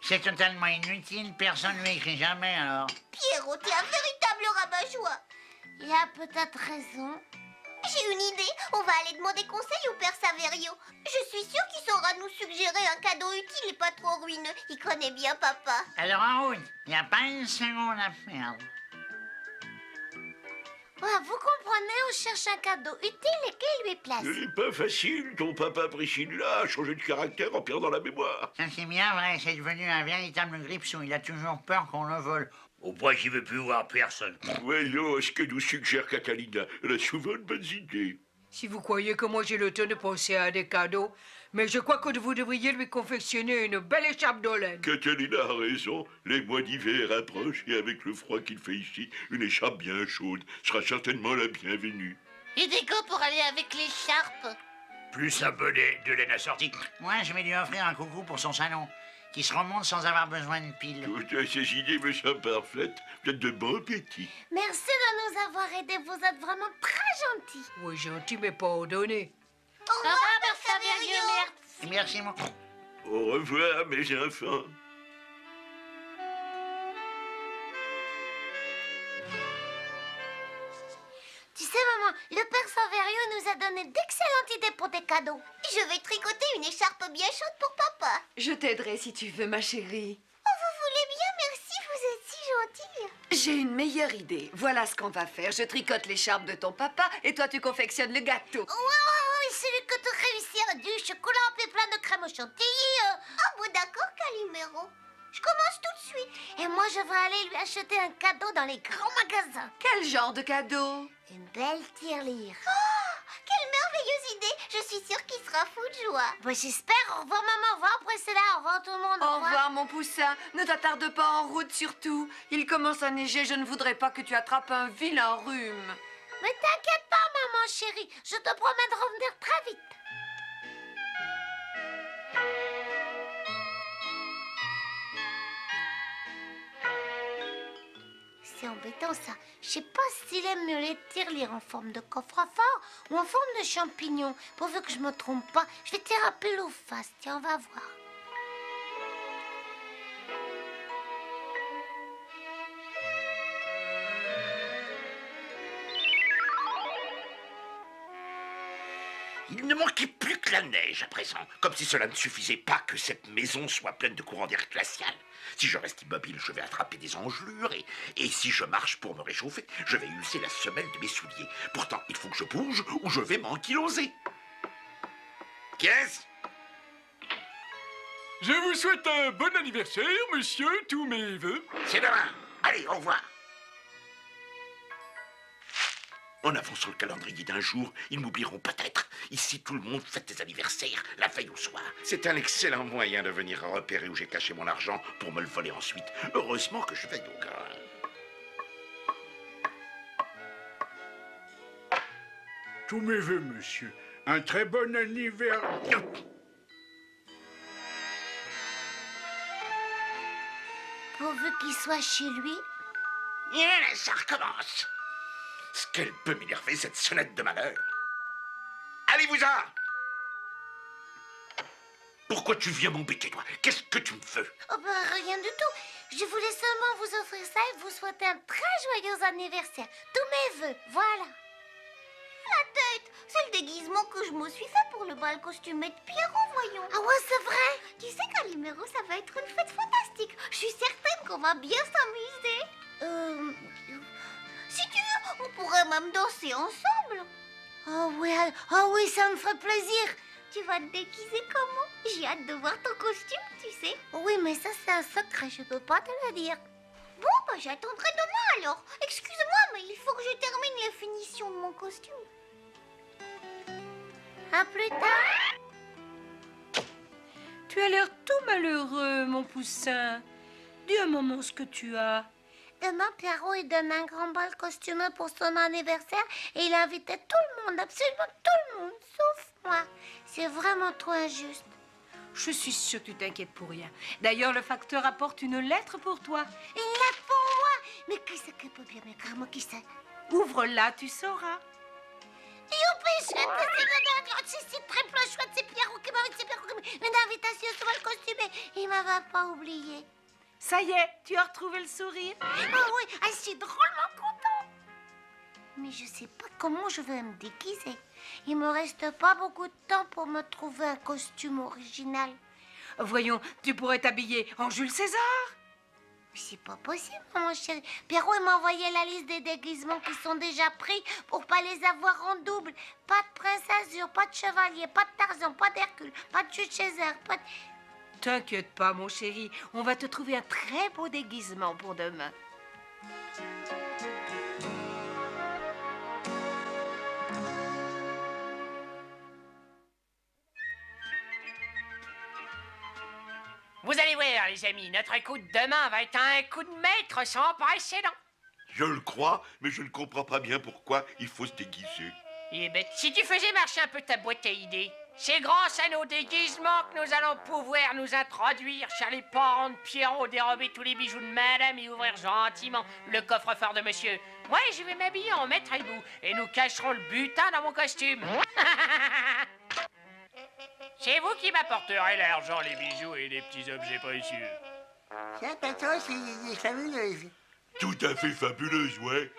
C'est totalement inutile. Personne ne lui écrit jamais, alors. Pierrot, t'es un véritable rabat-joie. Il a peut-être raison. J'ai une idée. On va aller demander conseil au père Saverio. Je suis sûre qu'il saura nous suggérer un cadeau utile et pas trop ruineux. Il connaît bien papa. Alors, en route. Il n'y a pas une seconde à perdre. Vous comprenez, on cherche un cadeau utile et qui lui place. Ce n'est pas facile, ton papa Priscilla a changé de caractère en perdant la mémoire. Ça, c'est bien vrai. C'est devenu un véritable gripsou. Il a toujours peur qu'on le vole. Au point qu'il veut plus voir personne. Voyons ce que nous suggère Catalina. Elle a souvent de bonnes idées. Si vous croyez que moi j'ai le temps de penser à des cadeaux, mais je crois que vous devriez lui confectionner une belle écharpe de laine. Catalina a raison. Les mois d'hiver approchent et avec le froid qu'il fait ici, une écharpe bien chaude sera certainement la bienvenue. Et des gants pour aller avec l'écharpe. Plus un bonnet de laine assorti. Moi, je vais lui offrir un coucou pour son salon, qui se remonte sans avoir besoin de pile. Toutes ces idées me semblent parfaites. Vous êtes de bon appétit. Merci de nous avoir aidés, vous êtes vraiment très gentils. Oui, gentil, mais pas ordonné. Au revoir, Père Saverio. Merci, mon... Au revoir, mes enfants. Tu sais, maman, le Père Saverio nous a donné d'excellentes idées pour des cadeaux. Je vais tricoter une écharpe bien chaude pour papa. Je t'aiderai si tu veux, ma chérie. Oh, vous voulez bien, merci, vous êtes si gentille. J'ai une meilleure idée. Voilà ce qu'on va faire. Je tricote l'écharpe de ton papa et toi tu confectionnes le gâteau. Oui, celui que tu réussiras, du chocolat en fait plein de crème chantilly. Ah bon, d'accord, Calimero. Je commence tout de suite. Et moi, je vais aller lui acheter un cadeau dans les grands magasins. Quel genre de cadeau? Une belle tirelire. Oh, quelle merveilleuse idée. Je suis sûre qu'il sera fou de joie. Bah, j'espère. Au revoir, maman. Au revoir, Priscilla. Au revoir, tout le monde. Au revoir, mon poussin. Ne t'attarde pas en route, surtout. Il commence à neiger. Je ne voudrais pas que tu attrapes un vilain rhume. Mais t'inquiète pas, maman chérie. Je te promets de revenir très vite. C'est embêtant, ça. Je sais pas s'il aime mieux les tirelires en forme de coffre-fort ou en forme de champignon. Pourvu que je me trompe pas, je vais tirer un pile ou face. Tiens, on va voir. Il ne manquait plus que la neige à présent. Comme si cela ne suffisait pas que cette maison soit pleine de courants d'air glacial. Si je reste immobile, je vais attraper des engelures et si je marche pour me réchauffer, je vais user la semelle de mes souliers. Pourtant, il faut que je bouge ou je vais m'ankyloser. Qu'est-ce? Je vous souhaite un bon anniversaire, monsieur, tous mes vœux. C'est demain. Allez, au revoir. En avançant le calendrier d'un jour, ils m'oublieront peut-être. Ici, tout le monde fête des anniversaires, la veille au soir. C'est un excellent moyen de venir repérer où j'ai caché mon argent pour me le voler ensuite. Heureusement que je veille au grain. Tous mes vœux, monsieur. Un très bon anniversaire. Pourvu qu'il soit chez lui. Yeah, ça recommence. Ce qu'elle peut m'énerver, cette sonnette de malheur. Allez-vous-en! Pourquoi tu viens m'embêter, toi? Qu'est-ce que tu me veux? Oh ben, rien du tout. Je voulais seulement vous offrir ça et vous souhaiter un très joyeux anniversaire. Tous mes vœux, voilà. La tête, c'est le déguisement que je me suis fait pour le bal costumé de Pierrot, voyons. Ah ouais, c'est vrai? Tu sais, Calimero, ça va être une fête fantastique. Je suis certaine qu'on va bien s'amuser. Si tu veux, on pourrait même danser ensemble. Oh oui, ça me ferait plaisir. Tu vas te déguiser comment? J'ai hâte de voir ton costume, tu sais. Oui, mais ça, c'est un secret, je peux pas te le dire. Bon, bah j'attendrai demain alors. Excuse-moi, mais il faut que je termine la finition de mon costume. À plus tard. Tu as l'air tout malheureux, mon poussin. Dis un moment ce que tu as. Demain, Pierrot, il donne un grand bal costumé pour son anniversaire et il invitait tout le monde, absolument tout le monde, sauf moi. C'est vraiment trop injuste. Je suis sûre que tu t'inquiètes pour rien. D'ailleurs, le facteur apporte une lettre pour toi. Une lettre pour moi? Mais qui c'est qui peut bien m'écrire, moi, qui c'est? Ouvre-la, tu sauras. Youpi, c'est triple chouette, c'est Pierrot qui m'invite, c'est Pierrot qui m'invite. Une invitation sur le costumé. Il m'avait pas oublié. Ça y est, tu as retrouvé le sourire. Ah oui, je suis drôlement contente. Mais je sais pas comment je vais me déguiser. Il me reste pas beaucoup de temps pour me trouver un costume original. Voyons, tu pourrais t'habiller en Jules César. C'est pas possible, mon chéri. Pierrot, il m'a envoyé la liste des déguisements qui sont déjà pris pour pas les avoir en double. Pas de princesse Azur, pas de chevalier, pas de Tarzan, pas d'Hercule, pas de Jules César, pas de... T'inquiète pas, mon chéri. On va te trouver un très beau déguisement pour demain. Vous allez voir, les amis, notre coup de demain va être un coup de maître sans précédent. Je le crois, mais je ne comprends pas bien pourquoi il faut se déguiser. Eh ben, si tu faisais marcher un peu ta boîte à idées, c'est grâce à nos déguisements que nous allons pouvoir nous introduire chez les parents de Pierrot, dérober tous les bijoux de madame et ouvrir gentiment le coffre-fort de monsieur. Moi, je vais m'habiller en maître hibou et nous cacherons le butin dans mon costume. C'est vous qui m'apporterez l'argent, les bijoux et les petits objets précieux. Ça, patron, c'est fabuleux. Tout à fait fabuleuse, ouais.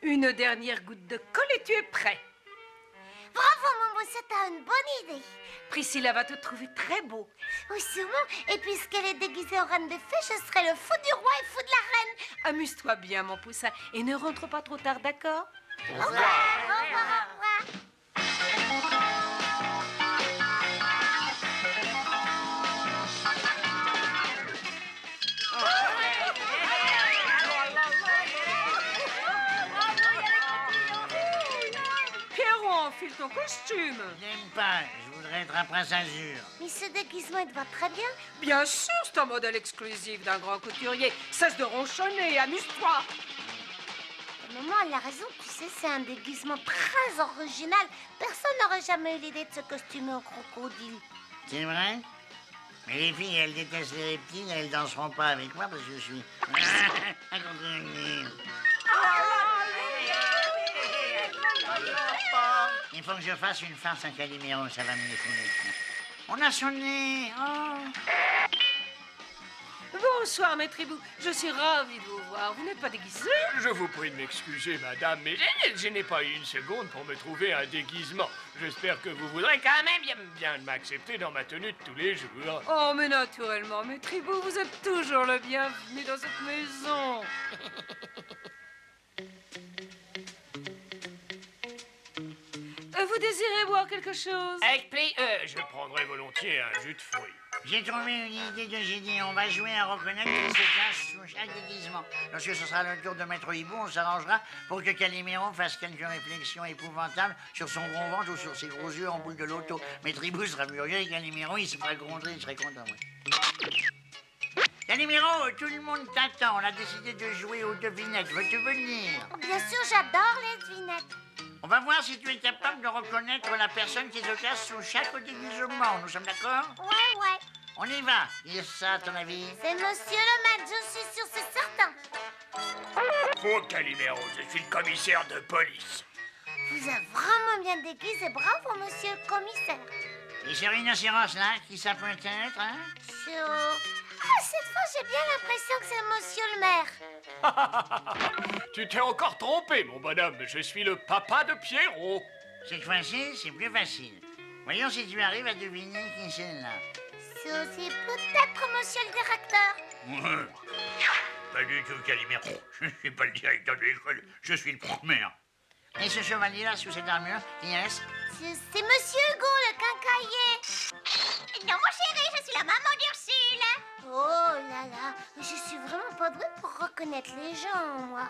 Une dernière goutte de colle et tu es prêt. Bravo, mon monsieur, t'as une bonne idée. Priscilla va te trouver très beau. Oui, sûrement. Et puisqu'elle est déguisée en reine des fées, je serai le fou du roi et fou de la reine. Amuse-toi bien, mon poussin, et ne rentre pas trop tard, d'accord? Au revoir. Au revoir, au revoir. Pierrot, enfile ton costume. J'aime pas, je voudrais être un prince azur. Mais ce déguisement, il te va très bien. Bien sûr, c'est un modèle exclusif d'un grand couturier. Cesse de ronchonner, amuse-toi. Maman, elle a raison, tu sais, c'est un déguisement très original. Personne n'aurait jamais eu l'idée de se costumer en crocodile. C'est vrai? Mais les filles, elles détestent les reptiles, elles danseront pas avec moi parce que je suis un crocodile. Il faut que je fasse une farce à Calimero, ça va me défouler. On a sonné. Oh. Bonsoir, maître hibou. Je suis ravie de vous voir. Vous n'êtes pas déguisé? Je vous prie de m'excuser, madame, mais je n'ai pas eu une seconde pour me trouver un déguisement. J'espère que vous voudrez quand même bien m'accepter dans ma tenue de tous les jours. Oh, mais naturellement, maître hibou, vous êtes toujours le bienvenu dans cette maison. Vous désirez boire quelque chose? Avec plaisir. Je prendrai volontiers un jus de fruits. J'ai trouvé une idée de génie. On va jouer à reconnaître qui se cache sous chaque déguisement. Lorsque ce sera le tour de Maître Hibou, on s'arrangera pour que Calimero fasse quelques réflexions épouvantables sur son gros ventre ou sur ses gros yeux en boule de loto. Maître Hibou sera furieux et Calimero, il se fera gronder, il serait content. Ouais. Calimero, tout le monde t'attend. On a décidé de jouer aux devinettes. Veux-tu venir? Bien sûr, j'adore les devinettes. On va voir si tu es capable de reconnaître la personne qui se cache sous chaque déguisement. Nous sommes d'accord? Ouais, ouais. On y va. Qui est ça, à ton avis? C'est monsieur le maître, je suis sûre, c'est certain. Faux, Calimero, je suis le commissaire de police. Vous êtes vraiment bien déguisé. Bravo, monsieur le commissaire. Et ce rhinocéros là, qui ça peut être, hein? Ah, cette fois, j'ai bien l'impression que c'est monsieur le maire. Tu t'es encore trompé, mon bonhomme. Je suis le papa de Pierrot. Cette fois-ci, c'est plus facile. Voyons si tu arrives à deviner qui c'est là. C'est aussi peut-être monsieur le directeur. Ouais. Pas du tout, Calimero. Je ne suis pas le directeur de l'école, je suis le promeneur. Et ce chevalier-là, sous cette armure, qui est-ce? C'est monsieur Hugo, le quincaillier. Non, mon chéri, je suis la maman d'Ursule. Oh là là, je suis vraiment pas douée pour reconnaître les gens, moi.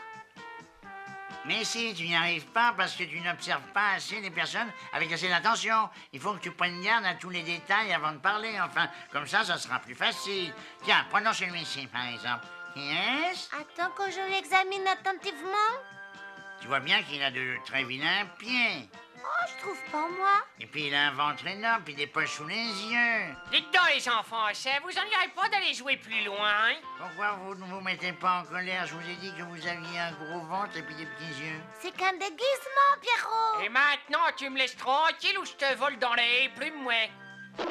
Mais si, tu n'y arrives pas parce que tu n'observes pas assez les personnes avec assez d'attention. Il faut que tu prennes garde à tous les détails avant de parler. Enfin, comme ça sera plus facile. Tiens, prenons celui-ci, par exemple. Qui est-ce? Attends que je l'examine attentivement. Tu vois bien qu'il a de très vilains pieds. Oh, je trouve pas, moi. Et puis il a un ventre énorme, puis des poches sous les yeux. Dites donc, les enfants, ça vous ennuierait pas d'aller jouer plus loin, hein? Pourquoi vous ne vous mettez pas en colère? Je vous ai dit que vous aviez un gros ventre et puis des petits yeux. C'est qu'un déguisement, Pierrot. Et maintenant, tu me laisses tranquille ou je te vole dans les plumes, moi?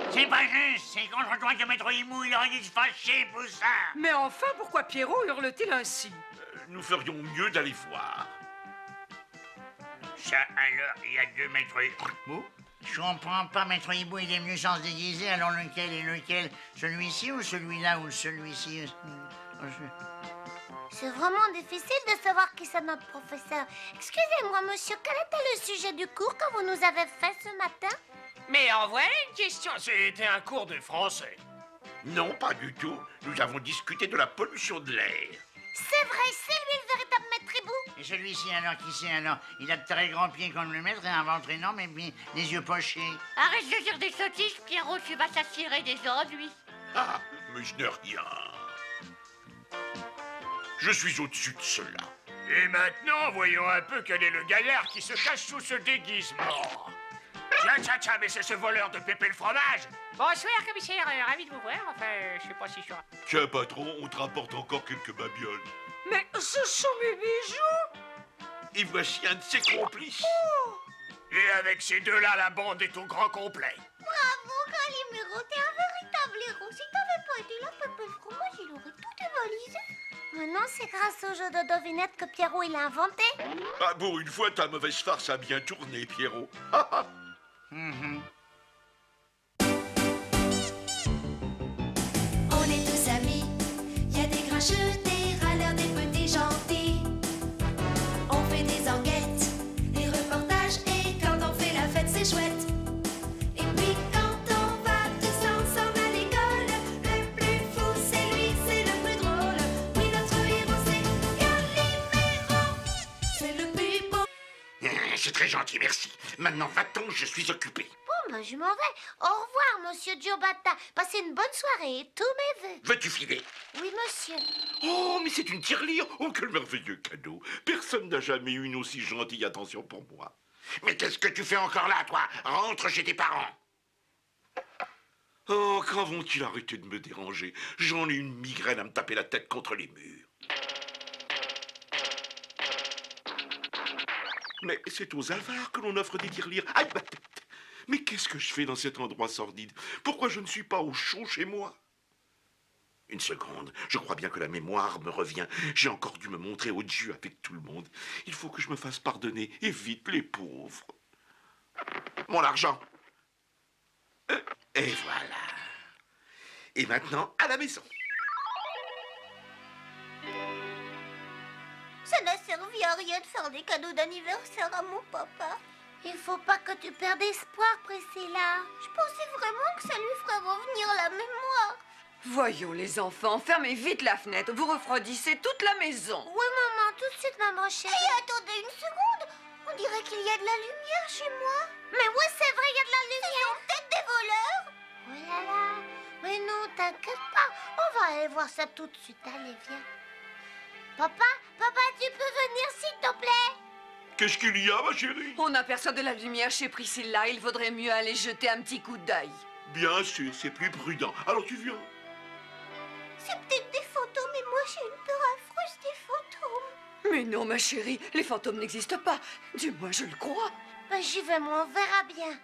C'est pas juste, c'est contre toi que Maître Hibou, il aurait dû se fâcher pour ça. Mais enfin, pourquoi Pierrot hurle-t-il ainsi? Nous ferions mieux d'aller voir. Ça, alors, il y a deux Maîtres Hibou. Je comprends pas, Maître Hibou, il est venu sans se déguiser, alors lequel est lequel? Celui-ci ou celui-là ou celui-ci? C'est vraiment difficile de savoir qui c'est notre professeur. Excusez-moi, monsieur, quel était le sujet du cours que vous nous avez fait ce matin? Mais en voilà une question. C'était un cours de français. Non, pas du tout. Nous avons discuté de la pollution de l'air. C'est vrai, c'est lui le véritable maître hibou. Et celui-ci alors, qui c'est alors? Il a de très grands pieds comme le maître et un ventre énorme et puis des yeux pochés. Arrête de dire des sottises, Pierrot, tu vas t'attirer des ennuis. Ah, mais je n'ai rien. Je suis au-dessus de cela. Et maintenant, voyons un peu quel est le gaillard qui se cache sous ce déguisement. Tiens, mais c'est ce voleur de Pépé le fromage. Bonsoir, commissaire. Ravi de vous voir. Enfin, je sais pas si je suis... Tiens, patron, on te rapporte encore quelques babioles. Mais ce sont mes bijoux. Et voici un de ses complices. Et avec ces deux-là, la bande est au grand complet. Bravo, Calimero, t'es un véritable héros. Si t'avais pas été là, Pépé le fromage, il aurait tout dévalisé. Maintenant, c'est grâce au jeu de devinette que Pierrot il a inventé. Ah bon, une fois, ta mauvaise farce a bien tourné, Pierrot. On est tous amis, y a des grincheux, des râleurs, des petits gentils. On fait des enquêtes, des reportages, et quand on fait la fête, c'est chouette. Et puis quand on va tous ensemble à l'école, le plus fou c'est lui, c'est le plus drôle. Oui, notre héros c'est Calimero, c'est le plus beau. C'est très gentil, merci. Maintenant, va-t'en, je suis occupé. Bon, ben je m'en vais. Au revoir, monsieur Giobata. Passez une bonne soirée et tous mes vœux. Veux-tu filer? Oui, monsieur. Oh, mais c'est une tirelire. Oh, quel merveilleux cadeau. Personne n'a jamais eu une aussi gentille attention pour moi. Mais qu'est-ce que tu fais encore là, toi? Rentre chez tes parents. Oh, quand vont-ils arrêter de me déranger? J'en ai une migraine à me taper la tête contre les murs. Mais c'est aux avares que l'on offre des tirelires. Aïe, ma tête! Mais qu'est-ce que je fais dans cet endroit sordide? Pourquoi je ne suis pas au chaud chez moi? Une seconde, je crois bien que la mémoire me revient. J'ai encore dû me montrer odieux avec tout le monde. Il faut que je me fasse pardonner, et vite, les pauvres. Mon argent. Et voilà. Et maintenant, à la maison. Ça n'a servi à rien de faire des cadeaux d'anniversaire à mon papa. Il faut pas que tu perdes espoir, Priscilla. Je pensais vraiment que ça lui ferait revenir la mémoire. Voyons les enfants, fermez vite la fenêtre, vous refroidissez toute la maison. Oui, maman, tout de suite, maman chérie. Et attendez une seconde, on dirait qu'il y a de la lumière chez moi. Mais oui, c'est vrai, il y a de la Ce lumière. sont peut-être des voleurs. Oh là là. Mais non, t'inquiète pas. On va aller voir ça tout de suite. Allez, viens. Papa, tu peux venir, s'il te plaît? Qu'est-ce qu'il y a, ma chérie? On aperçoit de la lumière chez Priscilla, il vaudrait mieux aller jeter un petit coup d'œil. Bien sûr, c'est plus prudent. Alors tu viens? C'est peut-être des fantômes, mais moi j'ai une peur affreuse des fantômes. Mais non, ma chérie, les fantômes n'existent pas. Du moins, je le crois. Ben, j'y vais, moi, on verra bien.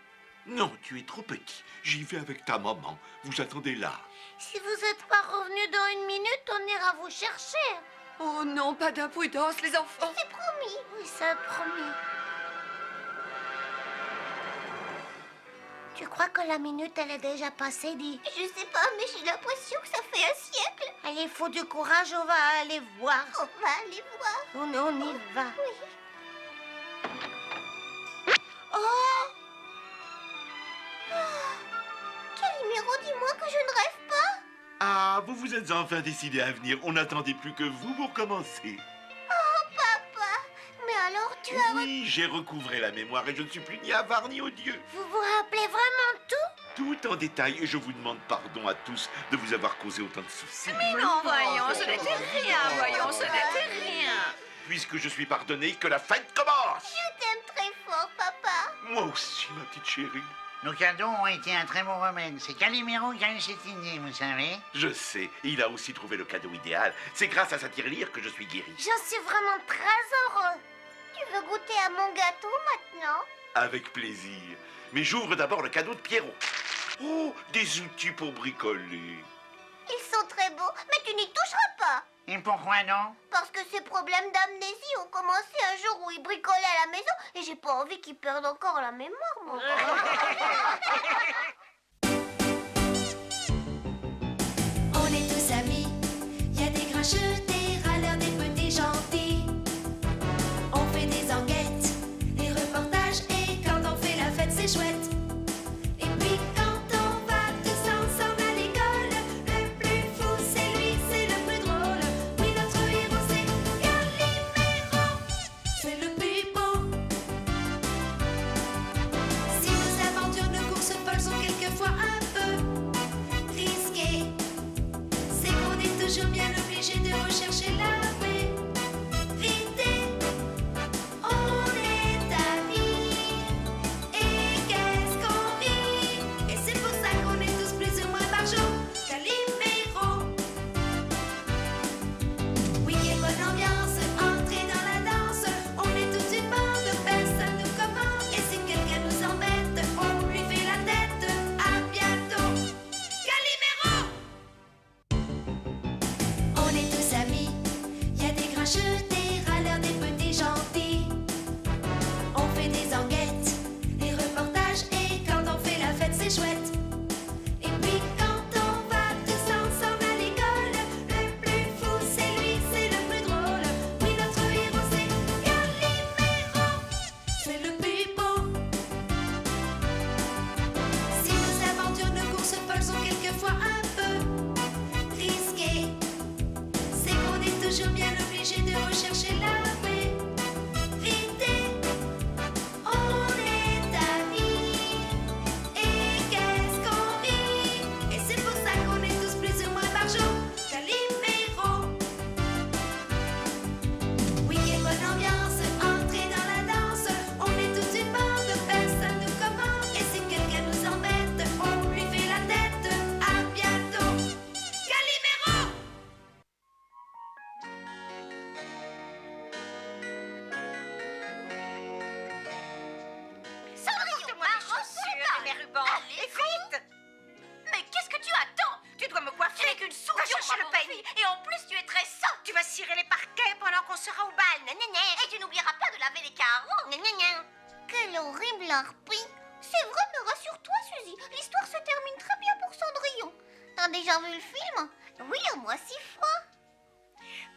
Non, tu es trop petit. J'y vais avec ta maman. Vous attendez là. Si vous n'êtes pas revenu dans une minute, on ira vous chercher. Oh non, pas d'imprudence, les enfants. C'est promis. Oui, c'est promis. Tu crois que la minute, elle est déjà passée, dis? Je sais pas, mais j'ai l'impression que ça fait un siècle. Allez, il faut du courage, on va aller voir. On va aller voir. On y va. Oui. Calimero, dis-moi que je ne rêve pas. Ah, vous vous êtes enfin décidé à venir. On n'attendait plus que vous pour commencer. Oh, papa. Mais alors tu as... Oui, j'ai recouvré la mémoire et je ne suis plus ni avare ni odieux. Vous vous rappelez vraiment tout? Tout en détail et je vous demande pardon à tous de vous avoir causé autant de soucis. Mais non, voyons, ce n'était rien, voyons, ce n'était rien. Puisque je suis pardonné, que la fête commence. Je t'aime très fort, papa. Moi aussi, ma petite chérie. Nos cadeaux ont été un très bon remède. C'est Calimero qui a eu cette idée, vous savez. Je sais, il a aussi trouvé le cadeau idéal. C'est grâce à sa tirelire que je suis guéri. J'en suis vraiment très heureux. Tu veux goûter à mon gâteau maintenant? Avec plaisir. Mais j'ouvre d'abord le cadeau de Pierrot. Oh, des outils pour bricoler. Ils sont très beaux, mais tu n'y toucheras pas. Et pourquoi non? Parce que ses problèmes d'amnésie ont commencé un jour où il bricolait à la maison et j'ai pas envie qu'il perde encore la mémoire, moi. On est tous amis, y a des grincheux, des râleurs, des petits gentils. On fait des enquêtes, des reportages, et quand on fait la fête, c'est chouette. toujours bien obligés de rechercher la vérité. On est amis, et qu'est-ce qu'on rit. Et c'est pour ça qu'on est tous plus ou moins par jour Calimero. Week-end, bonne ambiance, entrée dans la danse. On est tous une bande, personne nous commande. Et si quelqu'un nous embête, on lui fait la tête. À bientôt, Calimero. On est tous amis, y a des grincheux, des râleurs, des petits gentils. On fait des enquêtes, des reportages, et quand on fait la fête, c'est chouette. Et puis quand on va tous ensemble à l'école, le plus fou c'est lui, c'est le plus drôle. Oui, notre héros c'est Calimero, c'est le plus beau. Si nos aventures, nos courses folles sont quelquefois un peu risquées, c'est qu'on est toujours bien obligé de rechercher la vérité. On est amis, et qu'est-ce qu'on rit. Et c'est pour ça qu'on est tous plus ou moins par jour Calimero. Week-end, bonne ambiance, entrée dans la danse. On est tous une bande, personne nous commande. Et si quelqu'un nous embête, on lui fait la tête. À bientôt, Calimero. Cendrillon, ma chaussure et mes rubans en laine. Vite. Mais qu'est-ce que tu attends? Tu dois me coiffer avec une souris. Va chercher le peigne. Et en plus, tu es très sot. Tu vas cirer les parquets pendant qu'on sera au bal. Gna, gna, gna. Et tu n'oublieras pas de laver les carreaux. Gna, gna, gna. Quelle horrible harpie. C'est vrai, mais rassure-toi, Suzy. L'histoire se termine très bien pour Cendrillon. T'as déjà vu le film? Oui, au moins 6 fois.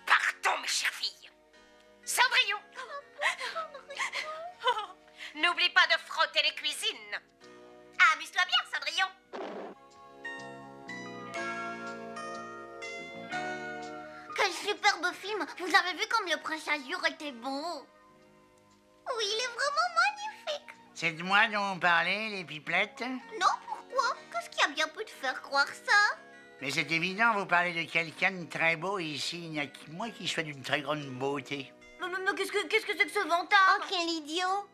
Partons, mes chères filles. Cendrillon. N'oublie pas de frotter les cuisines. Amuse-toi bien, Cendrillon. Quel superbe film. Vous avez vu comme le prince Azur était beau? Oui, il est vraiment magnifique. C'est de moi dont on parlait, les pipelettes? Non, pourquoi? Qu'est-ce qui a bien pu te faire croire ça? Mais c'est évident, vous parlez de quelqu'un de très beau et ici, il n'y a que moi qui suis d'une très grande beauté. Mais qu'est-ce que c'est que ce vantard? Oh, quel idiot.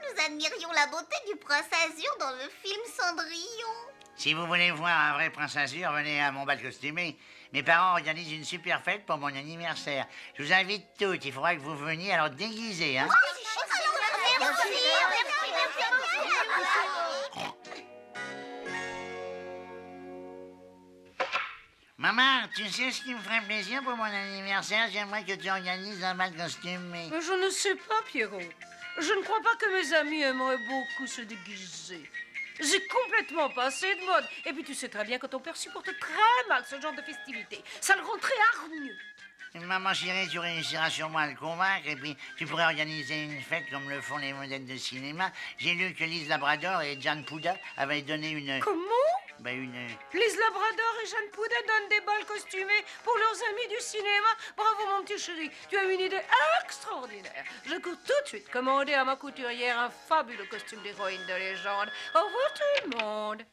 Nous admirions la beauté du prince Azur dans le film Cendrillon. Si vous voulez voir un vrai prince Azur, venez à mon bal costumé. Mes parents organisent une super fête pour mon anniversaire. Je vous invite toutes, il faudra que vous veniez alors déguisés, hein. Maman, tu sais ce qui me ferait plaisir pour mon anniversaire? J'aimerais que tu organises un bal costumé. Je ne sais pas, Pierrot. Je ne crois pas que mes amis aimeraient beaucoup se déguiser. J'ai complètement passé de mode. Et puis tu sais très bien que ton père supporte très mal ce genre de festivités. Ça le rend très hargneux. Maman chérie, tu réussiras sûrement à le convaincre et puis tu pourrais organiser une fête comme le font les modèles de cinéma. J'ai lu que Lise Labrador et Jeanne Pouda avaient donné une... Comment? Lise Labrador et Jeanne Poudet donnent des balles costumés pour leurs amis du cinéma. Bravo, mon petit chéri. Tu as une idée extraordinaire. Je cours tout de suite commander à ma couturière un fabuleux costume d'héroïne de légende. Au revoir tout le monde.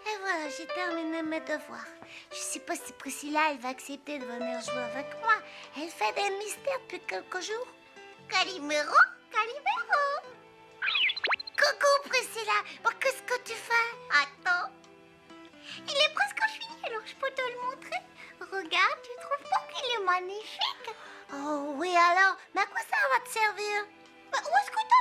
Et voilà, j'ai terminé mes devoirs. Je sais pas si Priscilla, elle va accepter de venir jouer avec moi. Elle fait des mystères depuis quelques jours. Calimero, Calimero. Coucou Priscilla, qu'est-ce que tu fais? Attends. Il est presque fini, alors je peux te le montrer. Regarde, tu trouves pas qu'il est magnifique? Oh oui, alors, mais à quoi ça va te servir? Où est-ce que